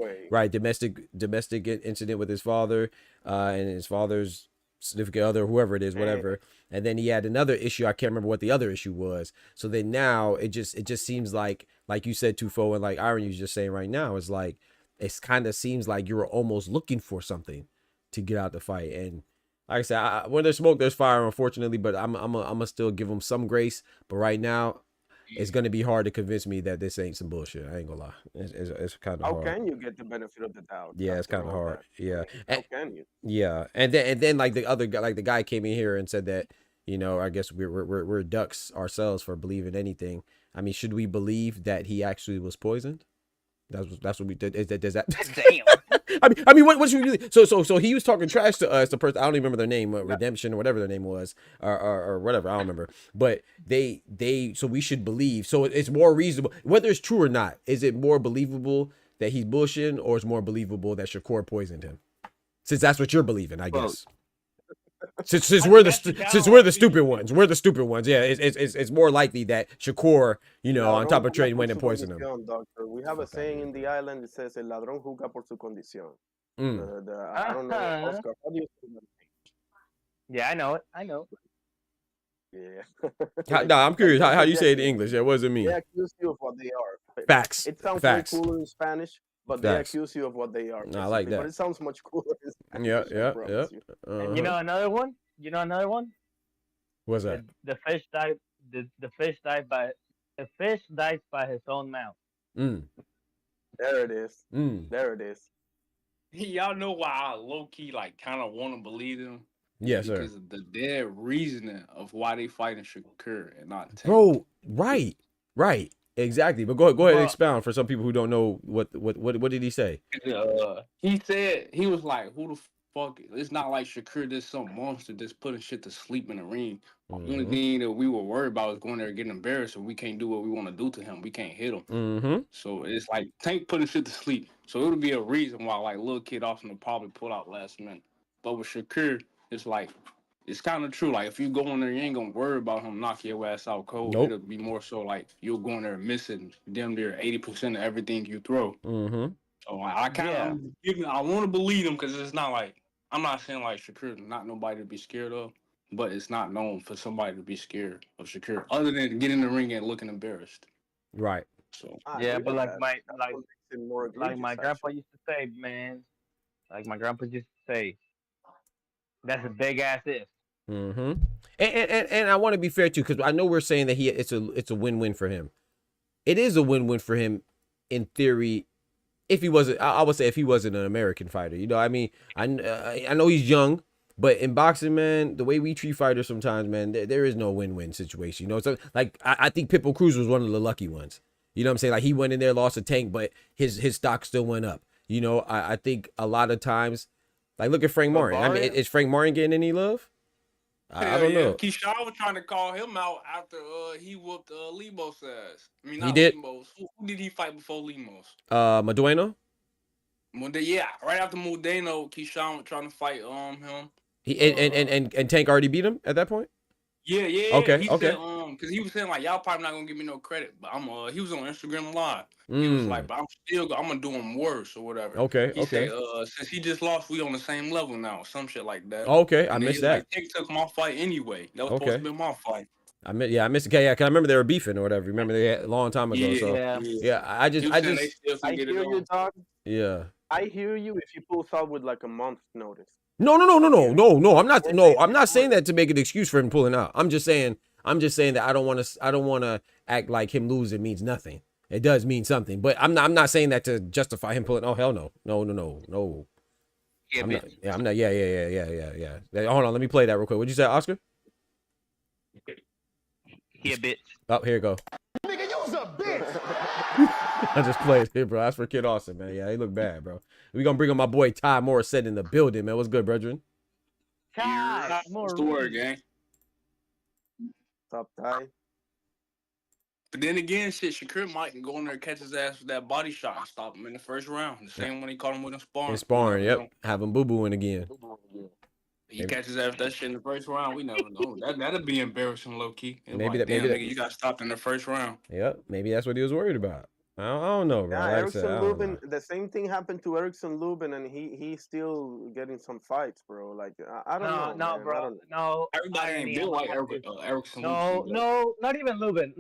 incident with his father and his father's significant other, whoever it is, whatever. And then he had another issue. I can't remember what the other issue was. So then now it just seems like you said, Tufo, and like Irony was just saying right now, is like it kind of seems like you're almost looking for something to get out the fight. And like I said, when there's smoke, there's fire, unfortunately. But I'm gonna still give him some grace. But right now, it's gonna be hard to convince me that this ain't some bullshit. I ain't gonna lie. It's kind of hard. How can you get the benefit of the doubt? Yeah, it's kind of hard. Yeah. How can you? Yeah, and then like the other guy, like the guy came in here and said that I guess we're ducks ourselves for believing anything. I mean, should we believe that he actually was poisoned? That's what we did. Does that? Damn. I mean, what should we really? So he was talking trash to us. The person, I don't even remember their name, Redemption or whatever their name was, or whatever. I don't remember. But so we should believe. So it's more reasonable, whether it's true or not. Is it more believable that he's bullshitting, or it's more believable that Shakur poisoned him? Since that's what you're believing, I guess. Since we're the stupid ones, Yeah, it's more likely that Shakur, on top of trading, went and poisoned him. Doctor. We have a saying in the island. It says, "El ladrón juzga por su condición." Mm. I don't know, Oscar. How do you say that? Yeah, I know it. I know. Yeah. No, I'm curious. How you say it in English? Yeah, what does it mean? They accuse you of what they are. Facts. It sounds Facts. way cooler in Spanish, but they accuse you of what they are. I like that. But it sounds much cooler in Spanish. Yeah. And you know another one? What's that? The fish died. The fish died by. The fish dies by his own mouth. There it is. There it is. Y'all know why I low key kind of want to believe them. Yes, sir. Because of the dead reasoning of why they fighting Shakur and not Tank. Bro, right, exactly. But go ahead and expound for some people who don't know what did he say? He said he was like, "Who the fuck?" It's not like Shakur just some monster just putting shit to sleep in the ring. The only thing that we were worried about was going there and getting embarrassed, and we can't do what we want to do to him. We can't hit him. So it's like Tank putting shit to sleep. So it would be a reason why little kid Austin would probably pull out last minute. But with Shakur, it's like, it's kind of true. Like, if you go in there, you ain't gonna worry about him knocking your ass out cold. Nope. It'll be more so like you'll go in there missing damn near 80% of everything you throw. So I kind of, I want to believe him because it's not like, I'm not saying like Shakur not nobody to be scared of, but it's not known for somebody to be scared of Shakur other than getting in the ring and looking embarrassed. Right. So yeah, but like my grandpa used to say, man. Like my grandpa used to say, that's a big ass if. And I want to be fair too, because I know we're saying that it's a win-win for him. It is a win-win for him in theory. If he wasn't, I would say if he wasn't an American fighter, I mean, I know he's young, but in boxing, man, the way we treat fighters sometimes, man, there is no win-win situation. So like I think Pitbull Cruz was one of the lucky ones. You know what I'm saying? Like he went in there, lost a Tank, but his stock still went up. I think a lot of times. Like, look at Frank Martin. I mean, is Frank Martin getting any love? I don't know. Keyshawn was trying to call him out after he whooped Limos' ass. I mean, not he did. Limos. Who did he fight before Limos? Madueno? Yeah, right after Modeno, Keyshawn was trying to fight him. And Tank already beat him at that point? Yeah. Okay. He said, because he was saying like, y'all probably not gonna give me no credit, but he was on Instagram Live. He was like, but I'm gonna do him worse or whatever. Okay. He said, since he just lost, we on the same level now, some shit like that. Okay, I missed that. Like, Tank took my fight anyway. That was supposed to be my fight. I missed it. Yeah, cause I remember they were beefing or whatever. Remember they had a long time ago. I hear you, dog. Yeah. I hear you if you pull out with like a month's notice. No. I'm not saying that to make an excuse for him pulling out. I'm just saying that I don't want to act like him losing means nothing. It does mean something, but I'm not saying that to justify him pulling. Oh hell no. Yeah, I'm not. Yeah. Hold on, let me play that real quick. What'd you say, Oscar? He a bitch. Oh, here you go. Nigga, you's a bitch. I just played it, bro. That's for Kid Austin, man. Yeah, he look bad, bro. We gonna bring on my boy Ty Morissette in the building, man. What's good, brethren? Ty, what's the word, gang? Top Ty. But then again, Shakur might go in there and catch his ass with that body shot and stop him in the first round. The same one he caught him with in sparring. In sparring, yep. Have him boo-booing again. He catches after that shit in the first round. We never know. That'd be embarrassing, low key. Maybe nigga, you got stopped in the first round. Yep, maybe that's what he was worried about. I don't know, bro. Yeah, like Erickson Lubin. The same thing happened to Erickson Lubin, and he's still getting some fights, bro. Like I don't know. No, bro. No, everybody ain't built like Erickson. No, not even Lubin.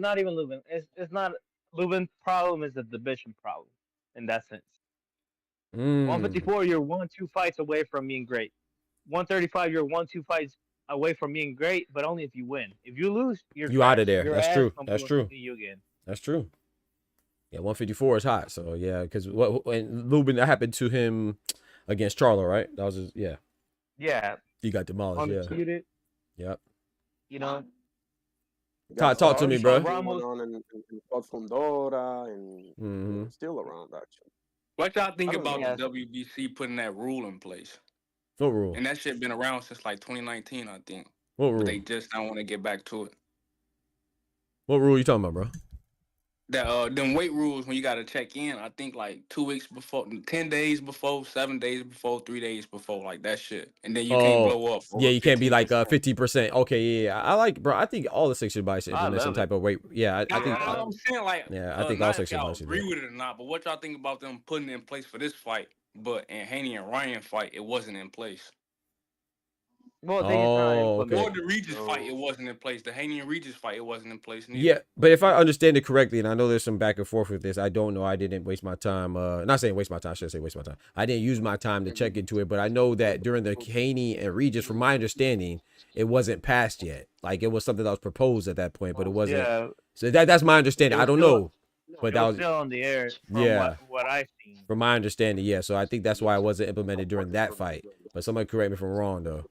It's not Lubin's problem. Is the division problem in that sense. 154, you're 1-2 fights away from being great. 135, you're 1-2 fights away from being great, but only if you win. If you lose, you're out of there. That's true. That's true. You again. That's true. Yeah, 154 is hot. So yeah, because when Lubin, that happened to him against Charlo, right? That was yeah. He got demolished. Undisputed. Yeah. Yep. You know. Talk to me, bro. And Fundora and still around actually. What y'all think about the WBC putting that rule in place? What rule? And that shit been around since like 2019, I think. What rule? But they just don't want to get back to it. What rule you talking about, bro? that them weight rules when you gotta check in. I think like 2 weeks before, 10 days before, 7 days before, 3 days before, like that shit. And then you can't Oh, blow up yeah, over you can't be like 15%. 50%. Okay, yeah. I like, bro. I think all the sections body should I implement some love it. type of weight. Yeah, I think. I'm saying like, Yeah, I think all not if sections y'all body should do agree it. with it or not, but what y'all think about them putting it in place for this fight? But in Haney and Ryan fight, it wasn't in place. Well, they just not Oh, okay. Or implementing. the Regis fight, it wasn't in place. The Haney and Regis fight, it wasn't in place neither. Yeah, but if I understand it correctly, and I know there's some back and forth with this, I don't know. I didn't waste my time. Not saying waste my time. I should say waste my time. I didn't use my time to check into it, but I know that during the Haney and Regis, from my understanding, it wasn't passed yet. Like it was something that was proposed at that point, but it wasn't. Yeah. So that's my understanding. I don't know, but It that was was still on the air from yeah. what I've seen. From my understanding, yeah. So I think that's why it wasn't implemented during that fight. But somebody correct me if I'm wrong, though.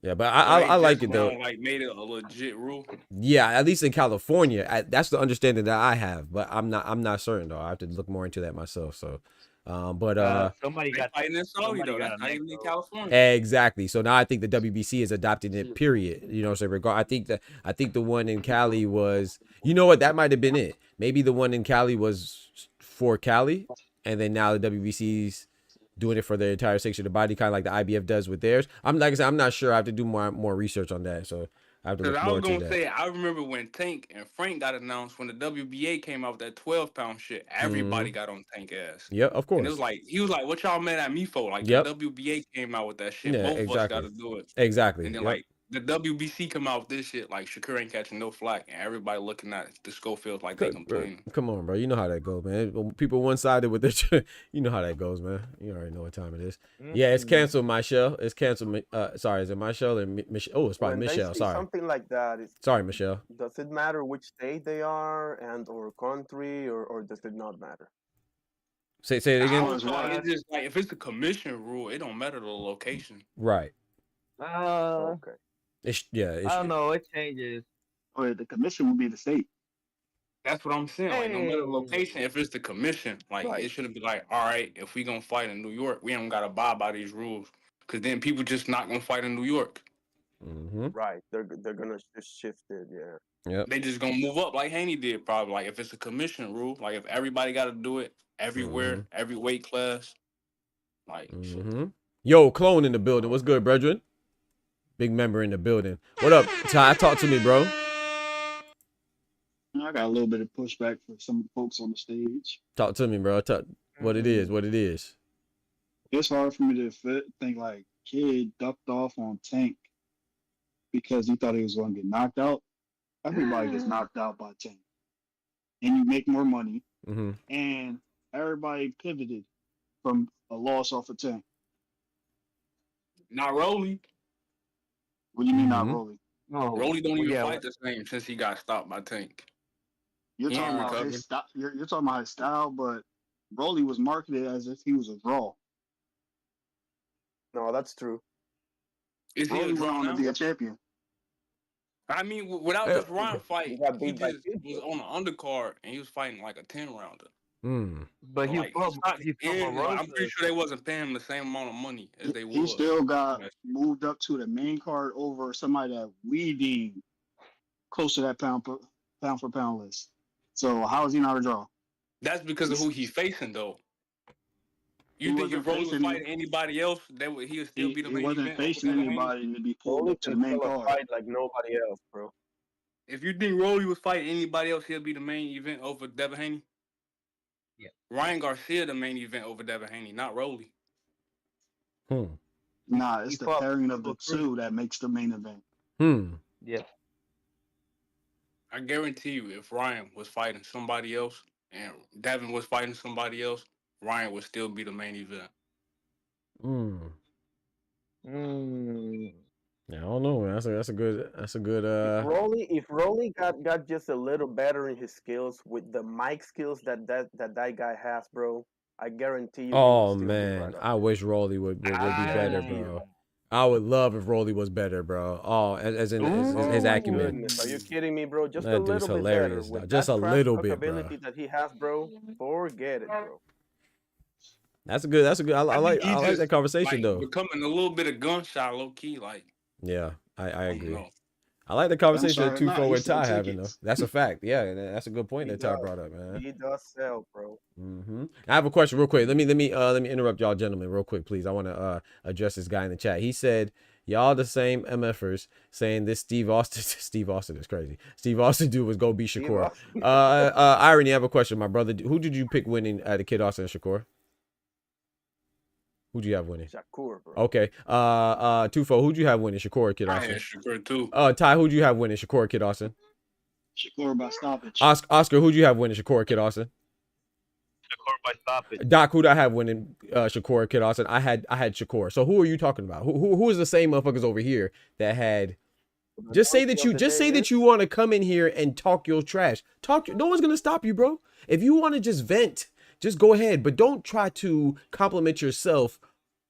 Yeah, but I like it though. Like made it a legit rule. Yeah, at least in California, that's the understanding that I have. But I'm not certain though. I have to look more into that myself. So, Somebody got fighting in Saudi somebody though. got That's a not neck, even in though. California. exactly. So now I think the WBC is adopting it. Period. You know, so I think the one in Cali was. You know what? That might have been it. Maybe the one in Cali was for Cali, and then now the WBC's doing it for the entire section of the body, kind of like the IBF does with theirs. Like I said, I'm not sure. I have to do more research on that. So I have to look Because I more was into gonna that. say, I remember when Tank and Frank got announced when the WBA came out with that 12-pound shit. Everybody got on Tank ass. Yeah, of And it was course. like he was like, "What y'all mad at me for?" Like Yep. the WBA came out with that shit. Yeah, Both of us got exactly. to do it. Exactly. And then Yep. like the WBC come out with this shit. Like Shakur ain't catching no flack, and everybody looking at the Schofields like they complaining. Come on, bro. You know how that goes, man. When people one-sided with their, you know how that goes, man. You already know what time it is. Yeah, it's canceled, Michelle. It's canceled. Sorry, is it Michelle or Michelle? Oh, it's probably When they Michelle. say Sorry. something like that, Sorry, Michelle. does it matter which state they are and or country, or does it not matter? Say it again. It's just like if it's a commission rule, it don't matter the location. Right. Okay. I don't know. It changes. Or the commission will be the state. That's what I'm saying. Like, no matter the location, if it's the commission, like it shouldn't be like, all right, if we gonna fight in New York, we don't gotta abide by these rules, because then people just not gonna fight in New York. Right. They're gonna just shift it. Yeah. Yep. They just gonna move up like Haney did, probably. Like if it's a commission rule, like if everybody got to do it everywhere, every weight class, like. Yo, Clone in the building. What's good, brethren? Big member in the building. What up, Ty? Talk to me, bro. I got a little bit of pushback for some of the folks on the stage. Talk to me, bro. What it is. What it is. It's hard for me to think like Kid ducked off on Tank because he thought he was going to get knocked out. Everybody gets knocked out by Tank, and you make more money. And everybody pivoted from a loss off of Tank. Not Rolly. What do you mean not Rolly? No, Rolly don't even fight the same since he got stopped by Tank. You're talking about his style. You're talking about his style, but Rolly was marketed as if he was a draw. No, that's true. Is he Rolly a went draw on now? to be a champion. I mean, without this Ryan fight, he just was on the undercard and he was fighting like a 10-rounder. But he like, from I'm pretty sure they wasn't paying him the same amount of money as they would. He still got moved up to the main card over somebody that we deem close to that pound for pound list. So how is he not a draw? That's because of who he's facing, though. You think if Rolly was fighting anybody else, he would still be the main event? He wasn't facing anybody to be pulled up to the main card. Fight like nobody else, bro. If you think Rolly was fighting anybody else, he'll be the main event over Devin Haney. Yeah. Ryan Garcia the main event over Devin Haney, not Rolly. Nah, it's the pairing of the two that makes the main event. Yeah. I guarantee you, if Ryan was fighting somebody else and Devin was fighting somebody else, Ryan would still be the main event. Yeah, I don't know, man. That's a good. If Rolly got just a little better in his skills with the mic skills that guy has, bro, I guarantee you. Oh man, I wish Rolly would be better, bro. I would love if Rolly was better, bro. Oh, as in his acumen. Goodness. Are you kidding me, bro? Just That a dude's little bit hilarious, better. dog. Just a little bit, bro. Ability that he has, bro. Forget it, bro. That's a good. I like that conversation like, though. Becoming a little bit of gunshot, low key, like. Yeah, I agree. I like the I'm conversation that sorry, nah, 2-4 he and sell Ty having though. tickets. That's a fact. Yeah, and that's a good point He that Ty does. brought up, man. He does sell, bro. I have a question real quick. Let me interrupt y'all gentlemen real quick, please. I want to address this guy in the chat. He said y'all the same MFers saying this Steve Austin Steve Austin is crazy. Steve Austin dude was go beat Shakur. Irony, I have a question, my brother. Who did you pick winning at the Kid Austin and Shakur? Who'd you have winning? Shakur, bro. Okay. 2-4, who'd you have winning? Shakur or Kid I Austin? had Shakur too. Ty, who'd you have winning? Shakur or Kid Austin? Shakur by stoppage. Oscar, who'd you have winning? Shakur or Kid Austin? Shakur by stoppage. Doc, who'd I have winning? Shakur or Kid Austin? I had Shakur. So who are you talking about? Who is the same motherfuckers over here that had? Just say that you want to come in here and talk your trash. No one's gonna stop you, bro. If you want to just vent, just go ahead, but don't try to compliment yourself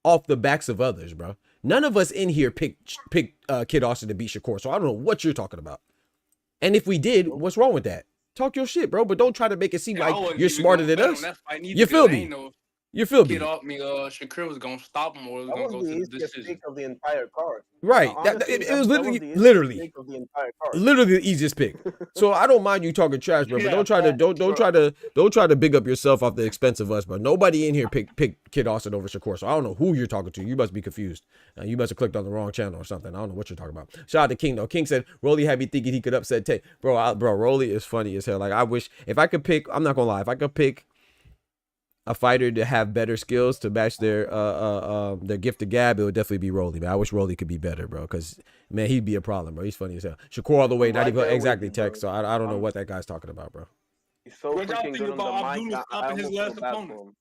off the backs of others, bro. None of us in here picked Kid Austin to beat Shakur, so I don't know what you're talking about. And if we did, what's wrong with that? Talk your shit, bro, but don't try to make it seem like you're smarter than us. You feel me? You feel me? Shakur was gonna stop him, or was gonna go to the easiest decision. pick of the entire card. Right. Honestly, It was that was the easiest literally pick of the entire card. the easiest pick. So I don't mind you talking trash, bro, but don't try to big up yourself off the expense of us, bro. Nobody in here picked Kid Austin over Shakur, so I don't know who you're talking to. You must be confused. You must have clicked on the wrong channel or something. I don't know what you're talking about. Shout out to King though. King said Rolly had me thinking he could upset Tay. Bro, Rolly is funny as hell. Like I wish if I could pick. I'm not gonna lie. If I could pick a fighter to have better skills to match their gift of gab, it would definitely be Rolly, man. I wish Rolly could be better, bro, because man, he'd be a problem, bro. He's funny as hell. Shakur all the way, not even exactly tech, so I don't know what that guy's talking about, bro. He's so freaking good on the mic. I almost feel bad for him.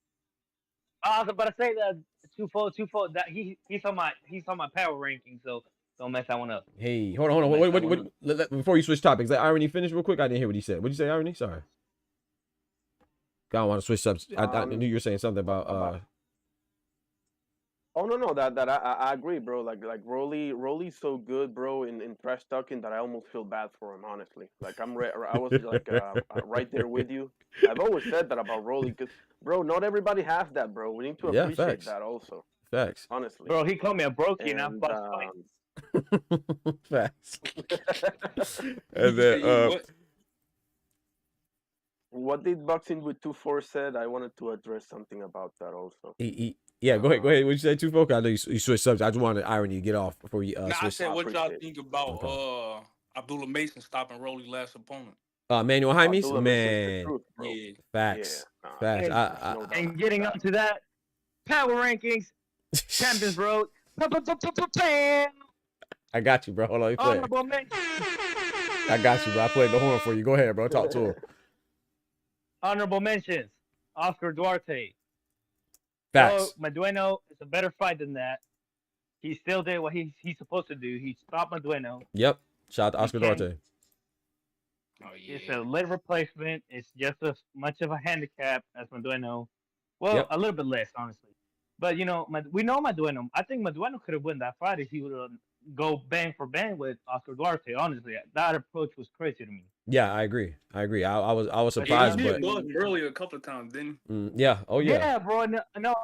I was about to say that 2-4 that he's on my power ranking, so don't mess that one up. Hey, hold on. Wait, before you switch topics, let Irony finish real quick. I didn't hear what he said. What'd you say, Irony? Sorry. I don't want to switch up. I knew you were saying something about. Oh no, that I agree, bro. Like Rolly's so good, bro, in trash talking that I almost feel bad for him, honestly. Like I was like right there with you. I've always said that about Rolly, because bro, not everybody has that, bro. We need to appreciate that also. Facts. Honestly. Bro, he called me a brokey and I bust Facts. And then what did Boxing with 2-4 said? I wanted to address something about that also. Yeah, go ahead. What you say, 2-4? I know you switched subjects. I just wanted Irony to get off before you switch. I said, what y'all think about Abdullah Mason stopping Rolly's last opponent? Manuel Jaimes? Man. Yeah. Facts. Facts. And getting up to that, power rankings, Champions Road. I got you, bro. Hold on. Honorable mention. I got you, bro. I played the horn for you. Go ahead, bro. Talk to him. Honorable mentions. Oscar Duarte. Facts. Madueno is a better fight than that. He still did what he's supposed to do. He stopped Madueno. Yep. Shout out to Oscar Duarte. Oh, yeah. It's a lit replacement. It's just as much of a handicap as Madueno. Well, a little bit less, honestly. But, we know Madueno. I think Madueno could have won that fight if he would have go bang for bang with Oscar Duarte. Honestly, that approach was crazy to me. Yeah, I agree. I was surprised, he but did earlier a couple of times, didn't he? Yeah. Oh yeah. Yeah, bro. No.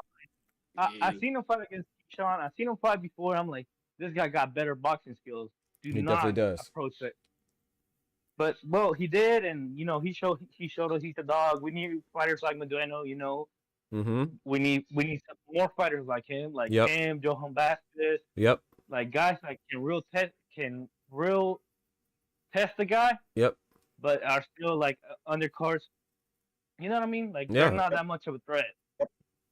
I seen him fight against Sean. I seen him fight before. I'm like, this guy got better boxing skills. He definitely does. Approach it. But well, he did, and he showed us he's a dog. We need fighters like Madueno. Mm-hmm. We need some more fighters like him, like him, Johan Vasquez. Yep. Like guys that can real test the guy. Yep. But are still like undercards. You know what I mean? Like they're not that much of a threat.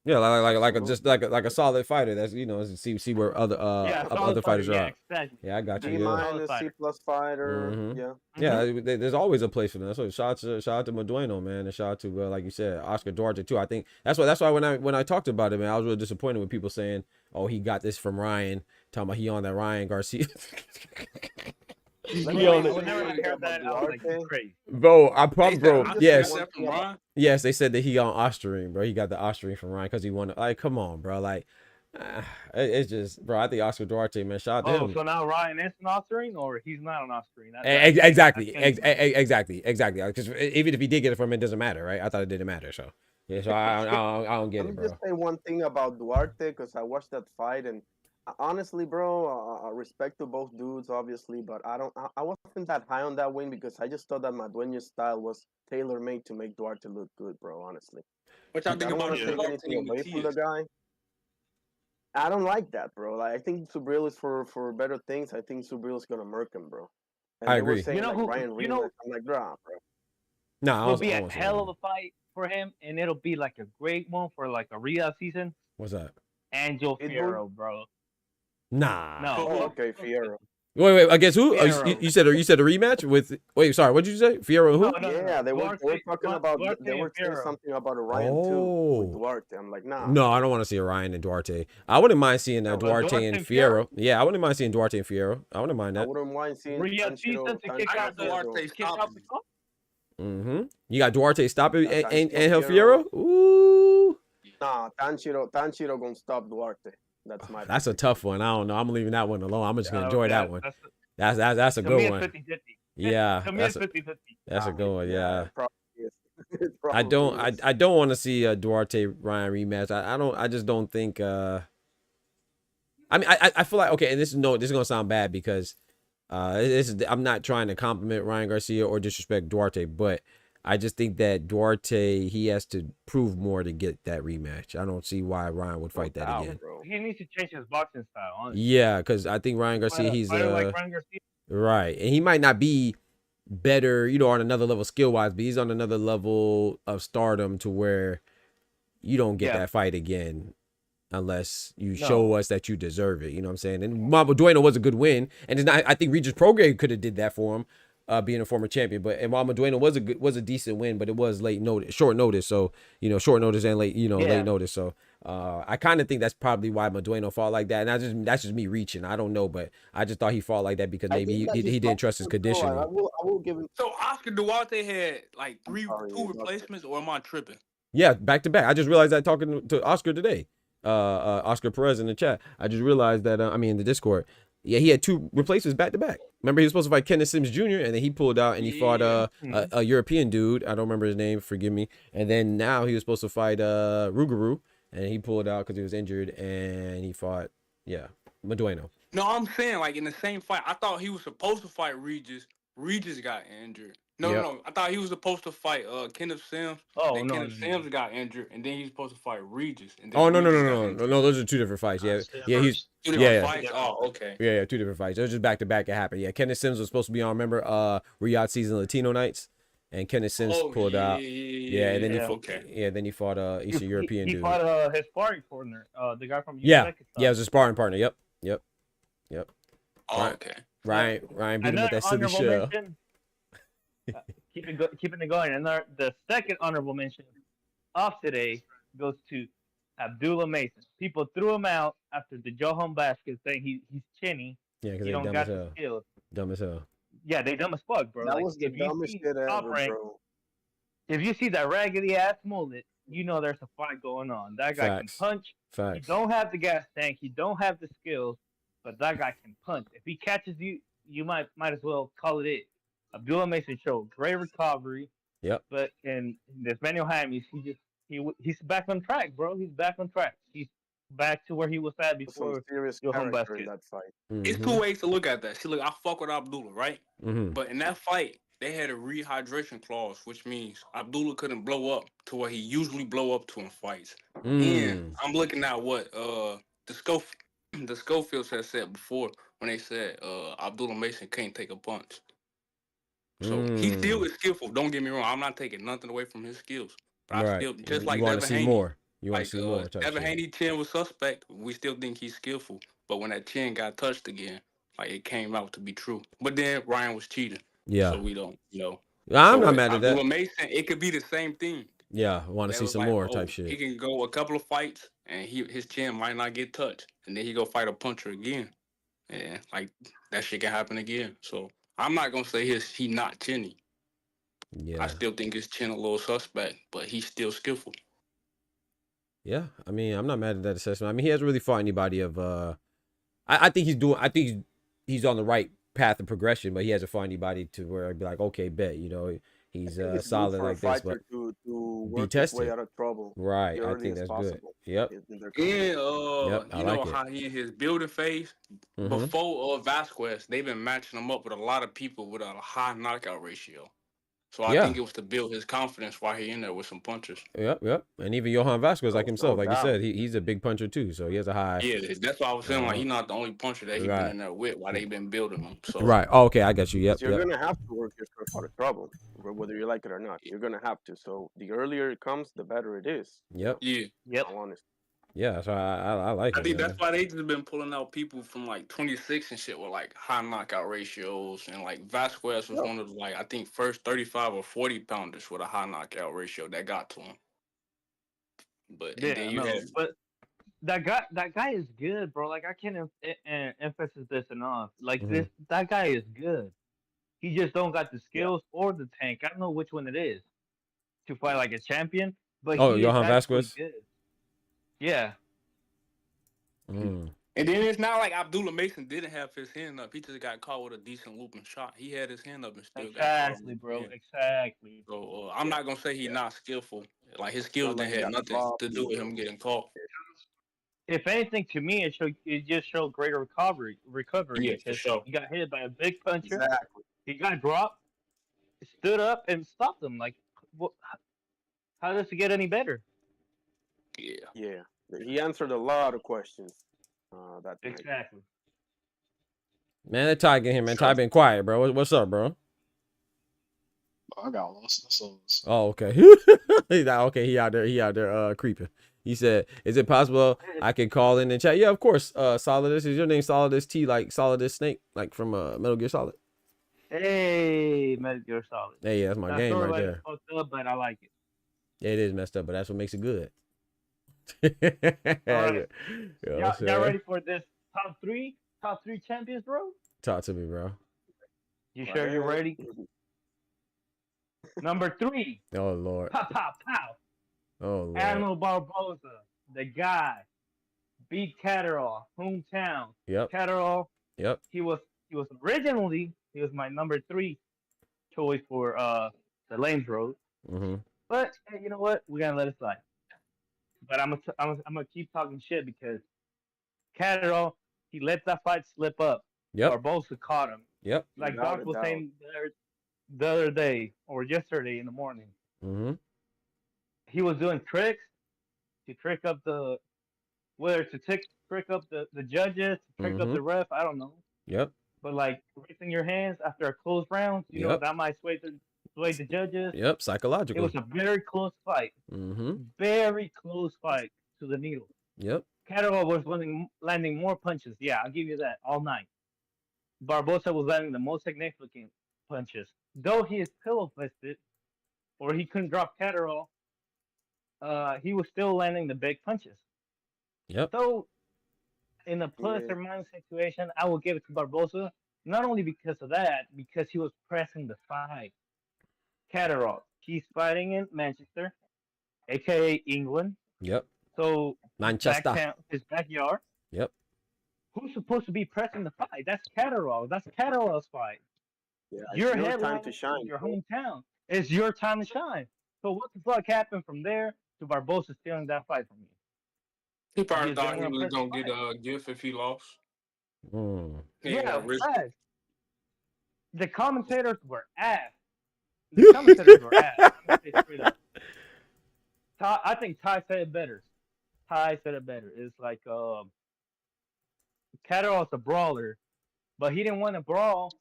Yeah, like a solid fighter. That's see where other fighters are. Exactly. Yeah, I got you. C+ fighter. Mm-hmm. Yeah. Yeah, there's always a place for them. So shout out to Madueno, man, and shout out to like you said, Oscar Duarte too. I think that's why when I talked about it, man, I was really disappointed with people saying, "Oh, he got this from Ryan." Talking about he on that Ryan Garcia. Bro, I probably, bro. Yes, they said that he on Osterine, bro. He got the Osterine from Ryan because he won. Like, come on, bro. Like, it's just, bro. I think Oscar Duarte, man. Shout out to him. So now Ryan is an Osterine, or he's not an Osterine? Exactly. Because even if he did get it from him, it doesn't matter, right? I thought it didn't matter. So yeah, so I don't get it, bro. Let me just say one thing about Duarte, because I watched that fight and Honestly, bro, I respect to both dudes, obviously, but I wasn't that high on that win because I just thought that Madueño's style was tailor made to make Duarte look good, bro. Honestly, What y'all I think don't about want to take Duarte anything and away from the Matias? guy. I don't like that, bro. Like I think Subriel is for better things. I think Subriel is gonna murk him, bro. And I they were agree. You saying know like who? Ryan You rematch. know, I'm like, bro. Nah, will be I a won't say hell of Ryan. a fight for him, and it'll be like a great one for like a Riyadh season. What's that? Angel Pitbull? Fierro, bro. Nah. No. Oh, okay, Fierro. Wait. Against who? Oh, Fierro. you said a rematch with? Wait, sorry. What did you say? Fierro and No, who? no, no, Yeah, no. they were talking about Duarte they and were saying Fierro. something about a Ryan too with Oh. Duarte. I'm like, nah, No, I bro. don't want to see Ryan and Duarte. I wouldn't mind seeing No, but Duarte Duarte and and Fierro. Fierro. Yeah, I wouldn't mind seeing Duarte and Fierro. I wouldn't mind I that. wouldn't mind seeing Riyadh season to kick I Tanjiro out got the Fierro. Duarte kick out the stopping. cup. You got Duarte stopping Yeah, and Tanjiro Angel Fierro. Fierro. Ooh, Nah, Tanjiro gonna stop Duarte. That's my that's a prediction. tough one. I don't know. I'm leaving that one alone. I'm just gonna enjoy that one. That's a To me, good it's one. 50-50. Yeah, To me, it's 50-50. that's a good one. Yeah. it probably is. It I don't probably is. I don't want to see a Duarte Ryan rematch. I just don't think I mean I feel like okay, and this is gonna sound bad because I'm not trying to compliment Ryan Garcia or disrespect Duarte, but I just think that Duarte he has to prove more to get that rematch. I don't see why Ryan would fight that again. He needs to change his boxing style, honestly. Yeah, because I think Ryan Garcia he's Fighter like Ryan Garcia. right, and he might not be better, on another level skill wise, but he's on another level of stardom to where you don't get that fight again unless you show us that you deserve it. You know what I'm saying? And Mama Dueno was a good win, and it's not. I think Regis Prograis could have did that for him, being a former champion. But and Mama Dueno was a decent win, but it was short notice. So short notice and late notice. So I kind of think that's probably why Madueno fought like that. And that's just me reaching. I don't know, but I just thought he fought like that because maybe he didn't trust his conditioning. I will give him. So Oscar Duarte had like two replacements, or am I tripping? Yeah, back to back. I just realized that talking to Oscar today, Oscar Perez in the chat. I just realized that in the Discord. Yeah, he had two replacements back to back. Remember, he was supposed to fight Kenneth Sims Jr. and then he pulled out and he fought a European dude. I don't remember his name. Forgive me. And then now he was supposed to fight Rougarou and he pulled out because he was injured and he fought Madueno. No, I'm saying like in the same fight. I thought he was supposed to fight Regis. Regis got injured. No. I thought he was supposed to fight Kenneth Sims. Kenneth Sims got injured, and then he's supposed to fight Regis. And then No. Those are two different fights. He's two different fights. Oh, okay. Yeah, two different fights. Those just back to back. It happened. Yeah, Kenneth Sims was supposed to be on. Remember, Riyadh season Latino nights, and Kenneth Sims pulled out. And then he fought Eastern European dude. He fought his sparring partner, the guy from Uzbekistan. Yeah, it was a sparring partner. Yep. Oh, okay. Ryan beat him with that silly shell. Keeping it going. And the second honorable mention off today goes to Abdullah Mason. People threw him out after the Johan Vasquez saying he's chinny. Yeah, because he don't got the skills. Dumb as hell. Yeah, they dumb as fuck, bro. That was the dumbest shit ever, bro. If you see that raggedy ass mullet, you know there's a fight going on. That guy can punch. Facts. He don't have the gas tank. He don't have the skills, but that guy can punch. If he catches you, you might as well call it. Abdullah Mason showed great recovery. Yep. But in this Manuel Jaime, he's back on track, bro. He's back on track. He's back to where he was at before Johan Vasquez. That fight. It's two ways to look at that. See, look, I fuck with Abdullah, right? Mm-hmm. But in that fight, they had a rehydration clause, which means Abdullah couldn't blow up to where he usually blow up to in fights. And I'm looking at what the Schofields had said before when they said Abdullah Mason can't take a punch. So he still is skillful. Don't get me wrong. I'm not taking nothing away from his skills. But I still, just like Devin Haney. You want to see more. Devin Haney chin was suspect. We still think he's skillful. But when that chin got touched again, like it came out to be true. But then Ryan was cheating. Yeah. So we don't, I'm not mad at that. Mason, it could be the same thing. Yeah, I want to see some more type shit. He can go a couple of fights and his chin might not get touched. And then he go fight a puncher again. And like that shit can happen again. So I'm not gonna say he not chinny. Yeah. I still think his chin a little suspect, but he's still skillful. Yeah, I mean, I'm not mad at that assessment. I mean, he hasn't really fought anybody of I think he's on the right path of progression, but he hasn't fought anybody to where I'd be like, okay, bet, he's I think it's good solid for a like this, but fighter to be work his way tested. out of trouble Right. the I think earliest that's good. possible Yep. in their career. And Yep. I you know like it. how he in his building phase Mm-hmm. before Vasquez, they've been matching him up with a lot of people with a high knockout ratio. So I Yeah. think it was to build his confidence while he in there with some punches. Yep. And even Johan Vasquez, like himself, No like you doubt. said, he's a big puncher too. So he has a high. Yeah, that's why I was saying like he's not the only puncher that he been Right. in there with while they been building him. So Right. Oh, okay. I got you. Yep. So you're Yep. gonna have to work yourself out of trouble, whether you like it or not. You're gonna have to. So the earlier it comes, the better it is. Yep. yeah. Yep. I'm honest. Yeah. So I like I it, think man. that's why they just been pulling out people from like 26 and shit with like high knockout ratios, and like Vasquez was one of the, like I think first 35 or 40 pounders with a high knockout ratio that got to him. But and then you no, had but that guy is good, bro. Like I can't emphasize this enough. Like Mhm. that guy is good. He just don't got the skills or the tank. I don't know which one it is to fight like a champion, but Oh, he is Johan actually Vasquez. good. Yeah, Mm. and then it's not like Abdullah Mason didn't have his hand up. He just got caught with a decent looping shot. He had his hand up and still got caught. exactly, bro. Exactly. So I'm not gonna say he's not skillful. Like his Not skills like didn't he have got nothing robbed. to do with him getting caught. If anything, to me, it just showed greater recovery. Yeah, for Because sure. he got hit by a big puncher. Exactly. He got dropped, stood up, and stopped him. Like, how does it get any better? Yeah. Yeah. He answered a lot of questions. That night. Exactly. Man, that Ty get him, man. Ty been quiet, bro. What's up, bro? I got lost in the sauce. Oh, okay. Okay, he out there creeping. He said, "Is it possible I can call in and chat?" Yeah, of course. Solidus, is your name Solidus T, like Solidus Snake, like from Metal Gear Solid? Hey, Metal Gear Solid. Hey, yeah, that's my game right there. Fucked up, but I like it. Yeah, it is messed up, but that's what makes it good. All right. Yeah, Y'all ready for this top three champions, bro? Talk to me, bro. You sure you're ready? Number 3. Oh Lord. Pow, pow, pow. Oh Lord. Animal Barboza, the guy, beat Catterall, hometown. Yep. Catterall. Yep. He was originally my number 3 choice for the Lanes Road. Mm-hmm. But hey, you know what? We're gonna let it slide. But I'm gonna keep talking shit because Catterall, he let that fight slip up. Yep. Barboza caught him. Yep. Like Doc was saying the other day or yesterday in the morning. Mm-hmm. He was doing tricks to trick up the trick up the judges, to trick up the ref. I don't know. Yep. But like raising your hands after a close round, you know that might sway the judges. Yep. Psychological. It was a very close fight. Mm-hmm. Very close fight to the needle. Yep. Catterall was landing more punches. Yeah, I'll give you that all night. Barboza was landing the most significant punches. Though he is pillow fisted, or he couldn't drop Catterall, he was still landing the big punches. Yep. So, in a plus or minus situation, I will give it to Barboza. Not only because of that, because he was pressing the fight. Catterall, he's fighting in Manchester, aka England. Yep. So Manchester. his backyard. Yep. Who's supposed to be pressing the fight? That's Catterall. That's Catterall's fight. Yeah, Your time to shine. Your hometown. It's your time to shine. So what the fuck happened from there to Barboza stealing that fight from you? He probably thought he was gonna get a gift if he lost. Mm. Yeah, right. The commentators were ass. The commentators were ass. I'm gonna say straight up. I think Ty said it better. It's like Catterall's a brawler, but he didn't want to brawl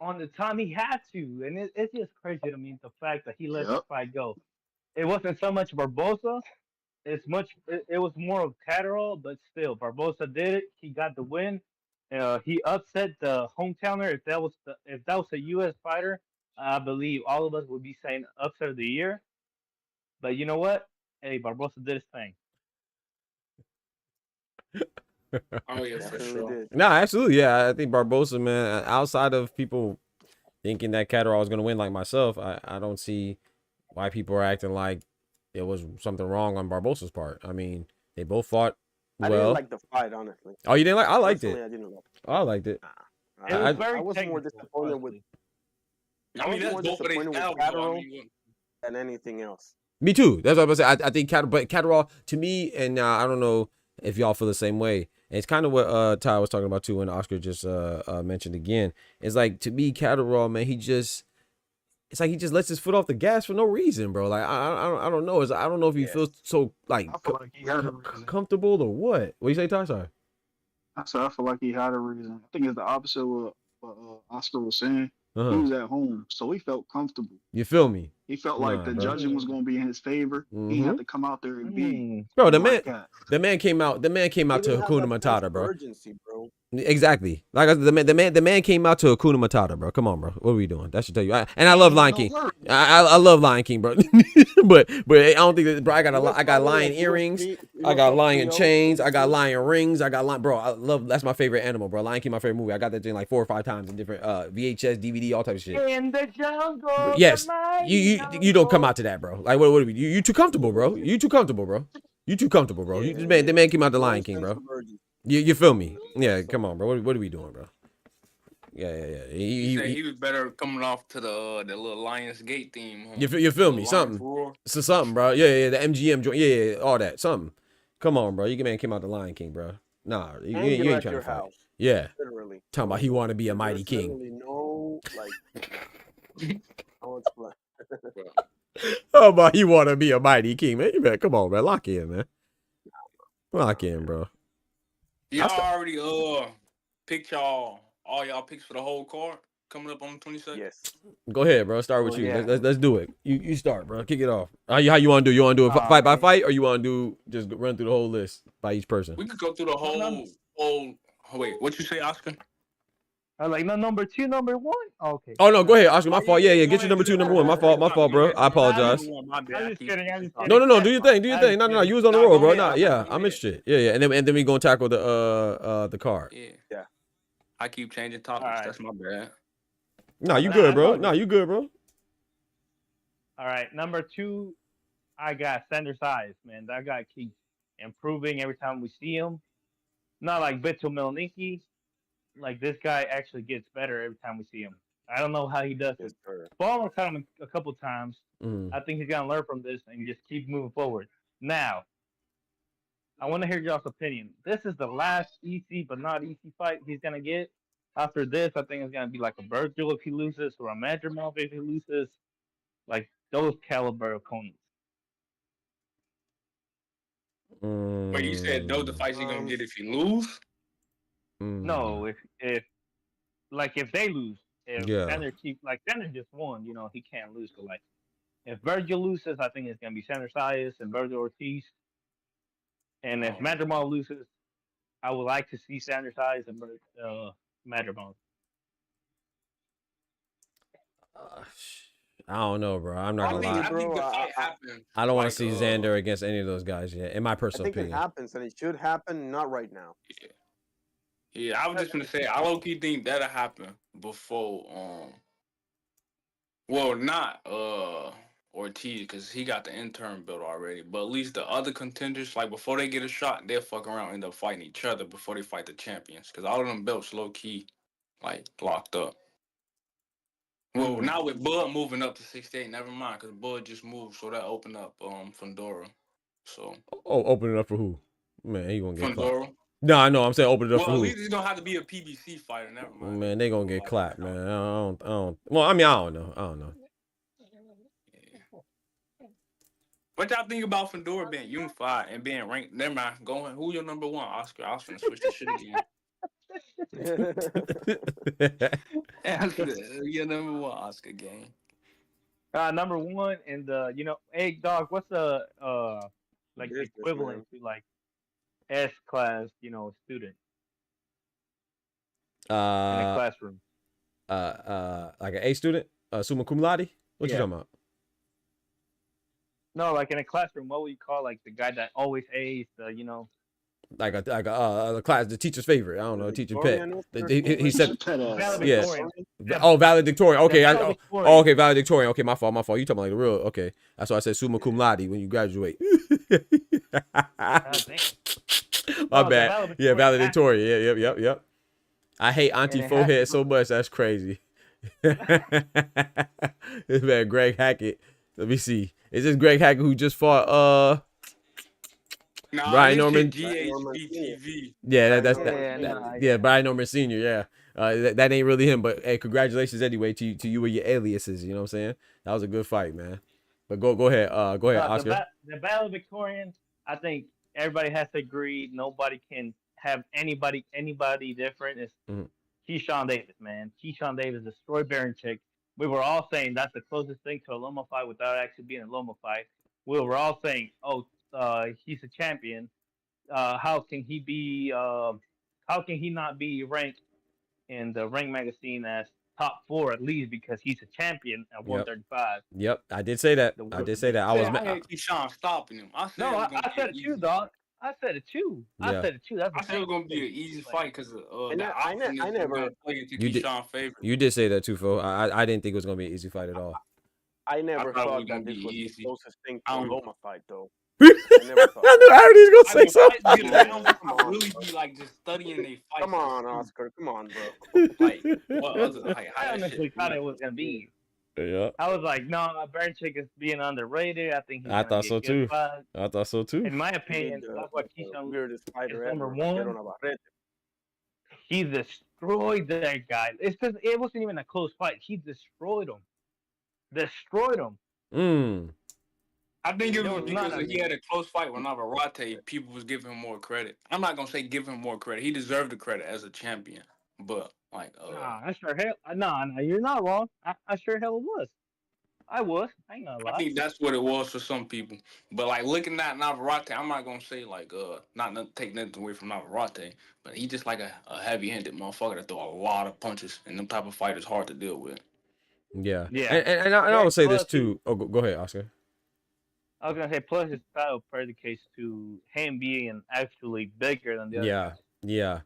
on the time he had to, and it's just crazy to me the fact that he let the fight go. It wasn't so much Barboza. It was more of Catterall, but still, Barboza did it. He got the win. He upset the hometowner. If that was a U.S. fighter, I believe all of us would be saying upset of the year. But you know what? Hey, Barboza did his thing. Oh yeah, for sure. No, absolutely. Yeah, I think Barboza, man, outside of people thinking that Catterall was gonna win like myself, I don't see why people are acting like it was something wrong on Barboza's part. I mean, they both fought well. I didn't like the fight, honestly. Oh, you didn't like? I liked it. I didn't like it. I liked it. I was more disappointed with. I I mean, was that's more both of their disappointed with styles, though. I Catterall mean, than anything else. Me too. That's what I was saying. I think Catterall to me, and I don't know if y'all feel the same way. And it's kind of what Ty was talking about too, and Oscar just mentioned again. It's like to me, Catterall, man, it's like he just lets his foot off the gas for no reason, bro. Like I don't know. I don't know if he feels so like, I feel like he had a reason. comfortable or what. What you say, Ty? Sorry. I said I feel like he had a reason. I think it's the opposite of what Oscar was saying. He was at home, so he felt comfortable. You feel me? He felt like the judging was going to be in his favor. He had to come out there and be. Bro, the man came out to Hakuna Matata, bro. Urgency, bro. Exactly. Like I said, the man came out to Hakuna Matata, bro. Come on, bro. What are we doing? That should tell you. And I love Lion King. I love Lion King, bro. but I don't think that, bro. I got lion earrings. I got lion chains. I got lion rings. I got lion, bro. I love. That's my favorite animal, bro. Lion King, my favorite movie. I got that thing like 4 or 5 times in different VHS, DVD, all types of shit. In the jungle. Yes, you don't come out to that, bro. Like what are we? You too comfortable, bro. You too comfortable, bro. You too comfortable, bro. The man came out the Lion King, bro. You feel me? Yeah, come on, bro. What are we doing, bro? Yeah. He was better coming off to the little Lions Gate theme. Huh? You feel me? Something. So something, bro. Yeah. The MGM joint. Yeah. All that. Something. Come on, bro. You man came out the Lion King, bro. Nah, you ain't trying to fight. House. Yeah. Literally. Talking about he want to be a mighty king. Literally no, like. I want to play. Oh, but he want to be a mighty king, man. You better come on, man. Lock in, man. Lock in, bro. Y'all already picked all y'all picks for the whole card coming up on the 22nd. Yes. Go ahead, bro. Start with you. Yeah. Let's do it. You start, bro. Kick it off. How you want to do? You want to do it fight by fight, or you want to do just run through the whole list by each person? We could go through the whole. Wait, what you say, Oscar? I like number 2, number 1. Okay. Oh no, go ahead, Oscar. My fault. Yeah. Get your number 2, number 1. My fault, bro. I apologize. I'm just kidding. No. Do your thing. No. You was on the roll, bro. Nah, yeah. I'm interested. Yeah. And then we gonna tackle the card. Yeah. I keep changing topics. Right. That's my bad. Nah, you good, bro. Nah, you good, bro. All right, number 2, I got Sanders Size, man. That guy keeps improving every time we see him. Not like Beto Melnicki. Like, this guy actually gets better every time we see him. I don't know how he does it. Ball has had him a couple times. I think he's going to learn from this and just keep moving forward. Now, I want to hear y'all's opinion. This is the last easy but not easy fight he's going to get. After this, I think it's going to be like a Virgil if he loses or a Madrimov if he loses. Like, those caliber opponents. But you said those the fights he's going to get if he lose? No, if they lose, Sanders Sanders just won, he can't lose. But like, if Virgil loses, I think it's gonna be Sanders Sayas and Virgil Ortiz. And if Madrimov loses, I would like to see Sanders Sayas and Madrimov. I don't know, bro. I'm not gonna lie. I think the fight happens. I don't want to see Xander against any of those guys yet, in my personal opinion. I think it happens, and it should happen, not right now. Yeah, I was just gonna say I low-key think that'll happen before not Ortiz, because he got the interim belt already, but at least the other contenders, like before they get a shot, they'll fuck around and end up fighting each other before they fight the champions, because all of them belts low-key like locked up. Well, now with Bud moving up to 68, never mind, because Bud just moved, so that opened up Fundora. So open it up for who? Man, he gonna get Fundora. Clapped. No, I know. I'm saying open it up for who? At least it's gonna have to be a PBC fighter. Never mind. Man, they gonna get clapped, man. I don't. Well, I mean, I don't know. Yeah. What y'all think about Fundora being unified and being ranked? Never mind. Going. Who your number 1? Oscar. I was gonna switch the shit again. Your number 1 Oscar game. Number 1 and hey dog, what's the like equivalent to like S class, student in a classroom? Like an A student, summa cum laude. What you talking about? No, like in a classroom, what would you call like the guy that always A's? Like a class, the teacher's favorite. I don't know, teacher pet. He said, yes. Oh, valedictorian. Okay, okay, valedictorian. Okay, my fault. You talking like the real? Okay, that's why I said summa cum laude when you graduate. My bad. Yeah, valedictorian. Yeah, yep. I hate Auntie Forehead so much. That's crazy. This man Greg Hackett. Let me see. Is this Greg Hackett who just fought Nah, Brian this Norman? shit GHBTV. Yeah, Yeah, Brian Norman Sr. Yeah. That ain't really him, but hey, congratulations anyway to you and your aliases. You know what I'm saying? That was a good fight, man. But go ahead. Go ahead, Oscar. The Battle of Victorians, I think everybody has to agree. Nobody can have anybody different. It's Keyshawn Davis, man. Keyshawn Davis destroyed Baranchyk. We were all saying that's the closest thing to a Loma fight without actually being a Loma fight. We were all saying, oh, he's a champion. How can he be? How can he not be ranked in the Rank magazine as top 4 at least because he's a champion at 135? Yep, I did say that. I had Keyshawn stopping him. I said it too, dog. I said it too. I said it too. That's I said it was gonna be an easy fight because I never play into you did, Keyshawn's favor. You did say that too, Phil. I didn't think it was gonna be an easy fight at all. I never thought that this was the closest thing to a Loma fight, though. I knew Harry's gonna say something. I don't really be like just studying they fights. Come on, Oscar. Come on, bro. Like, what other? Like, I honestly thought it was gonna be. Yeah. I was like, no, Baranchyk is being underrated. I think I thought so too. I thought so too. In my opinion, that's what Keyshawn is number 1. He destroyed that guy. It's because it wasn't even a close fight. He destroyed him. I think it was because he had a close fight with Navarrete. People was giving him more credit. I'm not gonna say give him more credit. He deserved the credit as a champion, but like, you're not wrong. I sure hell was. I ain't gonna lie. I think that's what it was for some people. But like looking at Navarrete, I'm not gonna say like not take nothing away from Navarrete, but he just like a heavy-handed motherfucker that throw a lot of punches, and them type of fighters hard to deal with. Yeah. And I would say this too. Oh, go ahead, Oscar. I was gonna say, plus his style predicates to him being actually bigger than the other guys. Yeah.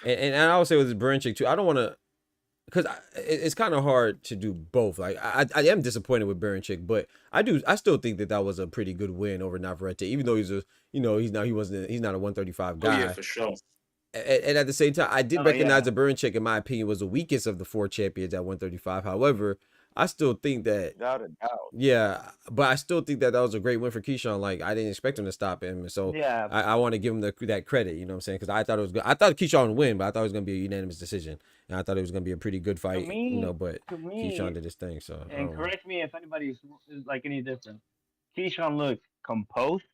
And I would say with Baranchyk too. I don't want to, because it's kind of hard to do both. Like I am disappointed with Baranchyk, but I still think that was a pretty good win over Navarrete, even though he's not a 135 guy. Oh yeah, for sure. And at the same time, I did recognize that Baranchyk, in my opinion, was the weakest of the 4 champions at 135. However, I still think that, without a doubt, yeah, but I still think that was a great win for Keyshawn. Like I didn't expect him to stop him, so yeah, I want to give him that credit. You know what I'm saying? Because I thought it was good. I thought Keyshawn would win, but I thought it was gonna be a unanimous decision, and I thought it was gonna be a pretty good fight. But Keyshawn did his thing. So and correct me if anybody's like any different. Keyshawn looked composed.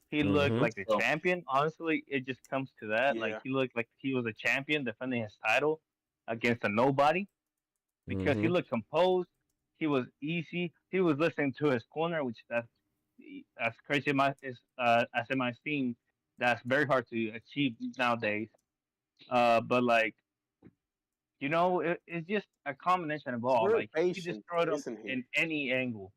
He looked like the champion. Honestly, it just comes to that. Yeah. Like he looked like he was a champion defending his title against a nobody. Because he looked composed, he was easy. He was listening to his corner, which that's crazy. As it might seem, that's very hard to achieve nowadays. But like, it's just a combination of all. Like he destroyed him in any angle.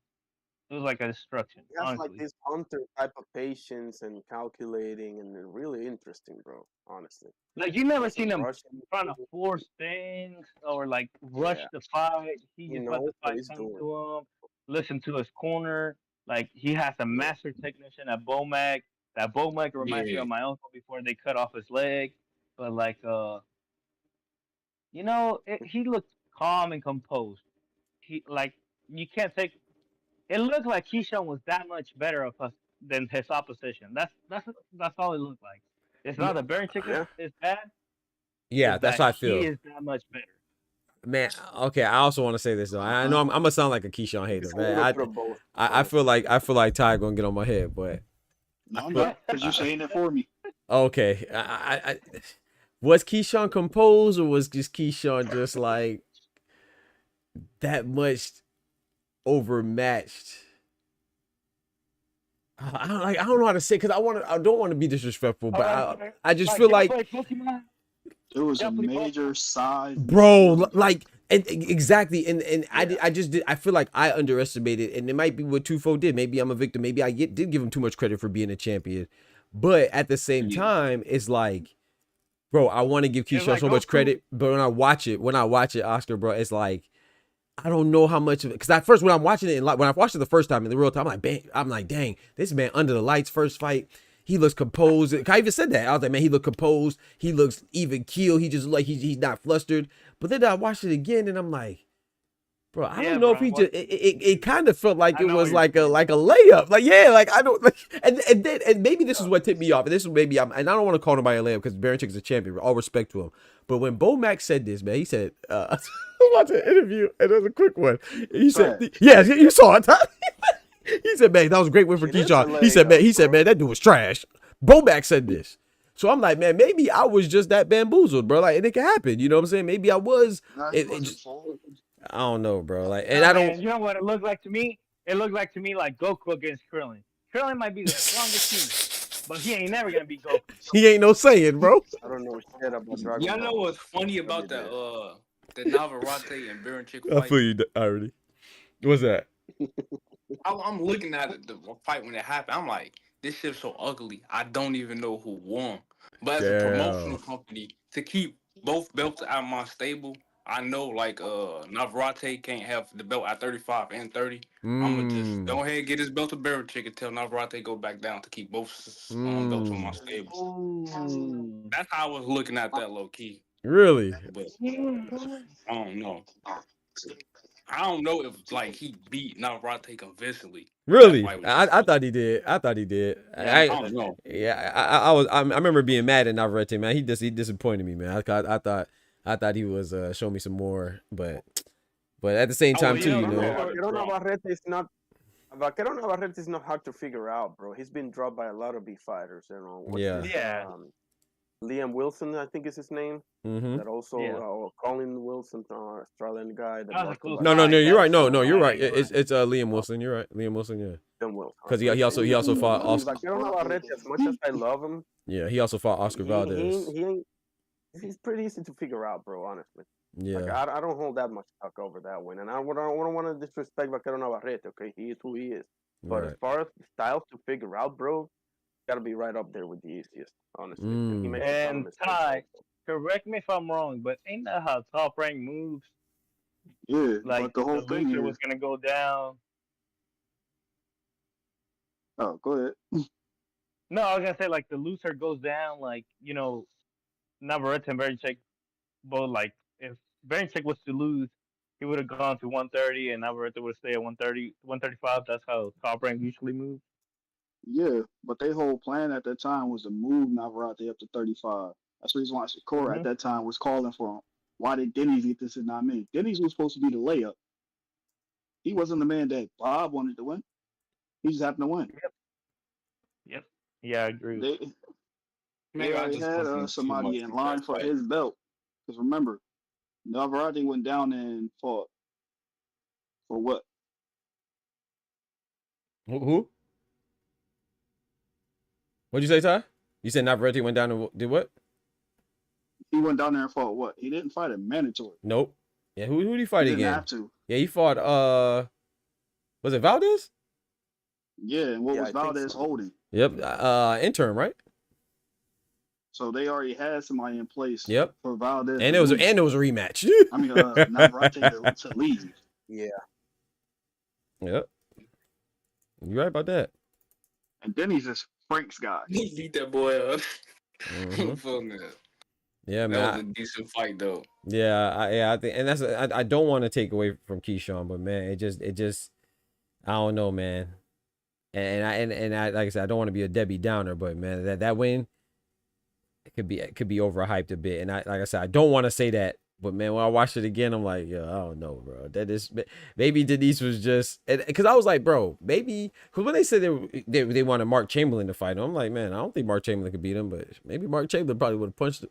It was like a destruction. He has like this hunter type of patience and calculating, and really interesting, bro. Honestly, like you never seen him trying to force things or like rush the fight. He just let the fight come to him. Listen to his corner. Like he has a master technician at Bomac. That Bomac reminds me of my uncle before they cut off his leg. But like, he looked calm and composed. You can't take. It looked like Keyshawn was that much better than his opposition. That's all it looked like. It's not that Baranchyk is bad. Yeah, that's how I feel. He is that much better. Man, okay. I also want to say this though. I know I'm gonna sound like a Keyshawn hater, man. I feel like Ty gonna get on my head, but no, because you're saying it for me. Okay, I was Keyshawn composed, or was just Keyshawn just like that much overmatched? I don't know how to say, because I don't want to be disrespectful, but I just feel like there was a major side, bro. Like exactly, and I feel like I underestimated, and it might be what Tufo did. Maybe I'm a victim. Maybe I did give him too much credit for being a champion, but at the same time, it's like, bro, I want to give Keyshawn so much credit, but when I watch it, Oscar, bro, it's like, I don't know how much of it, because at first when I'm watching it, when I watched it the first time in the real time, I'm like, dang, this man under the lights first fight, he looks composed. I even said that. I was like, man, he looked composed. He looks even keel. He just like he's not flustered. But then I watched it again, and I'm like, Bro, I Yeah, don't know bro. if he just it kind of felt like I it know was what you're like a layup. Like, yeah, like I don't like and maybe this is what tipped me off. And this is maybe and I don't want to call nobody a layup because Baron is a champion. All respect to him. But when Bo Max said this, man, he said, I'm watching an interview, and it was a quick one. He said, yeah, you saw it. He said, man, that was a great win for Keyshawn. He said, man, that dude was trash. Bo Max said this. So I'm like, man, maybe I was just that bamboozled, bro. Like, and it can happen. You know what I'm saying? Maybe I was. I don't know, bro. Like, and I don't. Man, you know what it looked like to me? It looked like to me like Goku against Krillin. Krillin might be the strongest human, but he ain't never gonna be Goku. He ain't no saying, bro. I don't know shit about Dragon Y'all know Ball. what's funny about the Navarrete and Baron Chick I fight? feel you already. What's that? I'm looking at the fight when it happened. I'm like, this shit's so ugly. I don't even know who won. But as a promotional company, to keep both belts out of my stable, I know like Navarrete can't have the belt at 35 and 30. I'm gonna just go ahead and get his belt to Baron Chick until Navarrete go back down to keep both belts on my stable. That's how I was looking at that low key. Really? But I don't know. I don't know if like he beat Navarrete convincingly. Really? I thought he did. I thought he did. I don't know. Yeah, I remember being mad at Navarrete, man. He disappointed me, man. I thought he was showing me some more, but at the same time too, you know. Vaquero Navarrete is not. Vaquero Navarrete is not hard to figure out, bro. He's been dropped by a lot of big fighters, you know. Liam Wilson, I think is his name. That also Colin Wilson, Australian guy. No, you're right. No, you're right. It's Liam Wilson. You're right, Liam Wilson. Yeah. Liam Wilson. Because he also fought Oscar. Vaquero Navarrete, as much as I love him. Yeah, he also fought Oscar Valdez. He's pretty easy to figure out, bro. Honestly. Yeah. Like, I don't hold that much stock over that win, and I don't want to disrespect Vaquero Navarrete. Okay, he is who he is. But as far as styles to figure out, bro, gotta be right up there with the easiest, honestly. And Ty, correct me if I'm wrong, but ain't that how Top Rank moves? Yeah, like but the whole thing loser was gonna go down. Oh, go ahead. No, I was gonna say like the loser goes down, like Navarrete and Berichek both like if Berichek was to lose, he would have gone to 130, and Navarrete would stay at 130, 135. That's how Top Rank usually moves. Yeah, but their whole plan at that time was to move Navarrete up to 35. That's the reason why Shakur at that time was calling for him. Why did Denny's get this and not me? Denny's was supposed to be the layup. He wasn't the man that Bob wanted to win. He just happened to win. Yep. Yeah, I agree. They already had somebody in line for his belt. Because remember, Navarrete went down and fought for what? Who? What'd you say, Ty? You said Navarrete went down and did what? He went down there and fought what? He didn't fight a mandatory. Nope. Yeah, who did he fight again? He didn't have to. Yeah, he fought was it Valdez? Yeah, and what was Valdez holding? Yep, interim, right? So they already had somebody in place. Yep. For Valdez. And it was a rematch. I mean, Navarrete to leave. Yeah. Yep. You right about that. And then he's just Frank's guy. He beat that boy up. Yeah, man. That was a decent fight, though. Yeah, I think, and that's I don't want to take away from Keyshawn, but man, it just I don't know, man. And I like I said, I don't want to be a Debbie Downer, but man, that win it could be overhyped a bit. And like I said, I don't want to say that, but man, when I watched it again, I'm like, yo, I don't know, bro. That is maybe Denise was just because I was like, bro, maybe because when they said they wanted Mark Chamberlain to fight him, I'm like, man, I don't think Mark Chamberlain could beat him, but maybe Mark Chamberlain probably would have punched him.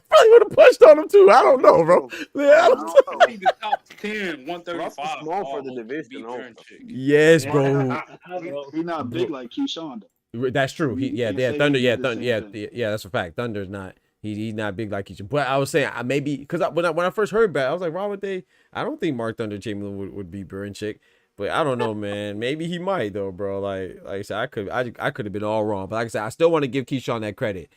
Probably would have punched on him too. I don't know, bro. Yeah, I don't know. The top 10, 135. Small for the division. Yes, bro. He's not big like Keyshawn. That's true. Thunder. Yeah, that's a fact. Thunder's not. He's not big like Keyshawn. But I was saying maybe because when I first heard that, I was like, why would they? I don't think Mark Thunder Chamberlain would be Berichek. But I don't know, man. Maybe he might though, bro. Like I said, I could have been all wrong. But like I said, I still want to give Keyshawn that credit.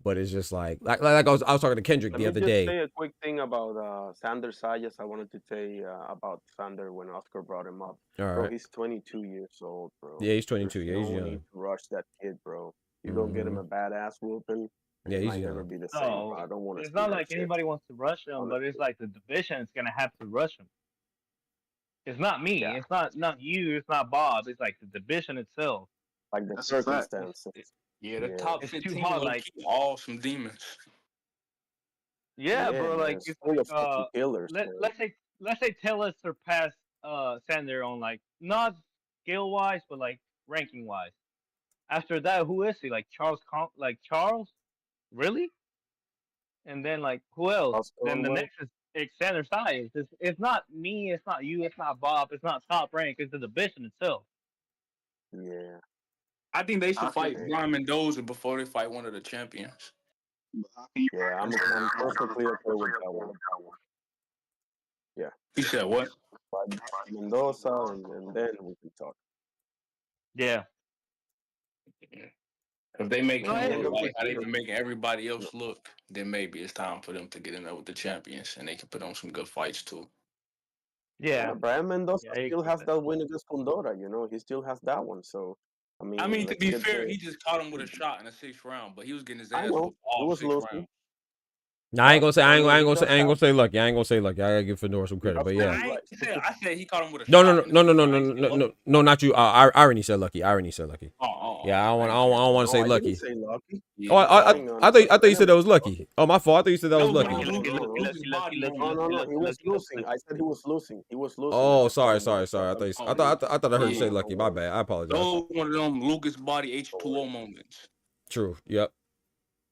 But it's just like I was talking to Kendrick the other day. Let me just say a quick thing about Sander Sayas. I wanted to say about Sander when Oscar brought him up. All right. Bro, he's 22 years old, bro. Yeah, he's 22. Yeah, he's no young. need to rush that kid, bro. You don't get him a badass whooping. Yeah, he's might young. never be the same. No, I don't want to. it's not like anybody wants to rush him, but it's like the division is gonna have to rush him. It's not me. Yeah. It's not you. It's not Bob. It's like the division itself. Like the That's a fact. circumstances. Yeah, the Yeah. top It's too 15 hard. low Like, key all some demons. yeah, Yeah, bro. man. Like, It's it's full like of fucking killers, man. let's say Taylor surpassed Sander on like not skill wise, but like ranking wise. After that, who is he? Like Charles? Really? And then like who else? Charles Then the Conway. next is Xander Science. It's not me. It's not you. It's not Bob. It's not top rank. It's the division itself. Yeah. I think they should fight Okay. Brian Mendoza before they fight one of the champions. Yeah, I'm perfectly okay with that one. Yeah. You said what? Fight Mendoza, and then we can talk. Yeah. If they make No, him hey, look like how they've been making everybody else look, then maybe it's time for them to get in there with the champions, and they can put on some good fights too. yeah. Brian Mendoza Yeah, I still agree has with that win against Condora, you know. He still has that one. So, I mean, I mean, to let's be get fair, the. he just caught him with a shot in the 6th round, but he was getting his I ass know. whooped He all was 6 losing. rounds. Nah, I ain't gonna say I ain't I mean, gonna say he I ain't gonna does say lucky. I ain't gonna say lucky. I gotta give Fedora some credit, but yeah. I said he caught him with a No, shot. no, no, no, no, no, no, no, no, no, not you. Irony said lucky. Irony said lucky. Yeah, I don't want to say I didn't lucky. say lucky. Oh, I thought you said that was lucky. Oh, my fault. I thought you said that was lucky. No, he was losing. I said he was losing. He was losing. Oh, sorry. I thought I heard you say lucky. My bad. I apologize. Those one of them Lucas body H2O moments. True. Yep.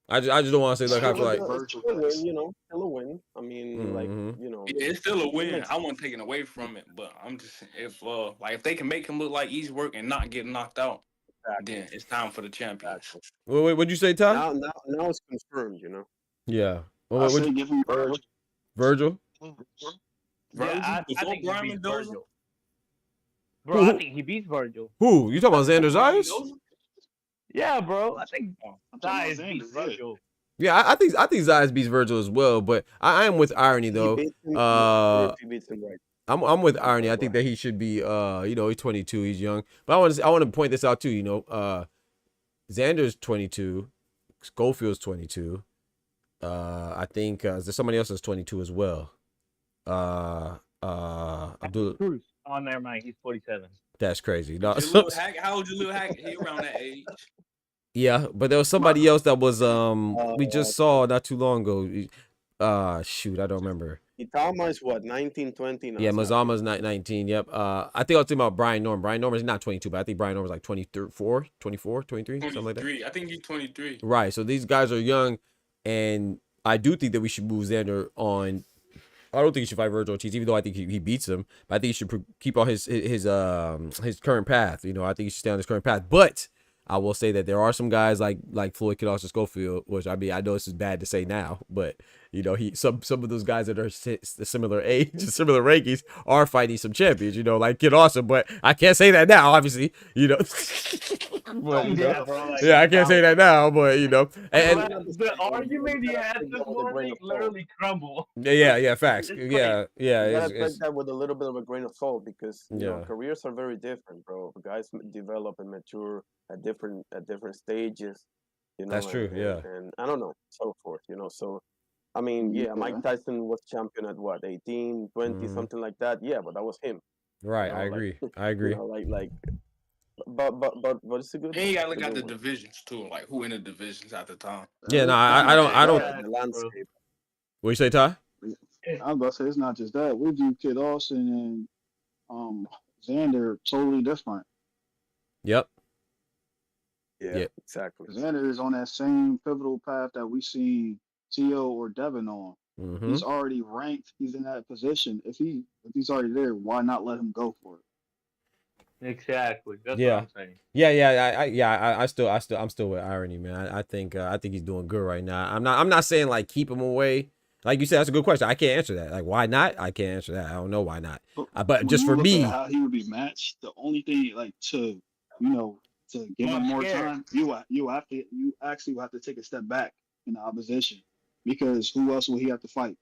I just don't want to say like I feel like It's still a win, you know. Still a win. I mean, like, you know. Yeah, it's still a win. I wasn't taking away from it, but I'm just if they can make him look like easy work and not get knocked out, then it's time for the champions. Wait, what'd you say, Ty? Now it's confirmed, you know. Yeah. I say give him Virgil. Yeah, I think he Brian beats Mendoza? Virgil. Bro, I think he beats Virgil. Who? You talking about Xander Zayas? Yeah, bro. I think talking Zayas about beats Xander, yeah. Virgil. Yeah, I think Zayas beats Virgil as well, but I am with Irony though. He beats him right. I'm with Irony. I think that he should be he's 22, he's young. But I want to point this out too, Xander's 22, Schofield's 22. I think there's somebody else that's 22 as well. Abdul Cruz. Oh, never mind. He's 47. That's crazy. No, How old you, Lil Hack? He around that age. yeah, but there was somebody else that was we just saw not too long ago. Shoot, I don't remember. Itama is what, 19, 20 now? Yeah, Mazama's 19. Yep. I think I was talking about Brian Norman. Brian Norman's not 22, but I think Brian Norman's like 24, 23, something like that. I think he's 23. Right. So these guys are young, and I do think that we should move Xander on. I don't think he should fight Virgil Ortiz, even though I think he beats him. But I think he should keep on his current path. I think he should stay on his current path. But I will say that there are some guys like Floyd Schofield, which I mean I know this is bad to say now, but some of those guys that are similar age, similar rankings are fighting some champions. Like Kid Awesome, but I can't say that now, obviously. But, I can't say that now, but and the argument he had this morning literally crumbled. Yeah, facts. Yeah. You gotta take that with a little bit of a grain of salt because careers are very different, bro. Guys develop and mature at different stages. That's true. And I don't know, so forth. So I mean, yeah, Mike Tyson was champion at what, 18, 20, something like that. Yeah, but that was him. Right, I agree. I agree. But it's a good. And you gotta look at the divisions too, like who in the divisions at the time. Yeah, no, I don't. The landscape. What you say, Ty? I was about to say it's not just that. We do Kid Austin and Xander totally different. Yep. Yeah, exactly. Xander is on that same pivotal path that we see T.O. or Devin on. He's already ranked. He's in that position. If he's already there, why not let him go for it? Exactly. That's what I'm saying. I'm still with Irony, man. I think he's doing good right now. I'm not saying like keep him away. Like you said, that's a good question. I can't answer that. Like, why not? I can't answer that. I don't know why not. But just for me, how he would be matched. The only thing, like to give him more time, you actually will have to take a step back in the opposition because who else will he have to fight?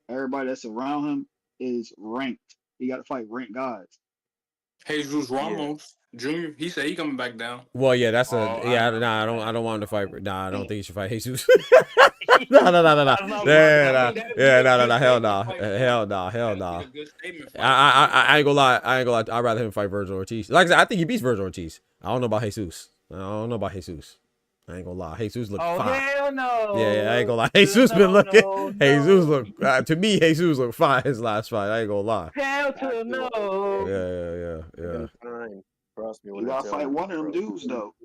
Everybody that's around him is ranked. He got to fight ranked guys. Jesus Ramos Jr. He said he coming back down. Well, yeah, that's Oh, I don't want him to fight. Nah, I don't think he should fight Jesus. No. Yeah, hell no. I ain't gonna lie. I'd rather him fight Virgil Ortiz. Like I said, I think he beats Virgil Ortiz. I don't know about Jesus. I ain't gonna lie. Jesus look fine. Hell no. Yeah, I ain't gonna lie. Jesus been looking. Jesus look to me. Jesus look fine his last fight. I ain't gonna lie. Hell to no. Yeah. Fine. Trust me. You gotta fight one of them dudes though.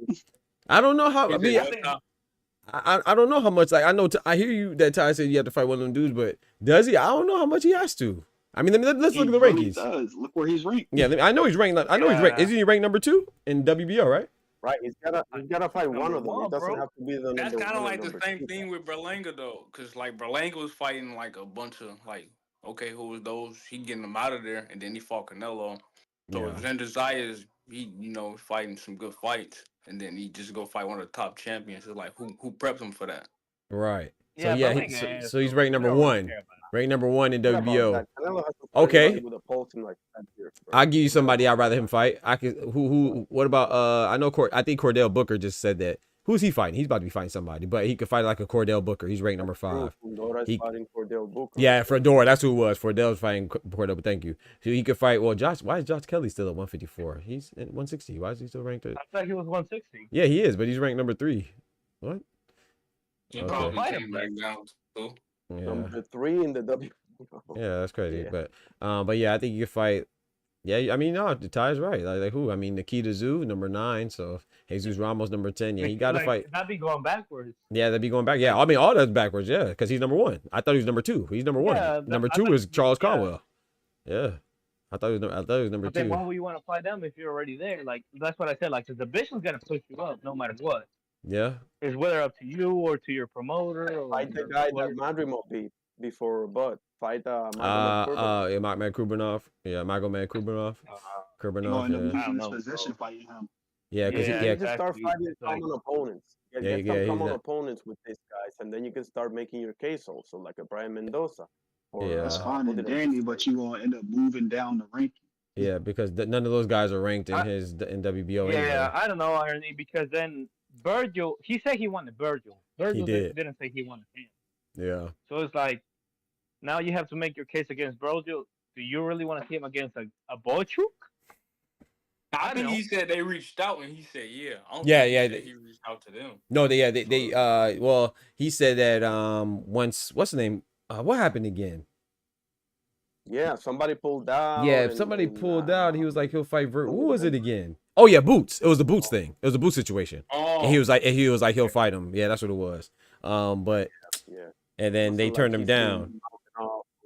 I don't know how. I don't know how much. Like I know. I hear you that Ty said you have to fight one of them dudes, but does he? I don't know how much he has to. I mean, let's look at the rankings. Does. Look where he's ranked. Yeah, I know he's ranked. I know he's ranked. Isn't he ranked number 2 in WBO? Right. Right, he's gotta fight one of them. It doesn't have to be the. That's kind of like the same thing with Berlanga though, because like Berlanga was fighting like a bunch of like, okay, who was those? He getting them out of there, and then he fought Canelo. So Xander Zayas, he fighting some good fights, and then he just go fight one of the top champions. It's like who preps him for that? Right. So so he's ranked number 1. Ranked number 1 in WBO. Okay. I'll give you somebody I'd rather him fight. I could what about I think Cordell Booker just said that. Who's he fighting? He's about to be fighting somebody, but he could fight like a Cordell Booker. He's ranked number 5. Fighting Cordell Booker. Yeah, Fedora, that's who it was. Cordell's fighting Cordell, but thank you. So he could fight. Well, why is Josh Kelly still at 154? He's at 160. Why is he still ranked at? I thought he was 160. Yeah, he is, but he's ranked number 3. What? Probably came back down too. Yeah. Number 3 in the W. Yeah, that's crazy. Yeah. But yeah, I think you could fight. Yeah, I mean, no, the Ty's right. Like who? I mean, Nikita Zoo, number 9. So Jesus Ramos, number 10. Yeah, he got to fight. That'd be going backwards. Yeah, that'd be going back. Yeah, I mean, all that's backwards. Yeah, because he's number 1. I thought he was number 2. He's number 1. Yeah, number 2 is Charles Conwell. Yeah, I thought he was number 2. Then why would you want to fight them if you're already there? Like that's what I said. Like the division's gonna push you up no matter what. Yeah. It's whether up to you or to your promoter. Or fight the guy that Madrimov beat before, but fight Magomed Kubanov. Yeah, Magomed Kubanov. Position fighting him. Yeah, because you can start fighting common opponents. Get some common opponents with these guys, and then you can start making your case also, like a Brian Mendoza. That's fine and dandy, but you gonna end up moving down the ranking. Yeah, because none of those guys are ranked in WBO. Yeah, anyway. I don't know, Irony, because then Virgil, he said he wanted Virgil. Virgil didn't say he wanted him. Yeah. So it's like, now you have to make your case against Virgil. Do you really want to see him against a Boychuk? I think he said they reached out, and he said, "Yeah." He reached out to them. No, well, he said that once what's the name? What happened again? Yeah, somebody pulled out. Yeah, if somebody pulled out, he was like he'll fight Who was it again? Oh yeah, Boots. It was the Boots thing. It was the Boots situation. Oh. And he was like he'll fight him. Yeah, that's what it was. But and then they turned him down.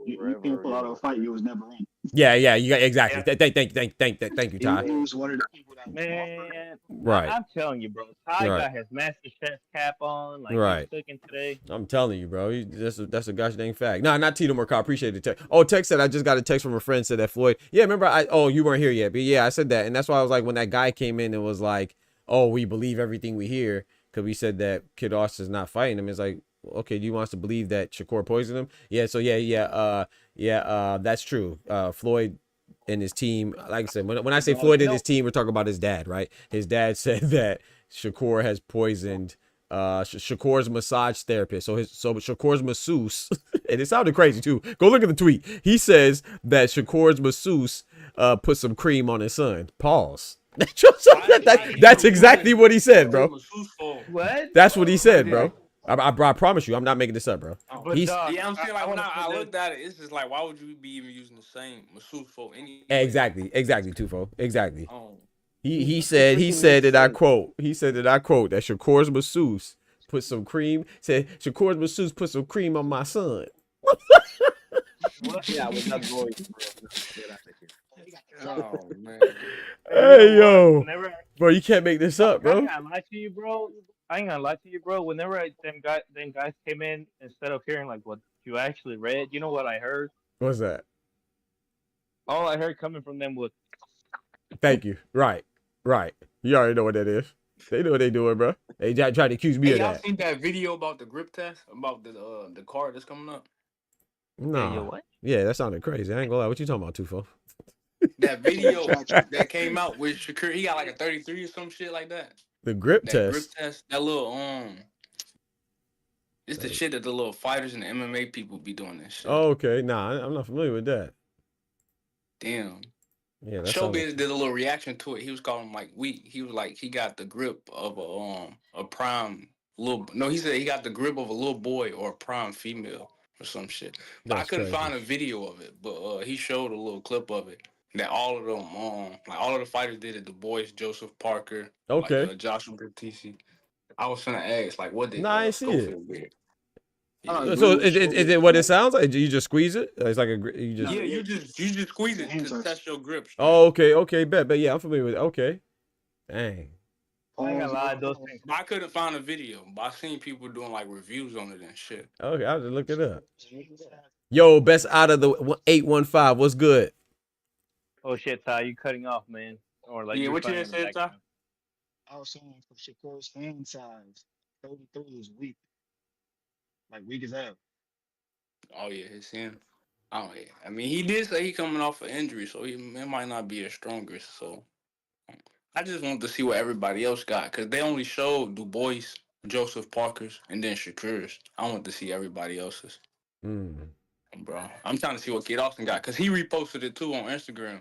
You can't pull out a fight you was never in. Yeah, you got exactly. Thank you, Ty. He was one of the people that Man, right. I'm telling you, bro. Ty got his Master Chef cap on, like he's cooking today. I'm telling you, bro. That's a gosh dang fact. Nah, not Tito Murcow. Appreciate the text. Oh, text said I just got a text from a friend said that Floyd. Yeah, remember you weren't here yet, but yeah, I said that, and that's why I was like when that guy came in and was like, oh, we believe everything we hear because we said that Kid Austin's not fighting him. It's like, okay, do you want us to believe that Shakur poisoned him? Yeah, so that's true. Floyd and his team, like I said, when I say Floyd and his team, we're talking about his dad, right? His dad said that Shakur has poisoned Shakur's massage therapist. So Shakur's masseuse, and it sounded crazy too. Go look at the tweet. He says that Shakur's masseuse put some cream on his son. Pause. That's exactly what he said, bro. What? That's what he said, bro. I promise you, I'm not making this up, bro. I'm saying like when I looked at it, it's just like why would you be even using the same masseuse for any? Exactly, Tufo. Exactly. He said that I quote that Shakur's masseuse put some cream. Said Shakur's masseuse put some cream on my son. Yeah, with that voice. Oh man. Hey yo, bro, you can't make this up, bro. I ain't gonna lie to you, bro. Whenever them guys came in, instead of hearing like what you actually read, you know what I heard? What's that? All I heard coming from them was. Thank you. Right. You already know what that is. They know what they doing, bro. They tried to accuse me of that. Y'all seen that video about the grip test about the card that's coming up? No. What? Yeah, that sounded crazy. I ain't gonna lie. What you talking about, Tufo? That video that came out with Shakur, he got like a 33 or some shit like that. The grip That test. grip test, that little it's the shit that the little fighters and the MMA people be doing this shit. Oh, okay. Nah, I'm not familiar with that. Damn. Yeah, that's Showbiz did a little reaction to it. He was calling him like weak. He was like he got the grip of a prime little. No, he said he got the grip of a little boy or a prime female or some shit. But I couldn't find a video of it. But he showed a little clip of it. That all of them, like all of the fighters did it. The boys, Joseph Parker, okay, like, Joshua Baptiste. I was trying to ask, like, what did I see it. Yeah. So is it what it sounds like? You just squeeze it? It's like you just squeeze it to test your grip. Oh, okay, bet. Yeah, I'm familiar with it. Okay, dang. I ain't gonna lie, those things. I couldn't find a video, but I seen people doing like reviews on it and shit. Okay, I'll just look it up. Yo, best out of the 815. What's good? Oh shit, Ty, you cutting off, man? Or like what you said, Ty? I was saying for Shakur's hand size, 33 is weak. Like weak as hell. Oh yeah, his hand. Oh yeah. I mean, he did say he coming off an injury, so it might not be as strongest. So I just wanted to see what everybody else got, because they only showed Du Bois, Joseph Parker's, and then Shakur's. I want to see everybody else's. Bro, I'm trying to see what Kid Austin got, because he reposted it too on Instagram.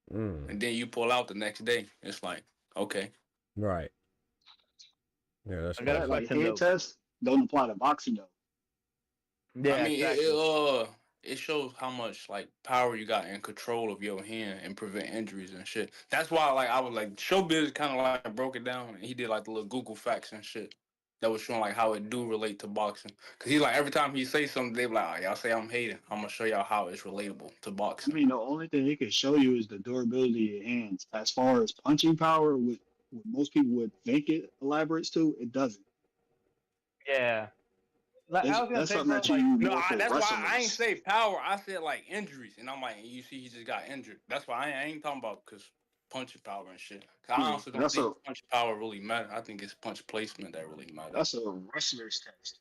And then you pull out the next day. It's like, okay. Right. Yeah, that's right. Like head test don't apply to boxing though. Yeah, I mean, exactly. It shows how much like power you got and control of your hand and prevent injuries and shit. That's why like I was like Showbiz kind of like broke it down and he did like the little Google facts and shit that was showing like how it do relate to boxing. Cause he's like every time he say something they be like, oh, y'all say I'm hating, I'm gonna show y'all how it's relatable to boxing. I mean, the only thing he can show you is the durability of your hands. As far as punching power, what most people would think it elaborates to, it doesn't. Yeah. Like, I was gonna that's say something that you that's why I ain't say power. I said like injuries, and I'm like, you see, he just got injured. That's why I ain't talking about because punching power and shit. I also don't think punch power really matter. I think it's punch placement that really matters. That's a wrestler's test.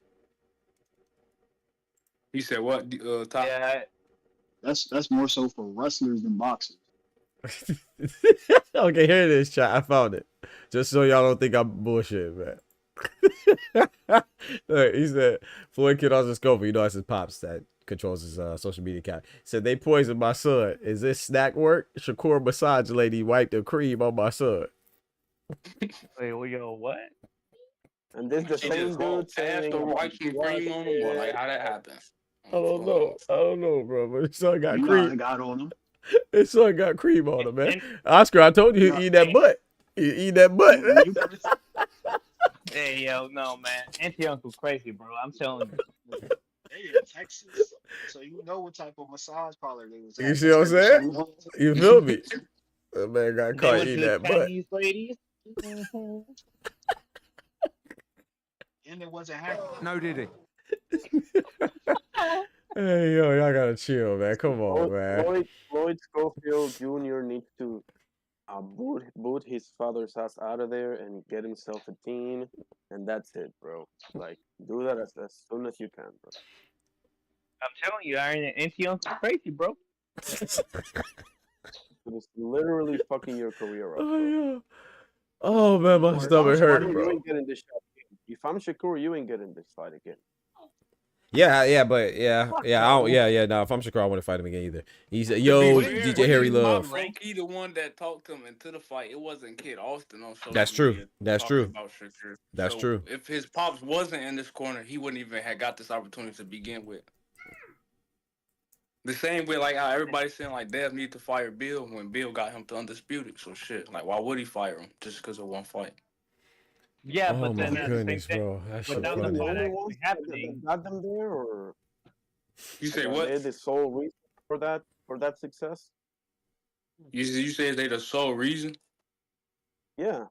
He said what? Top? Yeah. That's more so for wrestlers than boxers. Okay, here it is, chat. I found it. Just so y'all don't think I'm bullshit, man. Look, he said Floyd Kid Austin Schofield, you know that's his pops that controls his social media account. Said they poisoned my son. Is this snack work? Shakur massage lady wiped the cream on my son. Wait, well, yo, what? And this the same dude saying cream on him, or like how that happened? I don't know, bro. But his son got cream. Got on him. His son got cream on him, man. Oscar, I told you eat that butt. You eat that butt. Hey, yo, no, man. Auntie Uncle crazy, bro. I'm telling you. They in Texas, so you know what type of massage parlor they was at. You see what I'm saying? You feel me? That man got caught eating that butt. Ladies. And it wasn't happening. No, did he? Hey, yo, y'all gotta chill, man. Come on, man. Floyd Schofield Jr. needs to boot his father's ass out of there and get himself a team, and that's it, bro. Like, do that as soon as you can, bro. I'm telling you, Iron Auntie Uncle crazy, bro. It's literally fucking your career up, bro. Oh, yeah. Oh, man, my stomach hurt, bro. You ain't getting this shot again. If I'm Shakur, you ain't getting this fight again. No. If I'm Shakur, I wouldn't fight him again either. He's DJ Harry Love. Frankie, the one that talked him into the fight, it wasn't Kid Austin on social That's true. media That's true. about Shakur. That's true. If his pops wasn't in this corner, he wouldn't even have got this opportunity to begin with. The same way, like how everybody's saying, like Dev need to fire Bill when Bill got him to undisputed. So shit, like why would he fire him just because of one fight? Yeah, Oh, but then my goodness, bro. That's so without the funny. fight actually happening, Got them there, or You say are what? they the sole reason for that success? You say they the sole reason? Yeah.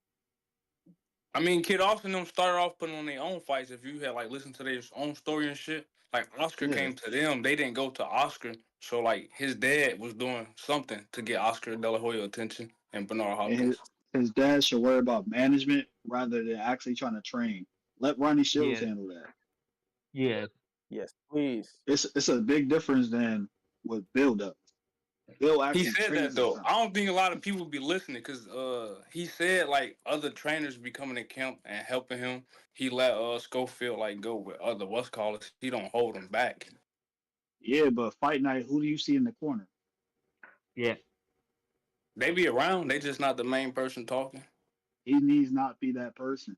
I mean, Kid Austin them started off putting on their own fights. If you had like listened to their own story and shit, like Oscar came to them, they didn't go to Oscar. So like his dad was doing something to get Oscar De La Hoya attention and Bernard Hopkins. His dad should worry about management rather than actually trying to train. Let Ronnie Shields handle that. Yeah. Yes, please. It's a big difference than with build up. They'll He actually said train that him though. something. I don't think a lot of people be listening because he said like other trainers be coming in camp and helping him. He let Schofield like go with other what's called. He don't hold him back. Yeah, but fight night, who do you see in the corner? Yeah. They be around. They just not the main person talking. He needs not be that person.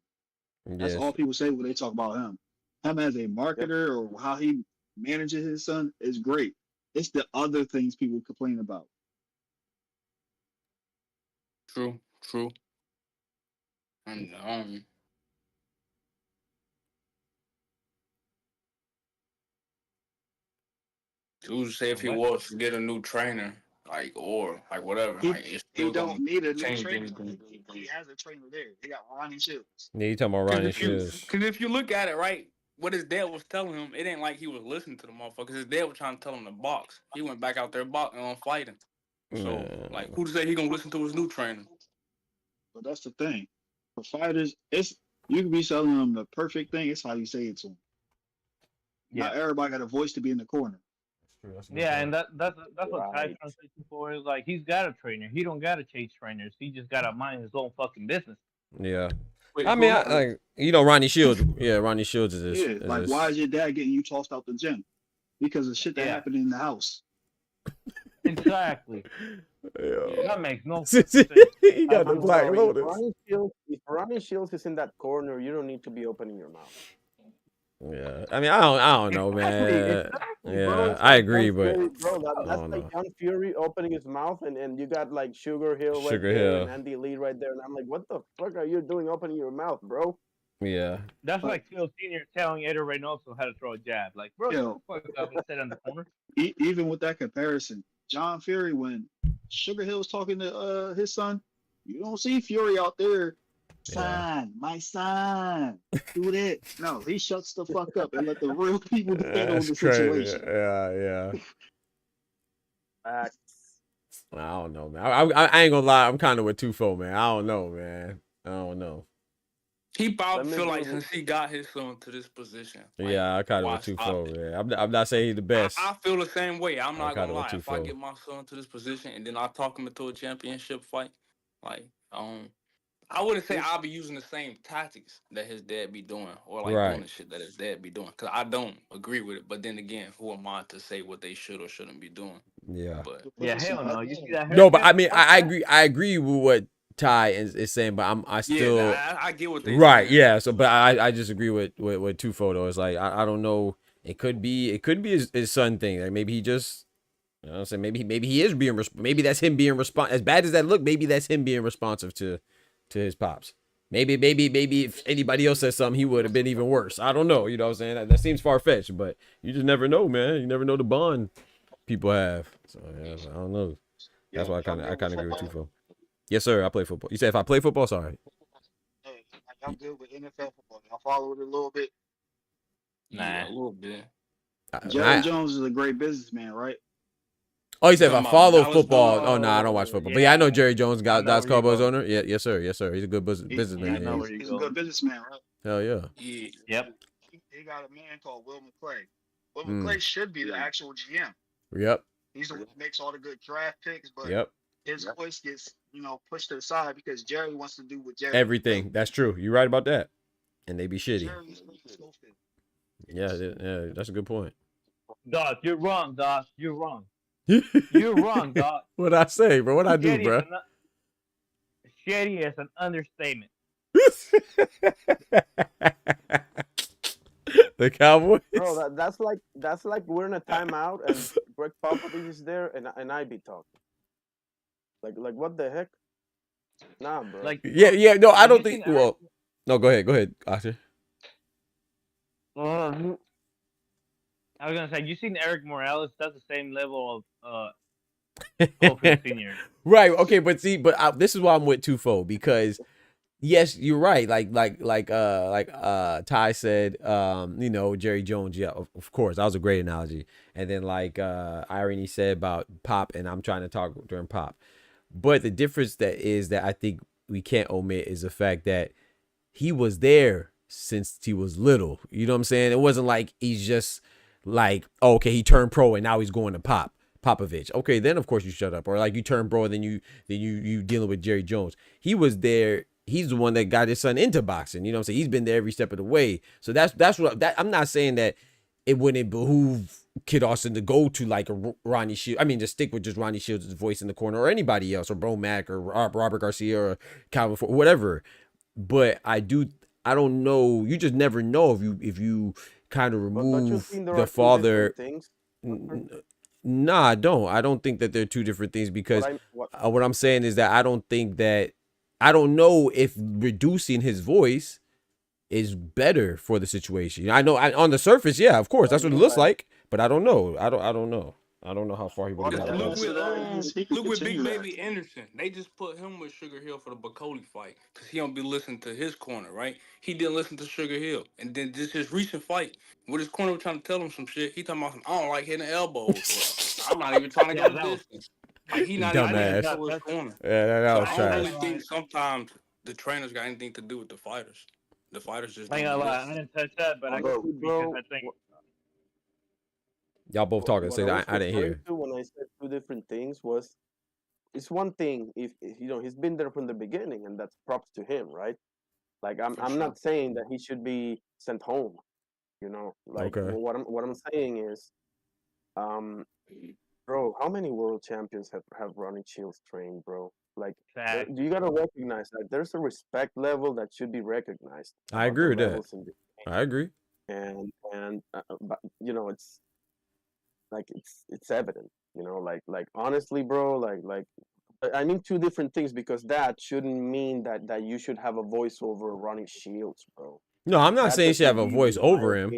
That's Yes. all people say when they talk about him. Him as a marketer or how he manages his son is great. It's the other things people complain about. True. True. And who say if he was to get a new trainer, like or like whatever, like it's He still don't gonna need a new change trainer. anything. He has a trainer there. He got Ronnie Shields. Yeah, you talking about Ronnie Shields? Because if you look at it, right, what his dad was telling him, it ain't like he was listening to the motherfuckers. His dad was trying to tell him to box. He went back out there boxing on fighting. So, like, who to say he gonna listen to his new trainer? But that's the thing. For fighters, it's you can be telling them the perfect thing. It's how you say it to them. Not everybody got a voice to be in the corner. Yeah, and that's what Ty's trying to say before is like he's got a trainer. He don't gotta chase trainers. He just gotta mind his own fucking business. Yeah. Wait, I mean, like Ronnie Shields. Yeah, Ronnie Shields is. Yeah, like why is your dad getting you tossed out the gym? Because of shit that happened in the house. Exactly. That makes no sense. He got the Black sorry, Lotus. If Ronnie Shields is in that corner, you don't need to be opening your mouth. Yeah, I mean, I don't know, man. Exactly, Yeah, bro. It's I like agree, John but Fury, bro, I that's don't like know. John Fury opening his mouth, and you got like Sugar Hill right Sugar there Hill. and Andy Lee right there, and I'm like, what the fuck are you doing opening your mouth, bro? Yeah. That's like Phil Senior telling Eddie Reynoso how to throw a jab. Like, bro, Yo. you fuck up and sit on the corner. Even with that comparison, John Fury, when Sugar Hill was talking to his son, you don't see Fury out there. Son, my son, do that. No, he shuts the fuck up and let the real people handle That's the crazy. situation. Yeah. Facts. I don't know, man. I ain't gonna lie. I'm kind of with Tufo, man. I don't know, man. I don't know. He probably Let me feel do like this. since he got his son to this position. Like, Yeah, I kind of why with stop Tufo, it? man. I'm not saying he's the best. I feel the same way. I'm not kinda gonna lie. with If I Tufo. get my son to this position and then I talk him into a championship fight, like I wouldn't say I'll be using the same tactics that his dad be doing or like Right. doing the shit that his dad be doing because I don't agree with it. But then again, who am I to say what they should or shouldn't be doing? Yeah. But Yeah, hell no. You see that? No, but I haircut? mean, I agree. I agree with what Ty is saying, but I still yeah, I get what they right. saying. Yeah. So, but I just agree with Tufo though. It's like I don't know. It could be his son thing. Like maybe he just. You know what I'm saying? Maybe he is being maybe that's him being responsive. As bad as that look, maybe that's him being responsive to his pops. Maybe if anybody else said something, he would have been even worse. I don't know. You know what I'm saying? That seems far fetched, but you just never know, man. You never know the bond people have. So yeah, I don't know. That's why I kind of agree with Tufo. Yes, sir. I play football. You said if I play football, sorry. Hey, I'm good with NFL football. I follow it a little bit. Yeah, a little bit. Jerry Jones is a great businessman, right? Oh, you said if I follow Dallas football. Cowboys? Oh, no, I don't watch football. But yeah. yeah, I know Jerry Jones, I know Dallas where you Cowboys go. owner. Yeah, yes, sir. Yes, sir. He's a good businessman. know Yeah. where you He's go. a good businessman, right? Hell yeah. Yeah. Yep. He got a man called Will McClay. Will McClay should be the actual GM. Yep. He's the one that makes all the good draft picks, but Yep. his voice gets, pushed to the side because Jerry wants to do what Jerry Everything. That's true. You're right about that. And they be shitty. Jerry's Schofield. Yeah, that's a good point. Doc, you're wrong, Doc. You're wrong. You're wrong, Doc. What'd I say, bro? What'd I do, bro? Shitty is an understatement. The Cowboys. Bro, that's like we're in a timeout and Greg Popovich is there and I be talking. Like what the heck? Nah, bro. Like Yeah. No, I don't think. Well, no. Go ahead, Asher. I was gonna say, you seen Eric Morales? That's the same level of Schofield Senior. Right. Okay. But see, this is why I'm with Tufo because yes, you're right. Like Ty said, Jerry Jones. Yeah, of course, that was a great analogy. And then like Irony said about Pop, and I'm trying to talk during Pop. But the difference that I think we can't omit is the fact that he was there since he was little. You know what I'm saying? It wasn't like he's just like, oh, okay, he turned pro and now he's going to Pop. Popovich. Okay, then of course you shut up, or like you turn bro, and then you dealing with Jerry Jones. He was there. He's the one that got his son into boxing. You know what I'm saying? He's been there every step of the way. So that's what I'm not saying that it wouldn't behoove Kid Austin to go to like a Ronnie Shields. I mean, just stick with just Ronnie Shields' voice in the corner, or anybody else, or Bro Mack, or Robert Garcia, or Calvin Ford, whatever. But I don't know. You just never know if you kind of remove the father. Nah, I don't. I don't think that they're two different things, because what I'm saying is that I don't know if reducing his voice is better for the situation. I know on the surface, yeah, of course, that's what it looks like, but I don't know. I don't know. I don't know how far he would get. Look with Big Baby Anderson. They just put him with Sugar Hill for the Bacoli fight because he don't be listening to his corner, right? He didn't listen to Sugar Hill, and then just his recent fight with his corner was trying to tell him some shit. He talking about I don't like hitting elbows. I'm not even trying to go the distance. Like he not even to his corner. Yeah, that was I trash. don't really think sometimes the trainers got anything to do with the fighters. The fighters just. I ain't gonna lie, I didn't touch that, but I can because I think. Y'all both talking. Say that I didn't hear. When I said two different things was, it's one thing if you know he's been there from the beginning, and that's props to him, right? Like I'm not saying that he should be sent home, you know. Like what I'm saying is, bro, how many world champions have Ronnie Shields trained, bro? Like, you gotta recognize that there's a respect level that should be recognized. I agree with that. I agree. And but, you know, it's like it's evident, you know, like honestly, bro, like I mean two different things, because that shouldn't mean that you should have a voice over Ronnie Shields, bro. No, I'm not saying you should have a voice over him.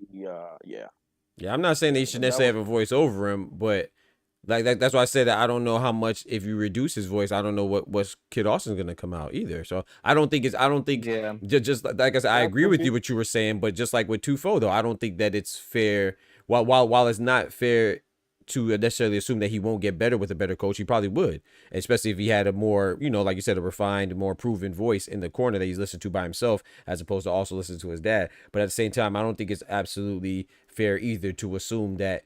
Yeah, I'm not saying that you should necessarily have a voice over him, but like that's why I said that I don't know how much, if you reduce his voice, I don't know what Kid Austin's gonna come out either. So I don't think just like I said, I agree with you what you were saying, but just like with Tufo though, I don't think that it's fair. While it's not fair to necessarily assume that he won't get better with a better coach, he probably would, especially if he had a more, you know, like you said, a refined, more proven voice in the corner that he's listened to by himself, as opposed to also listening to his dad. But at the same time, I don't think it's absolutely fair either to assume that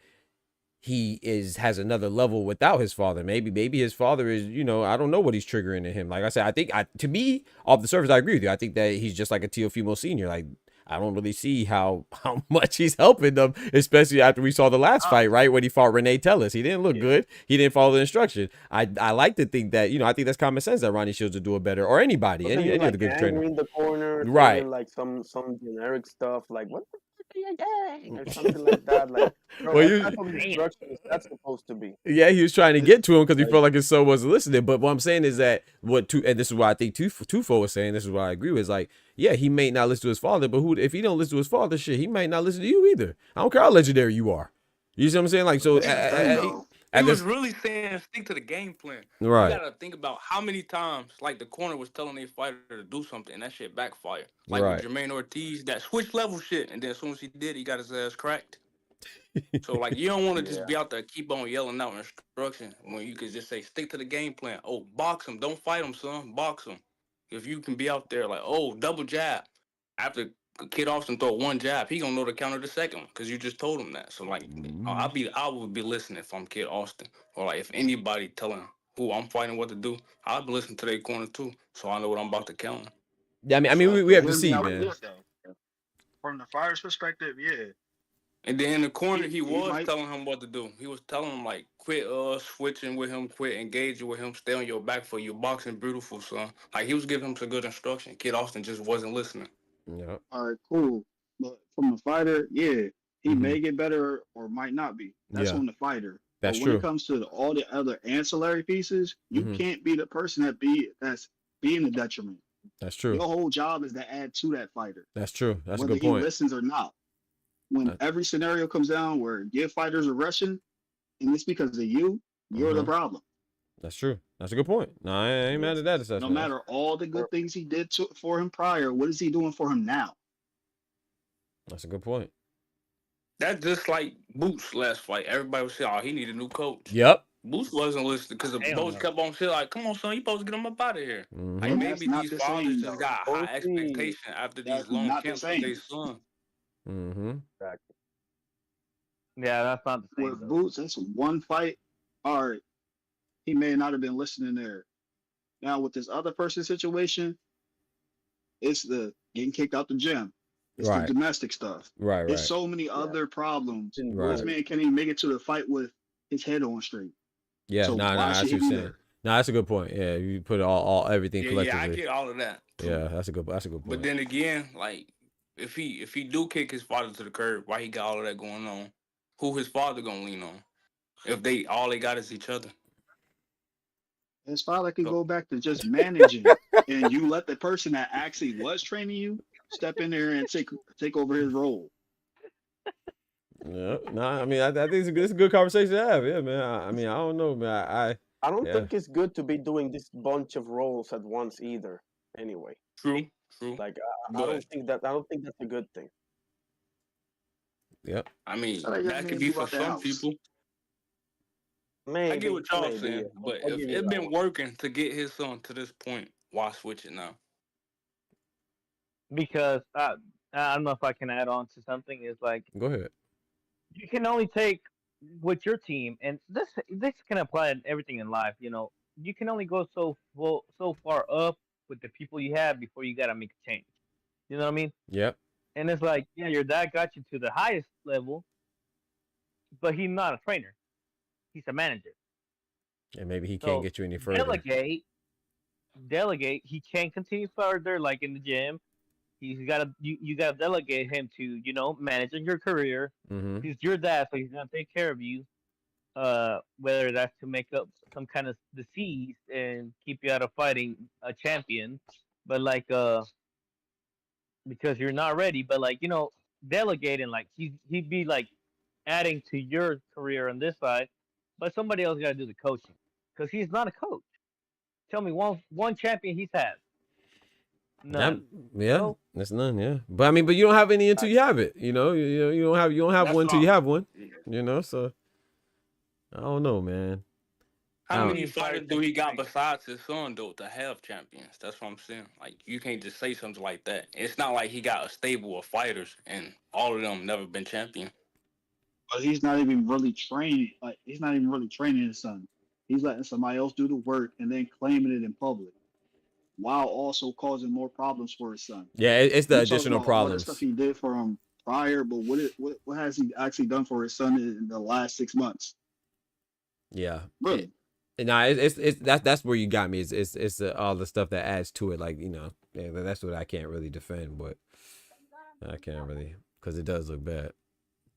he has another level without his father. Maybe his father is, you know, I don't know what he's triggering in him. Like I said, I think to me, off the surface, I agree with you. I think that he's just like a Teofimo Senior. Like, I don't really see how much he's helping them, especially after we saw the last fight, right? When he fought Renee Tellis. He didn't look good. He didn't follow the instruction. I like to think that, you know, I think that's common sense that Ronnie Shields would do it better, or anybody, any other good trainer. In the corner, right? Like some generic stuff, like what the or something like that. Like, bro, well, type of instruction is that's supposed to be. Yeah, he was trying to get to him because he felt like his son wasn't listening. But what I'm saying is that and this is why I think Tufo was saying, this is what I agree with, is like, yeah, he may not listen to his father, but if he don't listen to his father, shit, he might not listen to you either. I don't care how legendary you are. You see what I'm saying? Like, so he was really saying stick to the game plan. Right. You gotta think about how many times like the corner was telling their fighter to do something and that shit backfired. Like with Jermaine Ortiz, that switch level shit, and then as soon as he did, he got his ass cracked. So like you don't want to just be out there keep on yelling out instruction when you could just say stick to the game plan. Oh, box him, don't fight him, son. Box him. If you can be out there like, oh, double jab after Kid Austin throw one jab, he gonna know to counter the second one because you just told him that. So like, I would be listening if I'm Kid Austin, or like if anybody telling who I'm fighting what to do, I'd be listening to their corner too, so I know what I'm about to counter. Yeah, I mean, we have to see, man. From the fighter's perspective, yeah. And then in the corner, he was telling him what to do. He was telling him like, quit switching with him, quit engaging with him, stay on your back for your boxing beautiful, son. Like he was giving him some good instruction. Kid Austin just wasn't listening. Yeah. All right, cool. But from the fighter, yeah, he may get better or might not be. That's on the fighter. That's but true. When it comes to all the other ancillary pieces, you can't be the person that's being the detriment. That's true. Your whole job is to add to that fighter. That's true. That's whether a good point. He listens or not. When every scenario comes down where your fighters are rushing, and it's because of you, you're the problem. That's true. That's a good point. No, I ain't mad at that assessment. No matter all the good things he did for him prior, what is he doing for him now? That's a good point. That's just like Boots last fight. Everybody was saying, oh, he need a new coach. Yep. Boots wasn't listening because the Boots kept on saying, like, come on, son, you supposed to get him up out of here. Like, maybe these fathers just got high expectation after these long camps with their son. Exactly. Yeah, that's not the same With though. Boots, that's one fight. All right, he may not have been listening there. Now with this other person situation, it's the getting kicked out the gym. It's the Right. domestic stuff. Right. There's Right. so many other problems. Right. This man can't even make it to the fight with his head on straight. Yeah. So Nah. why Nah. should That's he what you're be saying. there? Nah, that's a good point. Yeah, you put all everything Yeah, I collectively. get all of that. Too. Yeah, that's a good point. But then again, like if he do kick his father to the curb, why he got all of that going on? Who his father gonna lean on? If all they got is each other. His father could go back to just managing, and you let the person that actually was training you step in there and take over his role. Yeah, nah. I mean, I think it's a good conversation to have. Yeah, man. I mean, I don't know, man. I don't think it's good to be doing this bunch of roles at once either. Anyway, true. Like I don't think that's a good thing. Yep. I mean, So that young that man could be move for out the some house. people. Maybe, I get what y'all maybe, saying, yeah. but I'll if give you it's that been one. working to get his son to this point, why switch it now? Because I don't know if I can add on to something. Is like Go ahead. you can only take with your team, and this can apply to everything in life. You know, you can only go so far up with the people you have before you gotta make a change. You know what I mean? Yep. And it's like, yeah, your dad got you to the highest level, but he's not a trainer. He's a manager. And maybe he can't So get you any further. delegate. He can't continue further, like in the gym. He's got to you got to delegate him to managing your career. Mm-hmm. He's your dad, so he's gonna take care of you. Whether that's to make up some kind of disease and keep you out of fighting a champion, but like because you're not ready. But like delegating, like he'd be like adding to your career on this side, but somebody else got to do the coaching because he's not a coach. Tell me one champion he's had. None. Yeah, So, that's none. Yeah, but I mean, but you don't have any until you have it. You don't have That's one until you all. have one. So I don't know, man. How many fighters do he got besides his son though to have champions? That's what I'm saying. Like you can't just say something like that. It's not like he got a stable of fighters and all of them never been champion. But he's not even really training. Like he's not even really training his son. He's letting somebody else do the work and then claiming it in public, while also causing more problems for his son. Yeah, it's the You talking additional about all the problems. stuff he did for him prior, but what has he actually done for his son in the last 6 months? Yeah. Really? Nah, it's that's where you got me. It's all the stuff that adds to it. Like yeah, that's what I can't really defend, but I can't really because it does look bad.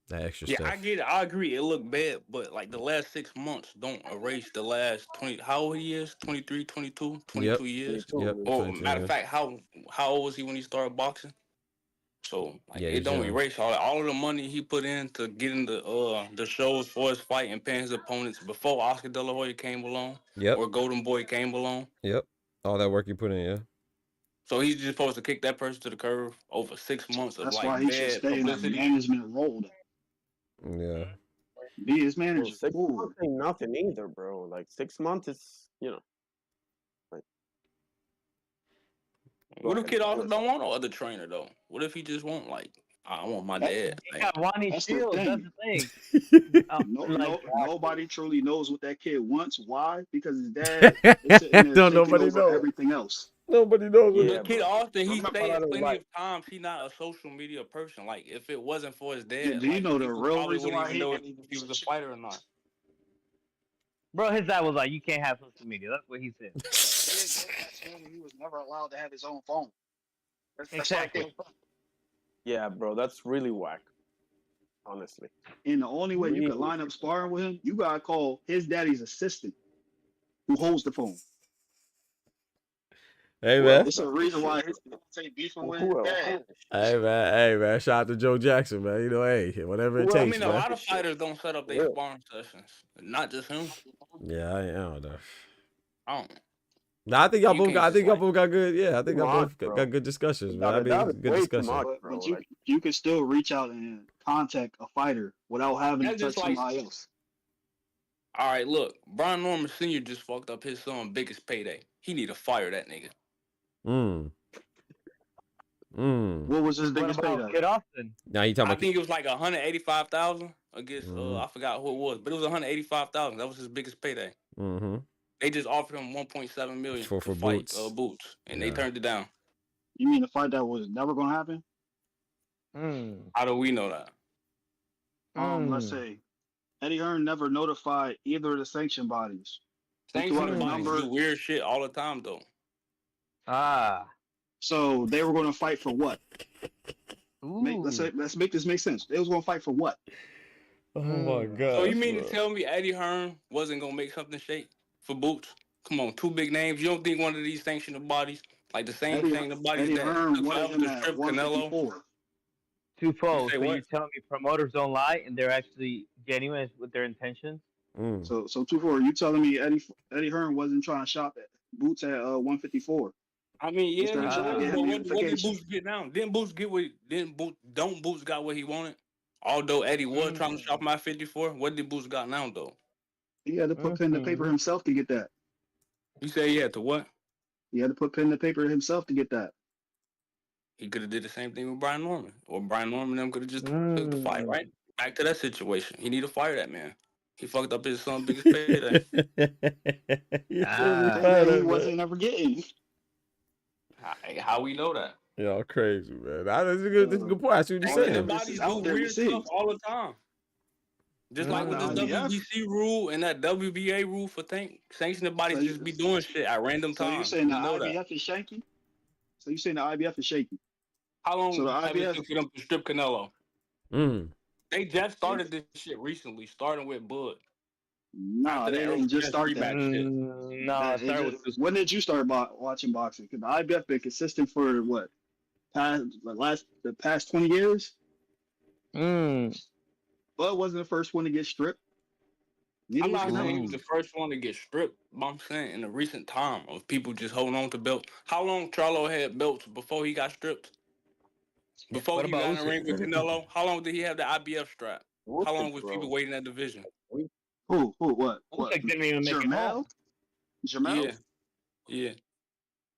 That extra Yeah, stuff. I get it. I agree. It looked bad, but like the last 6 months don't erase the last 20. How old he is? 23, 22, 22 years. Yep. Or 22, matter of fact, how old was he when he started boxing? So like Yeah, it he's don't young. erase all of the money he put in to getting the shows for his fight and paying his opponents before Oscar De La Hoya came along. Yep. Or Golden Boy came along. Yep. All that work you put in, yeah. So he's just supposed to kick that person to the curb over 6 months of That's like why he should bad stay in a publicity. management role. Yeah. Be his manager. 6 months ain't nothing either, bro. Like 6 months is like. What if Kid Arthur don't want no other trainer though? What if he just want like I want my dad? he got Ronnie That's the Shields. That's thing. the thing. Nobody truly knows what that kid wants. Why? Because his dad is sitting there taking nobody over knows. everything else. Nobody knows. Yeah, Kid Arthur, he Remember said how they plenty like- of times he not a social media person. Like if it wasn't for his Do dad, you like, know the people real probably reason wouldn't why even know if he was a fighter or not. Bro, his dad was like, "You can't have social media." That's what he said. He was never allowed to have his own phone. Exactly. Yeah, bro, that's really whack. Honestly. And the only way you could line up sparring with him, you gotta call his daddy's assistant, who holds the phone. Hey man. It's a reason why his take beefing with his dad. Hey man. Shout out to Joe Jackson, man. Hey, whatever it Well, I takes, mean, a man. lot of fighters don't set up their sparring sessions. Not just him. Yeah, I don't know. I don't. Nah, I think y'all You both can't got. I think y'all just, both got good. Yeah, I think y'all Come both on, bro. got good discussions, man. I That mean, is good way too discussion. much, But bro. you can still reach out and contact a fighter without having to That's touch just like- somebody else. All right, look, Brian Norman Sr. just fucked up his son's biggest payday. He need to fire that nigga. What was his What biggest about payday? Kid Austin? Now you talking I about? think it was like 185,000 against Mm-hmm. I forgot who it was, but it was 185,000. That was his biggest payday. Mm-hmm. They just offered him 1.7 million For to fight Boots. Boots, and they Yeah. turned it down. You mean the fight that was never gonna happen? How do we know that? Let's say Eddie Hearn never notified either of the sanction bodies. He threw out Sanctioned a bodies number, do weird shit all the time, though. so they were going to fight for what? Let's make this make sense. They was going to fight for what? Oh my god. So you mean to tell me Eddie Hearn wasn't gonna make something shake for Boots? Come on, two big names. You don't think one of these sanctioned bodies, like the same sanctioned bodies Eddie that Hearn took wanted forever him to at strip Canelo? 154. Twofold. say So what? you telling me promoters don't lie and they're actually genuine with their intentions? So 2-4. You telling me Eddie Hearn wasn't trying to shop at Boots at 154? I mean, yeah, Instead of trying to get but him what did unification. Boots get now? Didn't Boots get what? Don't Boots got what he wanted? Although Eddie was trying to shop him at 54, what did Boots got now though? He had to put pen to paper himself to get that. You say he had to what? He had to put pen to paper himself to get that. He could have did the same thing with Brian Norman, or Brian Norman them could have just took the fight right back to that situation. He need to fire that man. He fucked up his son's biggest payday. He wasn't ever getting. How we know that? Y'all crazy, man. That's a good point. I see what you're saying. Bodies do weird stuff all the time. Just like with this WBC rule and that WBA rule for sanctioned bodies just be doing shit at random So you times. saying the know that. IBF is shaky? So you saying the IBF is shaky? How long So the have it IBF took for them to strip Canelo? Mm. They just started this shit recently, starting with Bud. No, they didn't just start that. When did you start watching boxing? Because the IBF been consistent for what? The past 20 years? Bud wasn't the first one to get stripped. I'm not saying he was the first one to get stripped, but I'm saying in the recent time of people just holding on to belts. How long Charlo had belts before he got stripped? Before he got in the ring with Canelo, how long did he have the IBF strap? How long was people waiting that division? Who? What? Didn't even make it home. Jamel? Yeah. As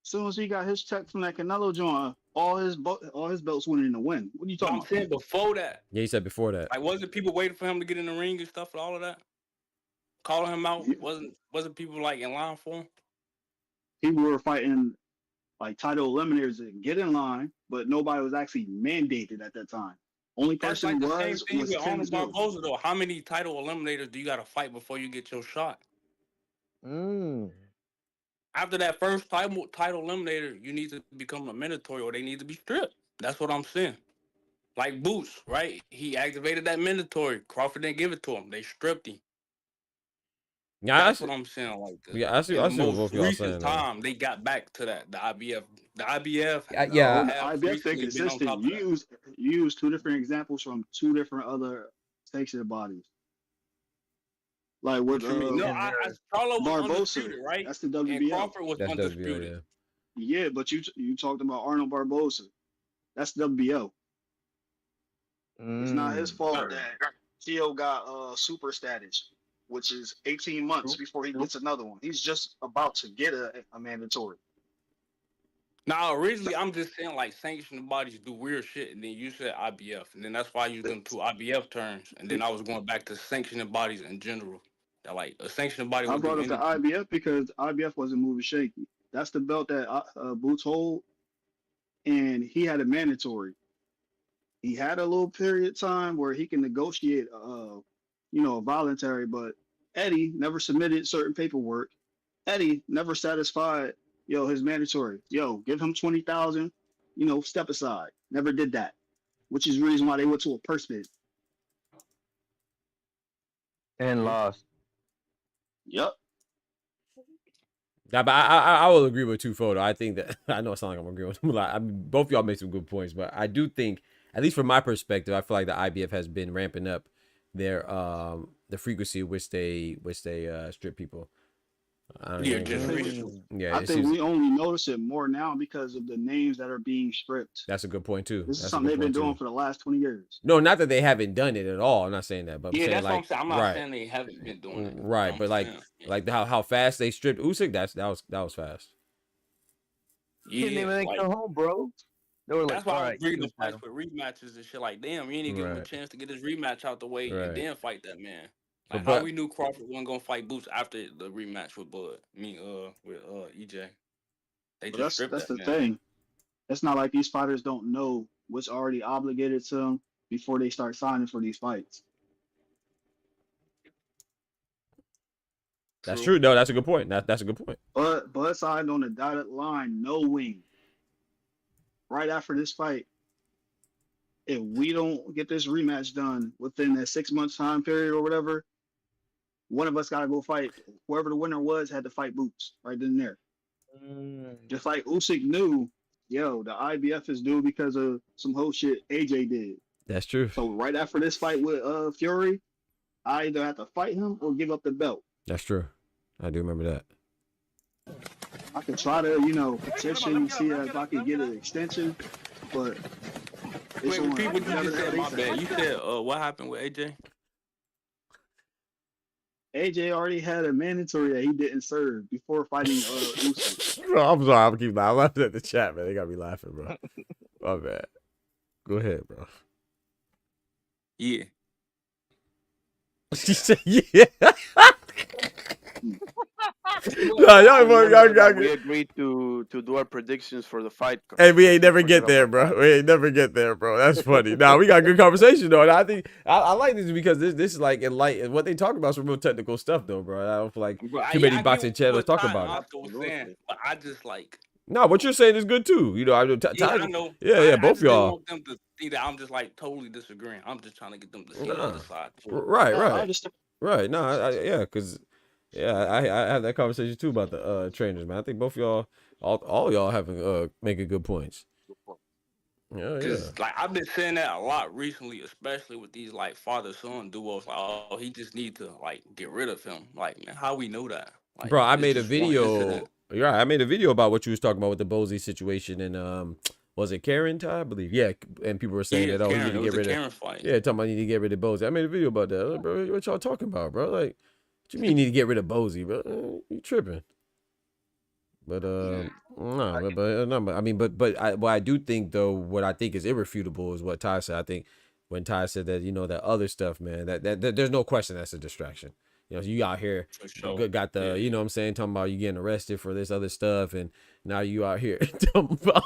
soon as he got his check from that Canelo joint, all his belts went in the win. What are you talking I'm saying before that. Yeah, he said before that. Like, wasn't people waiting for him to get in the ring and stuff and all of that? Calling him out? Wasn't people like in line for him? People were fighting like title eliminators to get in line, but nobody was actually mandated at that time. Only That's person like the was same thing with Tim Arnold Smith. Barboza though. How many title eliminators do you got to fight before you get your shot? After that first title eliminator, you need to become a mandatory or they need to be stripped. That's what I'm saying. Like Boots, right? He activated that mandatory. Crawford didn't give it to him. They stripped him. Yeah, That's what I'm saying. Like I see. I see what both y'all recent saying. time, they got back to that. The IBF. The IBF. The IBF been consistent. You use two different examples from two different other sanctioned bodies. Like with Charlo was Barbosa, undisputed, right? That's the WBO. And Crawford was undisputed. Yeah, but you talked about Arnold Barbosa. That's WBO. It's not his fault that Theo got super status, which is 18 months before he gets another one. He's just about to get a mandatory. Now, originally, I'm just saying, like, sanctioned bodies do weird shit, and then you said IBF, and then that's why I used them two IBF terms, and then I was going back to sanctioned bodies in general. That, like, a sanctioned body I would brought do up the IBF because IBF wasn't moving shaky. That's the belt that Boots hold, and he had a mandatory. He had a little period of time where he can negotiate, a voluntary, but Eddie never submitted certain paperwork. Eddie never satisfied, his mandatory. Give him 20,000, step aside. Never did that, which is the reason why they went to a purse bid. And lost. Yep. Yeah, but I will agree with Twofold. I think that I know it sounds like I'm agreeing with him. Like, I mean, both of y'all make some good points, but I do think, at least from my perspective, I feel like the IBF has been ramping up their the frequency which they strip people. I think we only notice it more now because of the names that are being stripped. That's a good point too. This is something they've been doing for the last 20 years. No, not that they haven't done it at all. I'm not saying that, but I'm saying, that's like, what I'm saying. I'm not saying they haven't been doing it. Right, but like how fast they stripped Usyk, that was fast. He didn't even go home, bro. They were like, That's why all I was right, reading the choose fights battle. for rematches and shit. Like, damn, you didn't give him a Right. chance to get his rematch out the way and Right. then fight that man. So, Like, how but we knew Crawford wasn't gonna fight Boots after the rematch with Bud. With EJ. They But just stripped that's that the man. thing. It's not like these fighters don't know what's already obligated to them before they start signing for these fights. that's true. No, that's a good point. That's a good point. But Bud signed on the dotted line, knowing right after this fight, if we don't get this rematch done within that 6 month time period or whatever, one of us got to go fight. Whoever the winner was had to fight Boots right then and there. Just like Usyk knew, yo, the IBF is due because of some whole shit AJ did. That's true. So right after this fight with Fury, I either have to fight him or give up the belt. That's true. I do remember that. I could try to, petition, see if I could get an extension, but it's Wait, on repeat what you whatever just said, they my say. bad. You said what happened with AJ? AJ already had a mandatory that he didn't serve before fighting Usyk. Bro, I'm sorry. I'm keep laughing at the chat, man. They got me laughing, bro. My bad. Go ahead, bro. Yeah. She said, yeah. We agreed to do our predictions for the fight. Hey, we ain't never get there, bro. We ain't never get there, bro. That's funny. Nah, we got good conversation though, and I think I like this because this is like enlightened. What they talk about is some real technical stuff though, bro. I don't feel like too many boxing channels talk about it. Saying, but I just like. No, what you're saying is good too. I know. Yeah, both I just didn't y'all. want them to see that I'm just like totally disagreeing. I'm just trying to get them to see the other side. Right. No, yeah, because I have that conversation too about the trainers, man. I think both y'all, all y'all having making good points. Yeah. Like I've been saying that a lot recently, especially with these like father-son duos. Like, oh, he just need to like get rid of him. Like, man, how we know that? Like, bro, I it's made a just one video. incident. You're right. I made a video about what you was talking about with the Bozy situation and was it Karen Ty? I believe. Yeah, and people were saying that Karen, he need to get rid Karen of. fight. Yeah, talking about he need to get rid of Bozy. I made a video about that. Like, bro, what y'all talking about, bro? Like, what you mean you need to get rid of Bozy, bro? You tripping? But what I do think though, what I think is irrefutable is what Ty said. I think when Ty said that, that other stuff, man, that there's no question that's a distraction. You out here got the, you know what I'm saying, talking about you getting arrested for this other stuff, and now you out here talking about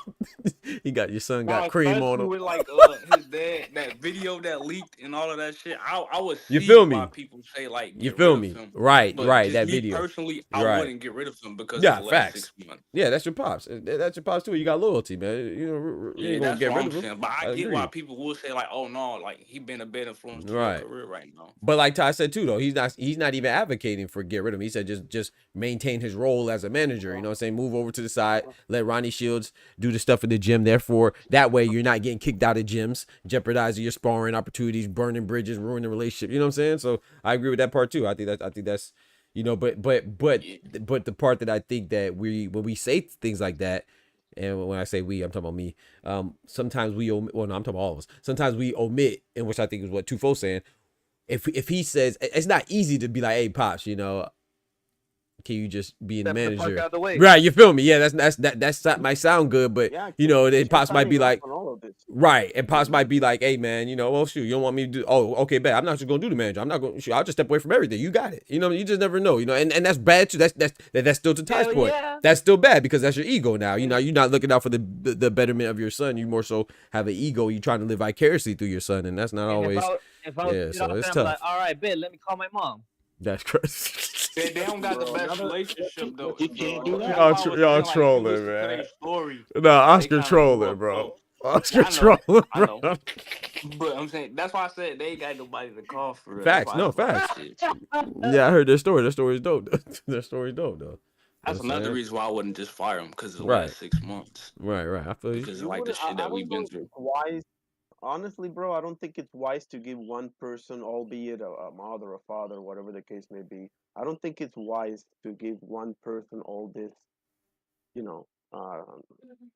you got your son got cream on him. With like his dad, that video that leaked and all of that shit. I would see You feel me? why people say like You feel me? Him. Right, But right. just That me video. Personally, Right. I wouldn't get rid of him because yeah, of the last facts. 6 months. Yeah, that's your pops. That's your pops too. You got loyalty, man. You ain't gonna That's get what rid I'm of him. saying. But I get why people will say like, oh no, like he been a bad influence to your career right now. But like Ty said too, though, he's not even advocating for get rid of him. He said just maintain his role as a manager. You know what I'm saying? Move over to the side, let Ronnie Shields do the stuff in the gym. Therefore, that way you're not getting kicked out of gyms, jeopardizing your sparring opportunities, burning bridges, ruining the relationship. You know what I'm saying? So I agree with that part too. I think that's but the part that I think that when we say things like that, and when I say we, I'm talking about me. Sometimes we omit. Well, no, I'm talking about all of us. Sometimes we omit, and which I think is what Tufo's saying. If he says it's not easy to be like, hey, pops, can you just be the manager? Out the way. Right, you feel me? Yeah, that might sound good, but pops might be like, right, and pops might be like, hey man, well shoot, you don't want me to do? Oh, okay, bet I'm not just gonna do the manager. I'm not gonna. Shoot, I'll just step away from everything. You got it. You just never know. And that's bad too. That's still to Ty's point. Yeah. That's still bad because that's your ego now. You're not looking out for the betterment of your son. You more so have an ego. You trying to live vicariously through your son, and that's not always. If I was so it's I'm tough. like, all right, bet, let me call my mom. That's crazy. They don't got the best relationship though. You can't do that. Y'all trolling, man. Nah, Oscar trolling, bro. Oscar trolling, I know. But I'm saying that's why I said they ain't got nobody to call for real. Facts, no facts. Yeah, I heard their story. Their story's dope. Their story's dope though. That's another reason why I wouldn't just fire him because of the last 6 months. Right. I feel you. Because like the shit that we've been through. Wise, honestly, bro, I don't think it's wise to give one person, albeit a mother, a father, whatever the case may be. I don't think it's wise to give one person all this,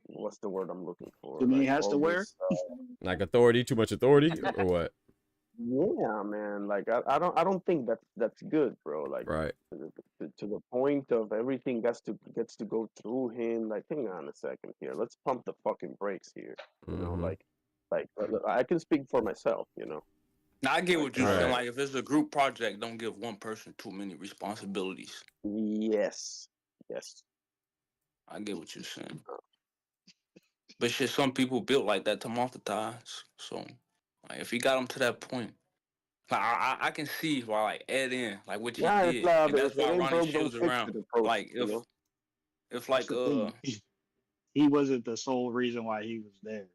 what's the word I'm looking for? So he has to wear? Like authority, too much authority, or what? Yeah, man. Like I don't think that's good, bro. Like Right. to the point of everything gets to go through him. Like, hang on a second here. Let's pump the fucking brakes here. You know, Mm-hmm. like I can speak for myself. You know, Now I get like what you're saying. Right. Like if it's a group project, don't give one person too many responsibilities. yes, yes. I get what you're saying. But shit, some people built like that to multitask. So, like, if he got him to that point, like, I can see why like Ed in like what he Yeah, it's did, like and that's if it why ain't Ronnie broke, don't Shields fix around. it approach. Like You know, if That's like the thing. He wasn't the sole reason why he was there.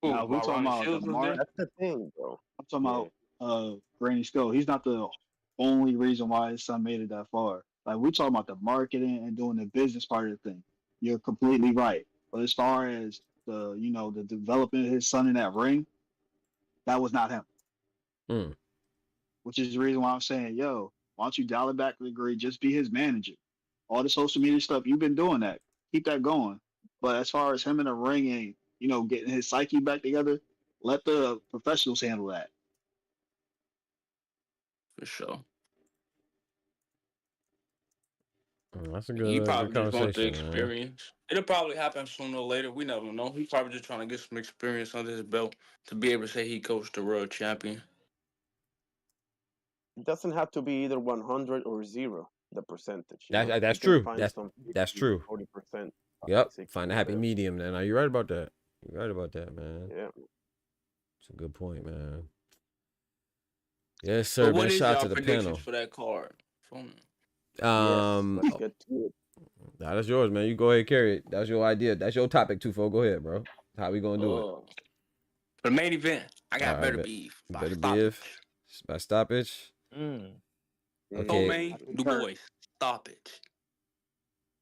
Now, if we while talking Ronnie about the Shields was there. mark, that's the thing, bro. I'm talking Yeah. about Granny Skull. He's not the only reason why his son made it that far. Like, we talking about the marketing and doing the business part of the thing. You're completely right. But as far as the developing his son in that ring, that was not him. Mm. Which is the reason why I'm saying, yo, why don't you dial it back to the degree, just be his manager. All the social media stuff, you've been doing that. Keep that going. But as far as him in the ring and, getting his psyche back together, let the professionals handle that. For sure. That's a He good probably just want the conversation, man. experience. It'll probably happen sooner or later. We never know. He's probably just trying to get some experience under his belt to be able to say he coached the world champion. It doesn't have to be either 100 or 0. The percentage. That's You can true. find some That's true. 40%. Yep. 60, Find a happy whatever. medium. Then, are you right about that? You're right about that, man. Yeah. It's a good point, man. Yes, sir. But what Man, is shout out y'all to the predictions panel. for that card? Yes, let's get to it. That's yours, man. You go ahead, carry it. That's your idea. That's your topic, Tufo. Go ahead, bro. How we gonna do it? For the main event, I got All better right, beef. better beef by stoppage. Okay. Man, Du Bois, stoppage.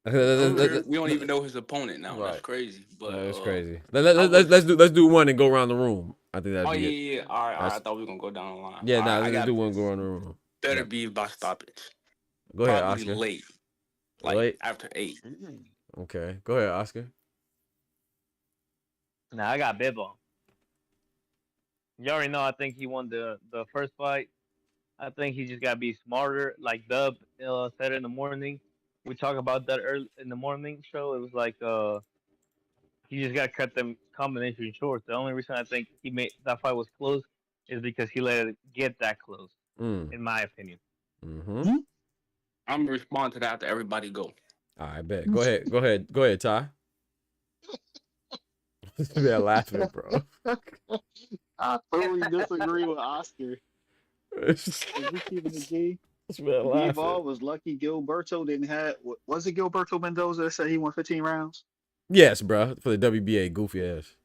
Let's We don't even know his opponent now. That's crazy. But that's crazy. Let's do one and go around the room. I think that'd be it. yeah. All right. I thought we were gonna go down the line. Yeah, I let's got do one and go around the room. better beef by stoppage. Go ahead, Probably Oscar. late. Like Late? after 8. Okay. Go ahead, Oscar. Nah, I got Bivol. You already know. I think he won the first fight. I think he just gotta be smarter. Like Dub said in the morning, we talked about that early in the morning show. It was like he just gotta cut them combination short. The only reason I think he made that fight was close is because he let it get that close, in my opinion. Mm-hmm. I'm gonna respond to that after everybody go. All right, bet. Go ahead, Ty. They're laughing, bro. I totally disagree with Oscar. Is we keeping the G? Bivol was lucky Gilberto didn't have. Was it Gilberto Mendoza that said he won 15 rounds? Yes, bro. For the WBA, goofy ass.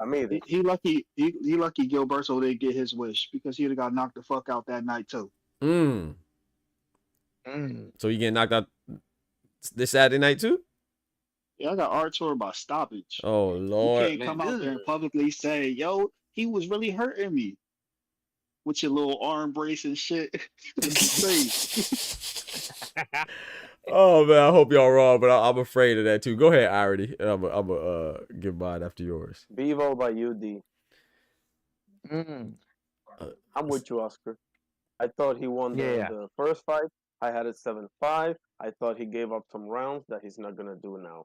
I mean, he lucky Gilberto didn't get his wish because he'd have got knocked the fuck out that night too. So you getting knocked out this Saturday night too? Yeah, I got Artur by stoppage. Oh Lord! You can't come out there and publicly say, "Yo, he was really hurting me," with your little arm brace and shit. Oh man, I hope y'all wrong, but I'm afraid of that too. Go ahead, Irony, and I'm gonna give mine after yours. Bivol by UD. I'm with you, Oscar. I thought he won the first fight. I had it 7-5. I thought he gave up some rounds that he's not gonna do now.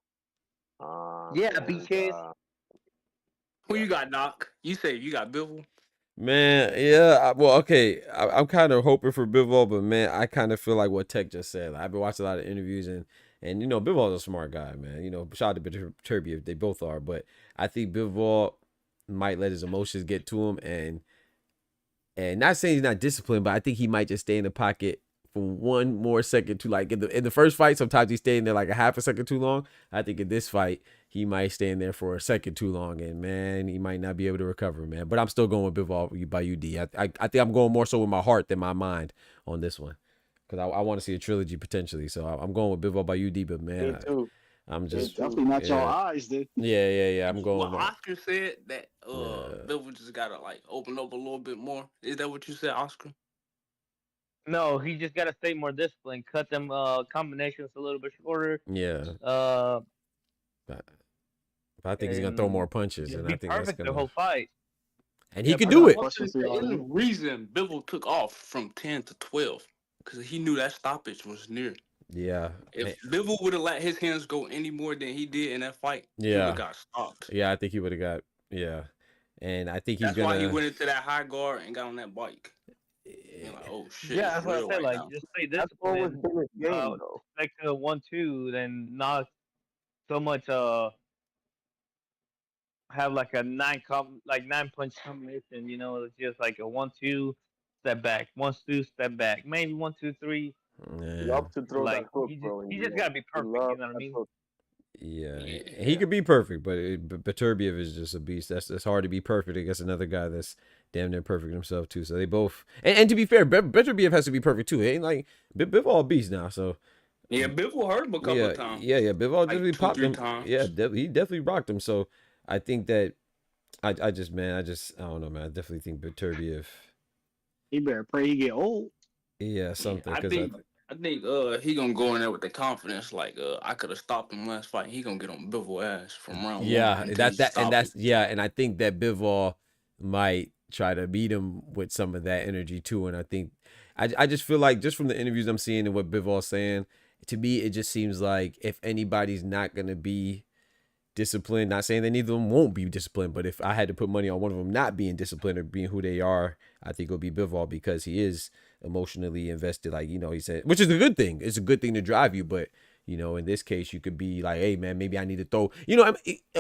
BKs. Who you got, Doc? You say you got Bivol? Man, yeah. Okay. I'm kind of hoping for Bivol, but man, I kind of feel like what Tech just said. Like, I've been watching a lot of interviews, and Bivol's a smart guy, man. Shout out to Turby if they both are, but I think Bivol might let his emotions get to him, and not saying he's not disciplined, but I think he might just stay in the pocket for one more second too. Like in the first fight, sometimes he's staying there like a half a second too long. I think in this fight, he might stay in there for a second too long, and man, he might not be able to recover, man. But I'm still going with Bivol by UD. I think I'm going more so with my heart than my mind on this one, because I want to see a trilogy potentially. So I'm going with Bivol by UD, but man, I'm just definitely not your eyes, dude. Yeah. I'm going. Well, Oscar said that Bivol just gotta like open up a little bit more. Is that what you said, Oscar? No, he just gotta stay more disciplined. Cut them combinations a little bit shorter. Yeah. I think he's gonna throw more punches, and I think that's gonna the whole fight. And he Yeah, could but do the it. only reason Bivol took off from 10 to 12 because he knew that stoppage was near. Yeah. If Bivol would have let his hands go any more than he did in that fight, he would Yeah. have got stopped. Yeah, I think he would have got. Yeah. And I think he's That's why he went into that high guard and got on that bike. You're like, oh shit, Yeah, it's that's what I real said. right Like, now. just stay That's always disciplined. been his game, though. Stick to the 1-2, then not so much. Have like a 9-punch combination. You know, it's just like a 1-2, step back, 1-2, step back, maybe 1-2-3. He loves to throw Like that hook, he bro. just gotta be perfect. You know what I mean? Yeah, he could be perfect, but Beterbiev is just a beast. That's hard to be perfect against another guy that's damn near perfect himself too. So they both, and to be fair, Beterbiev has to be perfect too. It ain't like Bivol a beast now. So yeah, Bivol hurt him a couple of times. Yeah, Bivol like definitely popped 2-3 him. times. Yeah, he definitely rocked him. So I think that I don't know, man. I definitely think Beterbiev. He better pray he get old. Yeah, something. I think he gonna go in there with the confidence like I could have stopped him last fight. He gonna get on Bivol ass from round one. And I think that Bivol might try to beat him with some of that energy too. And I think I just feel like just from the interviews I'm seeing and what Bivol's saying, to me it just seems like if anybody's not gonna be disciplined, not saying that neither of them won't be disciplined, but if I had to put money on one of them not being disciplined or being who they are, I think it'll be Bivol because he is emotionally invested. Like, you know, he said, which is a good thing. It's a good thing to drive you, but you know, in this case, you could be like, hey man, maybe I need to throw, you know,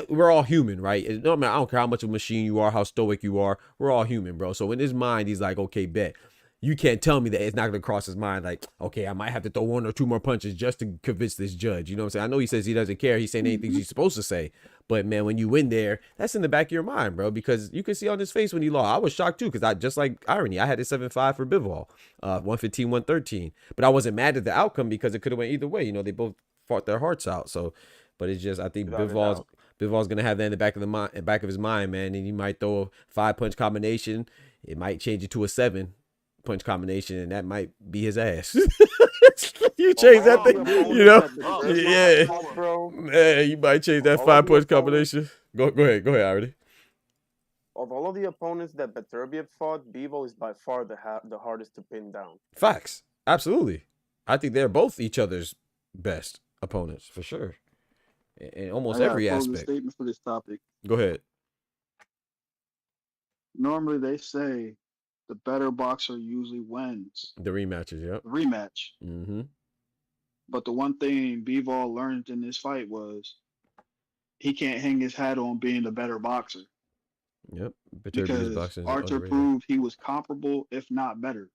we're all human, right? No, man, I don't care how much of a machine you are, how stoic you are. We're all human, bro. So in his mind, he's like, okay, bet. You can't tell me that it's not going to cross his mind like, okay, I might have to throw 1 or 2 more punches just to convince this judge. You know what I'm saying? I know he says he doesn't care. He's saying anything he's supposed to say. But, man, when you win there, that's in the back of your mind, bro, because you can see on his face when he lost. I was shocked, too, because I just like irony. I had it 7-5 for Bivol, 115, 113. But I wasn't mad at the outcome because it could have went either way. You know, they both fought their hearts out. So, but it's just I think Bivol's going to have that in the back of his mind, man, and he might throw a 5-punch combination. It might change it to a 7-punch combination, and that might be his ass. You change that thing, you know? Yeah, man, you might change that 5-punch combination. Go ahead, already. Of all of the opponents that Beterbiev fought, Bivol is by far the hardest to pin down. Facts, absolutely. I think they're both each other's best opponents for sure, in almost every aspect. Statement for this topic. Go ahead. Normally, they say the better boxer usually wins. The rematches, yep. Rematch. Mm-hmm. But the one thing Bivol learned in this fight was he can't hang his hat on being the better boxer. Yep. Because Arthur proved he was comparable, if not better.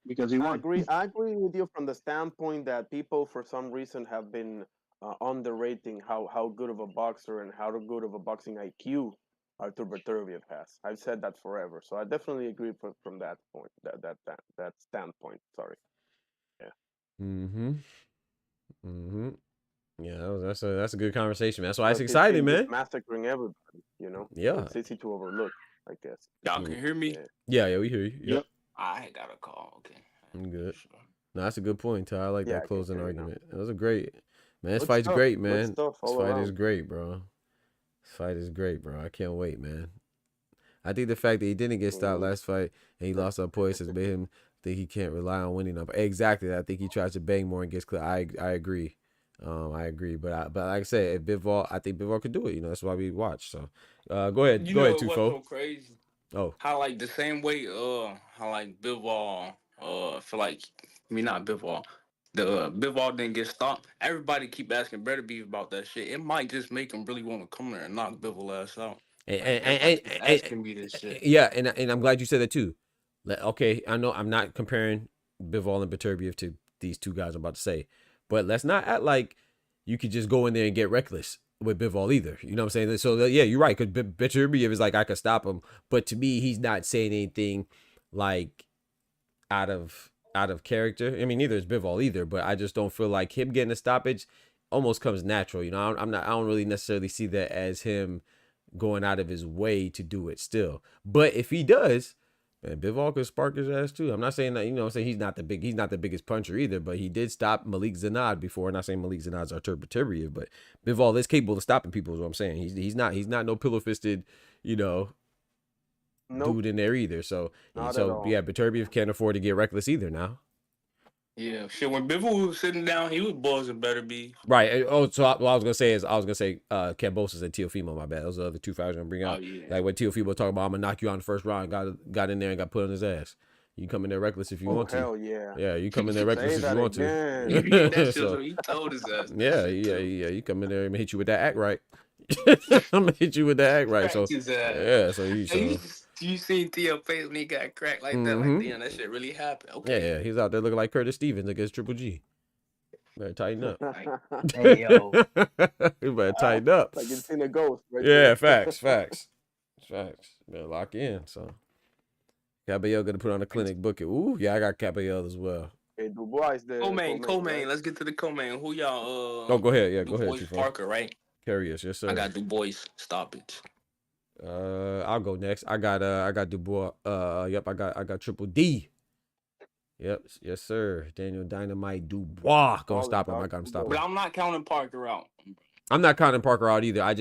Because he won. I agree with you from the standpoint that people, for some reason, have been underrating how good of a boxer and how good of a boxing IQ Artur Beterbiev has. I've said that forever, so I definitely agree from that point, that standpoint. Sorry. Yeah. Yeah, that's a good conversation, man. That's why it's exciting, man. Massacring everybody, you know. Yeah. It's easy to overlook, I guess. Y'all can hear me? Yeah, we hear you. Yep. I got a call. Okay. I'm good. No, that's a good point, Ty. I like that closing argument. That was a great, man. This Good fight's stuff. great, Good man. stuff This all fight is around. great, bro. This fight is great, bro. I can't wait, man. I think the fact that he didn't get stopped last fight and he lost our points has made him think he can't rely on winning up. Exactly. I think he tries to bang more and gets clear. I agree. I agree. But like I said, I think Bivol could do it. You know, that's why we watch. So go ahead. You go know ahead, what's Tufo. so crazy? Oh. How like the same way how like Bivol feel like not Bivol. The Bivol didn't get stopped. Everybody keep asking Better Beef about that shit. It might just make him really want to come there and knock Bivol ass out. And asking me this shit. Yeah, and I'm glad you said that too. Okay, I know I'm not comparing Bivol and Beterbiev to these two guys I'm about to say, but let's not act like you could just go in there and get reckless with Bivol either. You know what I'm saying? So yeah, you're right. Because Beterbiev is like, I could stop him, but to me, he's not saying anything like out of character. I mean, neither is Bivol either, but I just don't feel like him getting a stoppage almost comes natural. You know, I don't really necessarily see that as him going out of his way to do it still. But if he does, And Bivol could spark his ass too. I'm not saying that, you know, saying he's not the biggest puncher either, but he did stop Malik Zanad before. I'm not saying Malik Zanad's our terrier, but Bivol is capable of stopping people, is what I'm saying. He's not no pillow fisted, you know, dude in there either. So yeah, Beterbiev can't afford to get reckless either now. Yeah, shit. When Bivol was sitting down, he was buzzing better be. Right. Oh, so what I was gonna say Kambosos and Teofimo. My bad. Those are the other two fighters I'm gonna bring out. Oh, yeah. Like when Teofimo talking about, I'm gonna knock you out in the first round. Got in there and got put on his ass. You come in there reckless if you want to. Hell yeah. Yeah, you come in there reckless if you want to. So, he told his ass. Yeah. You come in there and hit you with that act right. I'm gonna hit you with that act right. So yeah. So you seen Theo face when he got cracked like that? Like, damn, that shit really happened. Okay. Yeah. He's out there looking like Curtis Stevens against Triple G. Better tighten up. Hey, yo. You better tighten up. Like you've seen a ghost, right? Yeah, facts. Better lock in. So Caballero gonna put on a clinic, book it. Ooh, yeah, I got Caballero as well. Hey, Dubois is there. Co-main. Right? Let's get to the co-main. Who y'all? Oh, go ahead. Yeah, Dubois, go ahead. Parker, right? Curious, yes sir. I got Dubois stoppage. I'll go next. I got Dubois. Yep, I got Triple D. Yep, yes sir. Daniel Dynamite Dubois gonna stop him. I got him stopping. But I'm not counting Parker out. I'm not counting Parker out either. I'm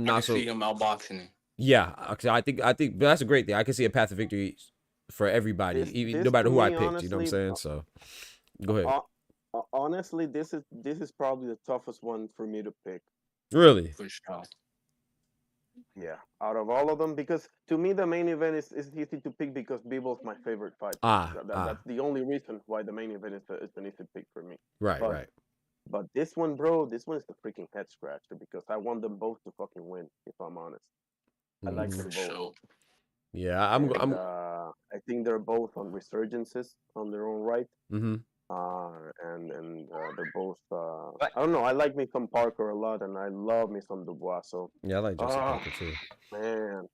not so. See him outboxing him. Yeah, I think that's a great thing. I can see a path to victory for everybody, no matter who I picked. Honestly, you know what I'm saying? So, go ahead. Honestly, this is probably the toughest one for me to pick. Really? For sure. Yeah, out of all of them, because to me the main event is easy to pick because Bivol my favorite fight. That's the only reason why the main event is an easy pick for me. Right. But this one, bro, this one is the freaking head scratcher because I want them both to fucking win. If I'm honest, I like them both. Sure. Yeah, I think they're both on resurgences on their own right. Mm-hmm. And they're both. I don't know. I like me some Parker a lot, and I love me some Dubois. So yeah, I like Joseph Parker too. Man,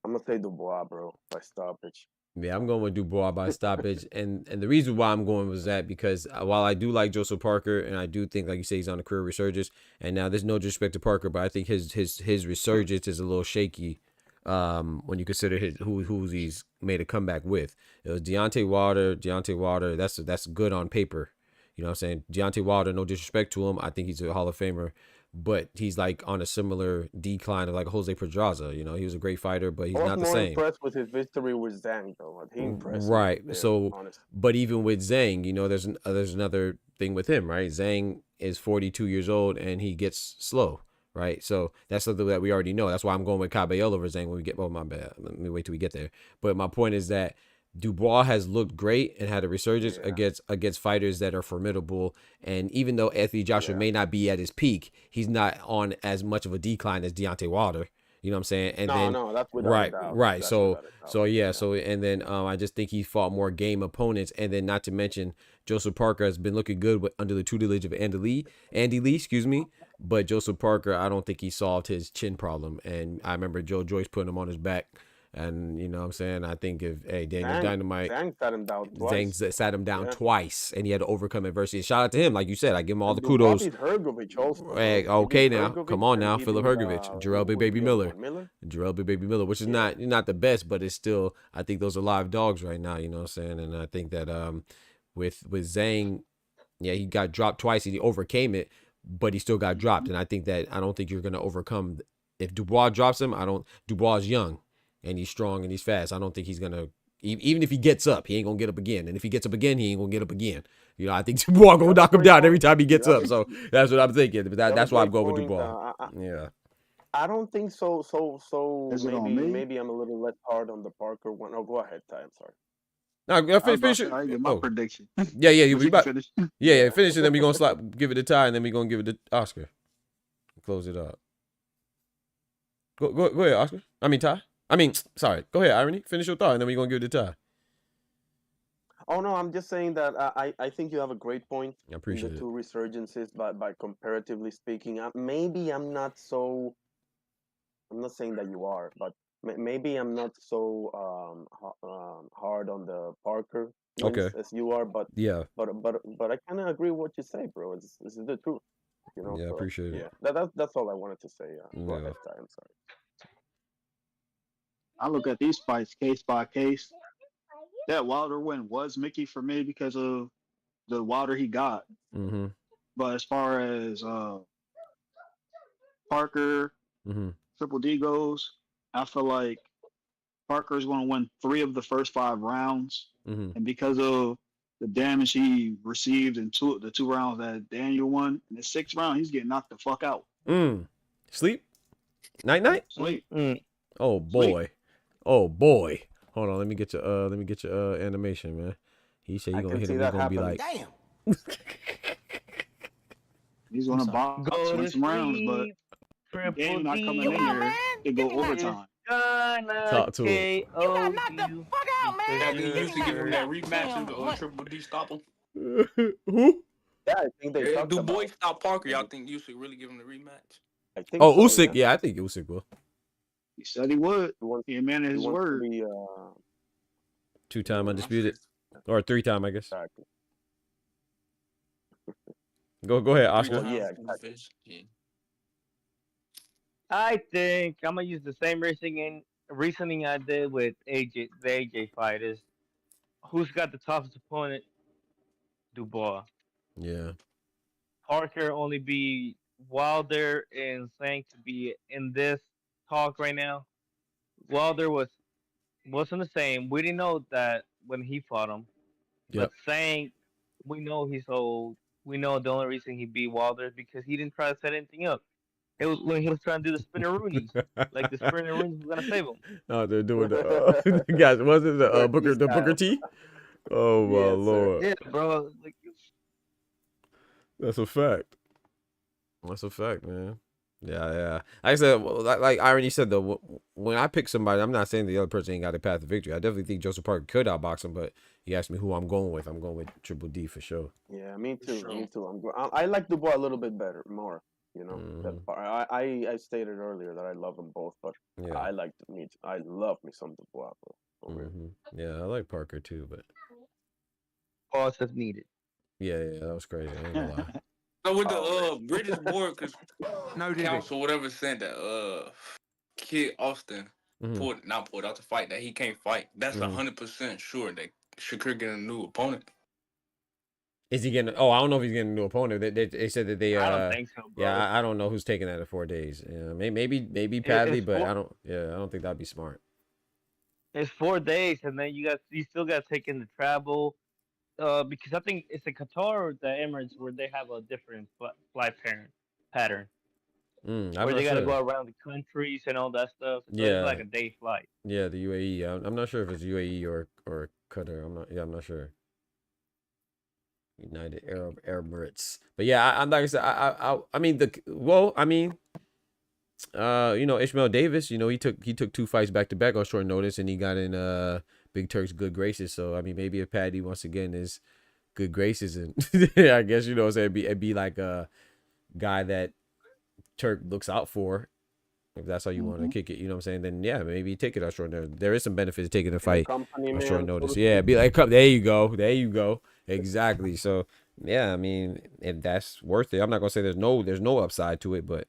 I'm gonna say Dubois, bro, by stoppage. Yeah, I'm going with Dubois by stoppage, and the reason why I'm going was that because while I do like Joseph Parker, and I do think, like you say, he's on a career resurgence, and now there's no disrespect to Parker, but I think his resurgence is a little shaky. When you consider who he's made a comeback with. It was Deontay Wilder. That's good on paper. You know what I'm saying? Deontay Wilder, no disrespect to him. I think he's a Hall of Famer, but he's like on a similar decline of like Jose Pedraza. You know, he was a great fighter, but he's not the same. I was more impressed with his victory with Zhang, though. He impressed right. me, so, honestly. But even with Zhang, you know, there's another thing with him, right? Zhang is 42 years old and he gets slow. Right, so that's something that we already know. That's why I'm going with Caballero over Zhang when we get. Oh my bad. Let me wait till we get there. But my point is that Dubois has looked great and had a resurgence against fighters that are formidable. And even though Anthony Joshua may not be at his peak, he's not on as much of a decline as Deontay Wilder. You know what I'm saying? And that's without a doubt. Right. So and then I just think he fought more game opponents, and then not to mention Joseph Parker has been looking good under the tutelage of Andy Lee, excuse me. But Joseph Parker, I don't think he solved his chin problem, and I remember Joe Joyce putting him on his back. And you know what I'm saying? I think if Daniel Dynamite Zhang sat him down twice. Zhang sat him down twice, and he had to overcome adversity. And shout out to him, like you said. I give him all the kudos. Hey, okay now, come on now, Philip Hergovich, Jarrell Big Baby Miller, Jarrell Big Baby Miller, which is not the best, but it's still, I think those are live dogs right now. You know what I'm saying? And I think that with Zhang, yeah, he got dropped twice. He overcame it, but he still got dropped. And I don't think you're gonna overcome if Dubois drops him. Dubois is young. And he's strong and he's fast. I don't think he's gonna, even if he gets up, he ain't gonna get up again. And if he gets up again, he ain't gonna get up again. You know, I think Dubois gonna knock him down every time he gets up. So that's what I'm thinking. But that's why I'm going with Dubois. Yeah. I don't think so. Maybe I'm a little less hard on the Parker one. Oh, go ahead, Ty. I'm sorry. No, finish it. My prediction. Yeah. Finish it. Then we gonna give it to Ty, and then we gonna give it to Oscar. Close it up. Go ahead, Oscar. Sorry. Go ahead, Irony. Finish your thought, and then we're going to give it to Ty. Oh, no, I'm just saying that I think you have a great point. I appreciate the two resurgences, by comparatively speaking. Maybe I'm not so... I'm not saying that you are, but maybe I'm not so hard on the Parker as you are. But yeah. But I kind of agree with what you say, bro. This is the truth. You know? Yeah, I appreciate it. Yeah, that's all I wanted to say. Go ahead, Ty. I'm sorry. I look at these fights case by case. That Wilder win was Mickey for me because of the Wilder he got. Mm-hmm. But as far as Parker, Mm-hmm. Triple D goes, I feel like Parker's going to win 3 of the first 5 rounds, Mm-hmm. and because of the damage he received in the 2 rounds that Daniel won, in the 6th round he's getting knocked the fuck out. Sleep. Night. Sleep. Oh boy. Sleep. Oh boy. Hold on. Let me get your animation, man. He said he's gonna hit him. He's gonna be like, damn. He's going to box win some rounds, but Daniel not coming in there to go overtime. talk to him. KO you. That dude used to give him that rematch and Triple D stop him. Who? Yeah, I think they Yeah, talked do about boy stop Parker? Y'all think you should really give him the rematch? I think Oh, so, Usyk. Yeah, I think Usyk will. He said he would. He wants, He man he his wants word. to be, 2-time undisputed, or 3-time, I guess. exactly. Go ahead, Oscar. Well, yeah, exactly. I think I'm gonna use the same reasoning I did with the AJ fight is who's got the toughest opponent? Dubois. Yeah. Parker only be Wilder and saying to be in this talk right now. Wilder wasn't the same. We didn't know that when he fought him. Yep. But saying we know he's old. We know the only reason he beat Wilder is because he didn't try to set anything up. It was when he was trying to do the spinneroonies. Like the spinneroonies was gonna save him. No, they're doing the guys. Was it the Booker T? Oh my lord. Yeah, bro. Like, That's a fact. That's a fact, man. Yeah. Like I said, like Irony said though, when I pick somebody, I'm not saying the other person ain't got a path to victory. I definitely think Joseph Parker could outbox him, but he asked me who I'm going with. I'm going with Triple D for sure. Yeah, me too. Me too. I like Dubois a little bit better, more. You know, that part. I stated earlier that I love them both, but Yeah. I love me some Dubois, bro. For real. Yeah, I like Parker too, but pause if needed. yeah, that was crazy. I ain't gonna lie. So with the British board, because No, council whatever said that Kid Austin pulled out the fight that he can't fight. That's 100% sure that Shakur getting a new opponent. Is he getting? Oh, I don't know if he's getting a new opponent. They said that they. I don't think so, bro. Yeah, I don't know who's taking that in 4 days. Yeah, maybe Padley, but I don't. Yeah, I don't think that'd be smart. It's 4 days, and then you still got to take in the travel. Because I think it's the Qatar or the Emirates where they have a different flight pattern. Where they got to go around the countries and all that stuff. So it's like a day flight. Yeah, the UAE. I'm not sure if it's UAE or Qatar. I'm not sure. United Arab Emirates. But yeah, I'm like I said, I mean Ishmael Davis, he took 2 fights back to back on short notice, and he got in Big Turk's good graces. So I mean, maybe if Paddy once again is good graces, and I guess it'd be like a guy that Turk looks out for, if that's how you want to kick it. You know what I'm saying? Then yeah, maybe take it on short notice. There is some benefits taking a fight on short notice. Yeah, be like, there you go, exactly. So yeah, I mean, if that's worth it, I'm not gonna say there's no upside to it, but.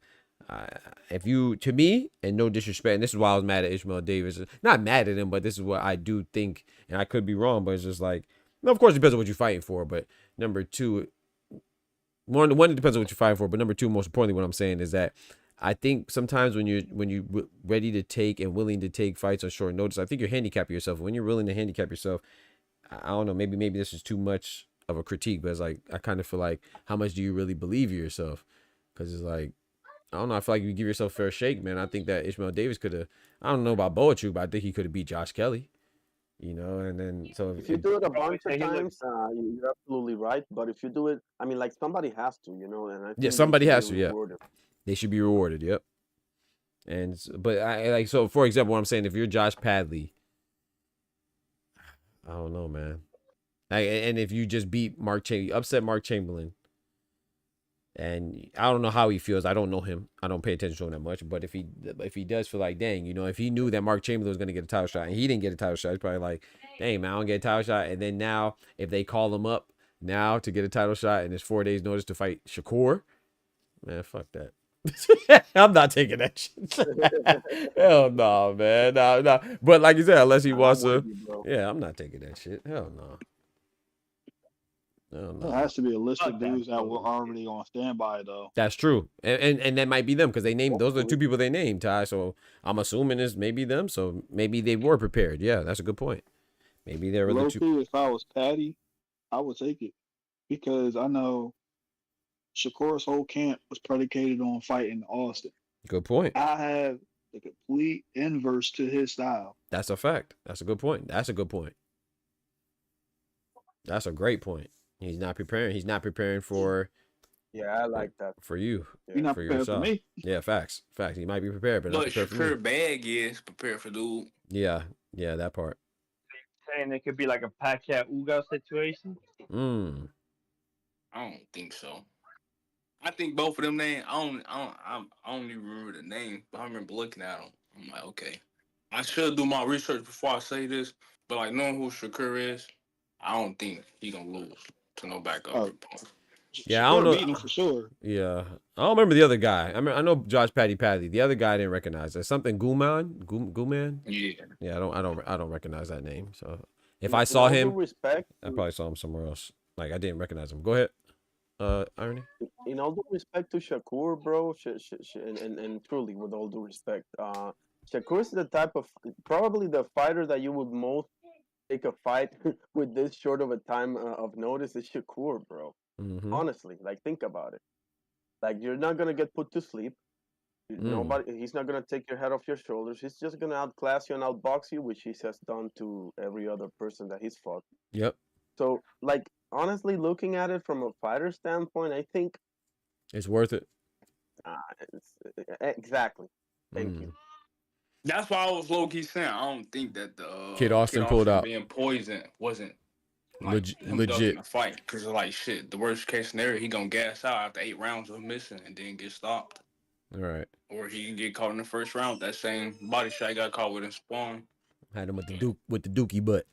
If you, to me, and no disrespect, and this is why I was mad at Ishmael Davis. Not mad at him, but this is what I do think, and I could be wrong, but it's just like, no, of course it depends on what you're fighting for, but number 2, one, it depends on what you're fighting for, but number 2, most importantly, what I'm saying is that I think sometimes when you're ready to take and willing to take fights on short notice, I think you're handicapping yourself. When you're willing to handicap yourself, I don't know, maybe this is too much of a critique, but it's like, I kind of feel like, how much do you really believe in yourself? Because it's like, I don't know. I feel like you give yourself a fair shake, man. I think that Ishmael Davis could have. I don't know about Boatru, but I think he could have beat Josh Kelly. And then so if you do it a bunch of times, you're absolutely right. But if you do it, I mean, like somebody has to, and I think somebody has to. Yeah, rewarded. They should be rewarded. Yep. But I like so. For example, what I'm saying, if you're Josh Padley, I don't know, man. And if you just beat upset Mark Chamberlain. And I don't know how he feels. I don't know him. I don't pay attention to him that much. But if he does feel like, dang, if he knew that Mark Chamberlain was going to get a title shot and he didn't get a title shot, he's probably like, dang, man, I don't get a title shot. And then now, if they call him up now to get a title shot and it's 4 days notice to fight Shakur, man, fuck that. I'm not taking that shit. Hell no, man. No. But like you said, unless he wants to. Yeah, I'm not taking that shit. Hell no. Hell There no. has to be a list of dudes that were already on standby though. That's true. And that might be them because they named those are the two people they named, Ty. So I'm assuming it's maybe them. So maybe they were prepared. Yeah, that's a good point. Maybe they were the Low two. key, if I was Patty, I would take it because I know Shakur's whole camp was predicated on fighting Austin. Good point. I have the complete inverse to his style. That's a fact. That's a good point. That's a good point. That's a great point. He's not preparing. He's not preparing for. Yeah, I like that. For you. You're not for prepared yourself. for me. Yeah, facts. Facts. He might be prepared, but not prepared for me. Shakur bag is prepared for dude. Yeah, that part. Saying it could be like a Pacquiao Ugas situation. I don't think so. I think both of them names. I don't even remember the name, but I remember looking at them. I'm like, okay, I should do my research before I say this. But like knowing who Shakur is, I don't think he gonna lose to no backup. Yeah, I don't know. Beating him for sure. Yeah, I don't remember the other guy. I know Josh Paddy. The other guy I didn't recognize. There's something Guman. Yeah. I don't recognize that name. So if I saw him, respect, I probably saw him somewhere else. Like I didn't recognize him. Go ahead. Irony. In all due respect to Shakur, bro, and truly, with all due respect, Shakur is the type of probably the fighter that you would most take a fight with this short of a time of notice is Shakur, bro. Honestly, like think about it. Like you're not gonna get put to sleep. He's not gonna take your head off your shoulders. He's just gonna outclass you and outbox you, which he has done to every other person that he's fought. Yep. So, like, honestly, looking at it from a fighter standpoint, I think it's worth it. Exactly. Thank you. That's why I was low key saying I don't think that the Kid Austin pulled out. being poisoned wasn't like legit fight because like shit. The worst case scenario, he gonna gas out after 8 rounds of missing and then get stopped. All right. Or he can get caught in the first round. That same body shot he got caught with in Spawn. Had him with the dookie butt.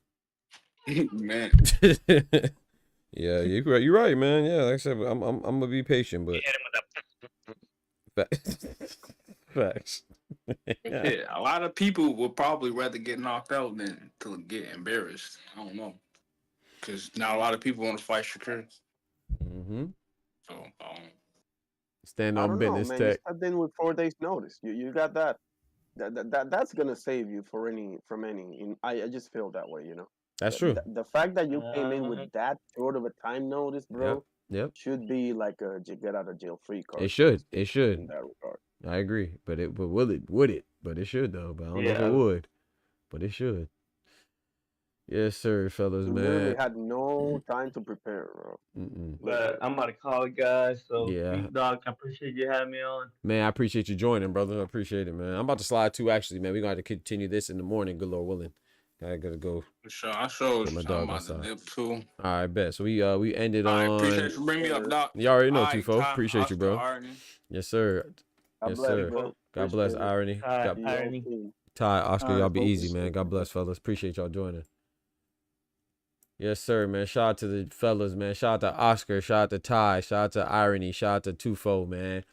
Man. Yeah, you're right, man. Yeah, like I said, I'm gonna be patient, but facts. Yeah, a lot of people would probably rather get knocked out than to get embarrassed. I don't know, because not a lot of people want to fight Shakur. So stand on business, man. Tech. You stepped in with 4 days notice. You got that. That's gonna save you from any. I just feel that way, you know. That's true. The fact that you came in with that short of a time notice, bro, Yep. should be like a get out of jail free card. It should. In that regard. I agree, but would it? But it should though. But I don't know if it would. But it should. Yes, sir, fellas, man. Really had no time to prepare, bro. But I'm about to call it, guys. So, Yeah. Big Dog, I appreciate you having me on. Man, I appreciate you joining, brother. I appreciate it, man. I'm about to slide too, actually, man. We're going to have to continue this in the morning, good Lord willing. I gotta go. For sure, I showed my you dog I'm about to outside. dip too. All right, bet. So we ended I on. appreciate you bringing me up, Doc. You already know, All right, Tifo. Ty, Appreciate you, bro. Oscar, Irony. Yes, sir. Yes, bless, sir. bro. God bless, Appreciate it. Irony. God, Irony. Ty, Oscar, All right, y'all be folks. easy, man. God bless, fellas. Appreciate y'all joining. Yes, sir, man. Shout out to the fellas, man. Shout out to Oscar. Shout out to Ty. Shout out to Irony. Shout out to Tufo, man.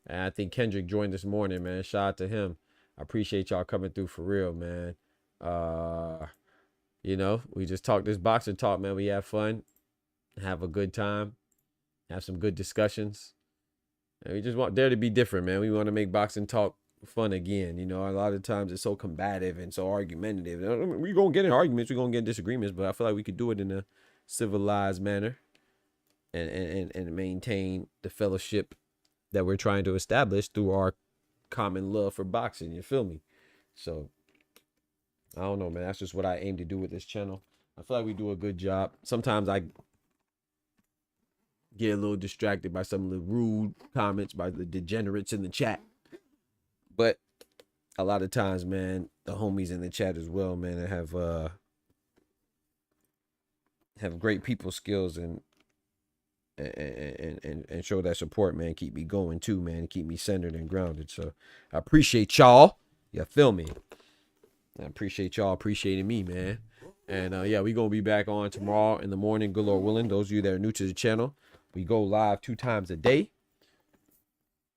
And I think Kendrick joined this morning, man. Shout out to him. I appreciate y'all coming through for real, man. You know, we just talk this boxing talk, man. We have fun, have a good time, have some good discussions. And we just want there to be different, man. We want to make boxing talk fun again. You know, a lot of times it's so combative and so argumentative. We're going to get in arguments. We're going to get in disagreements, but I feel like we could do it in a civilized manner and maintain the fellowship that we're trying to establish through our common love for boxing. You feel me? So, I don't know, man. That's just what I aim to do with this channel. I feel like we do a good job. Sometimes I get a little distracted by some of the rude comments by the degenerates in the chat. But a lot of times, man, the homies in the chat as well, man, that have great people skills and show that support, man. Keep me going too, man. Keep me centered and grounded. So I appreciate y'all. You feel me? I appreciate y'all appreciating me, man. And yeah, we gonna be back on tomorrow in the morning, good Lord willing. Those of you that are new to the channel, we go live 2 times a day.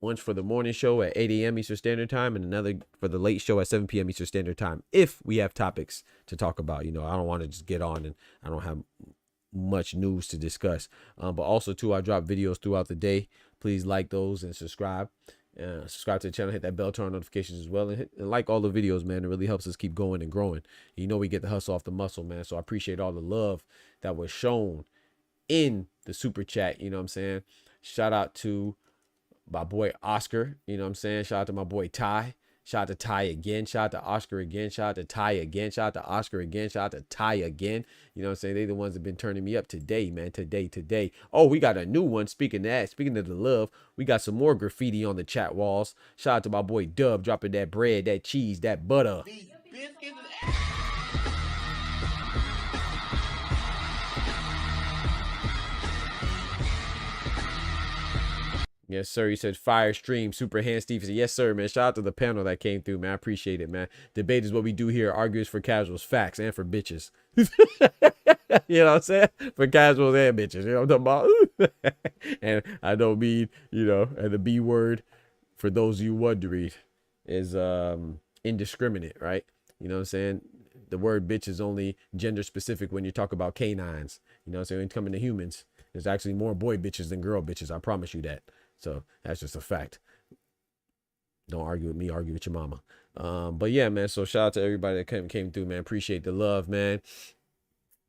One for the morning show at 8 a.m. Eastern Standard Time, and another for the late show at 7 p.m. Eastern Standard Time. If we have topics to talk about, you know, I don't want to just get on and I don't have much news to discuss. But also too, I drop videos throughout the day. Please like those and subscribe. Subscribe to the channel, hit that bell, turn on notifications as well, and like all the videos, man. It really helps us keep going and growing. You know, we get the hustle off the muscle, man. So I appreciate all the love that was shown in the super chat. You know what I'm saying? Shout out to my boy Oscar. You know what I'm saying? Shout out to my boy Ty. Shout out to Ty again. Shout out to Oscar again. Shout out to Ty again. Shout out to Oscar again. Shout out to Ty again. You know what I'm saying? They the ones that been turning me up today, man. Today. Oh, we got a new one. Speaking of that, speaking of the love, we got some more graffiti on the chat walls. Shout out to my boy Dub dropping that bread, that cheese, that butter. Yes, sir. He said fire stream, super hand Stevenson. Yes, sir, man. Shout out to the panel that came through, man. I appreciate it, man. Debate is what we do here. Argues for casuals, facts, and for bitches. You know what I'm saying? For casuals and bitches. You know what I'm talking about? And I don't mean, you know, and the B word, for those of you wondering, is indiscriminate, right? You know what I'm saying? The word bitch is only gender specific when you talk about canines. You know what I'm saying? When coming to humans, there's actually more boy bitches than girl bitches. I promise you that. So that's just a fact. Don't argue with me, argue with your mama. But yeah, man. So shout out to everybody that came through, man. Appreciate the love, man.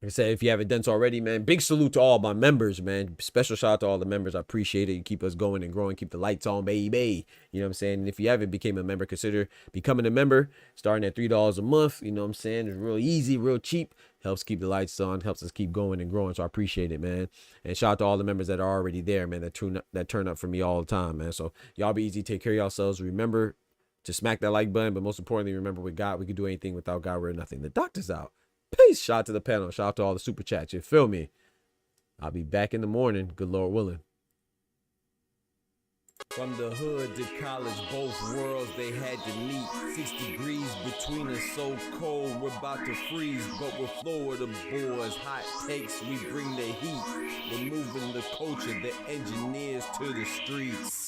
Like I said, if you haven't done so already, man, big salute to all my members, man. Special shout out to all the members. I appreciate it. You keep us going and growing. Keep the lights on, baby. You know what I'm saying? And if you haven't became a member, consider becoming a member. Starting at $3 a month. You know what I'm saying? It's real easy, real cheap. Helps keep the lights on. Helps us keep going and growing. So I appreciate it, man. And shout out to all the members that are already there, man. That turn up for me all the time, man. So y'all be easy. Take care of yourselves. Remember to smack that like button. But most importantly, remember with God, we can do anything. Without God, we're nothing. The doctor's out. Peace. Shout out to the panel. Shout out to all the super chats. You feel me? I'll be back in the morning. Good Lord willing. From the hood to college, both worlds they had to meet. 6 degrees between us, so cold we're about to freeze. But we're Florida boys, hot takes, we bring the heat. We're moving the culture, the engineers to the streets.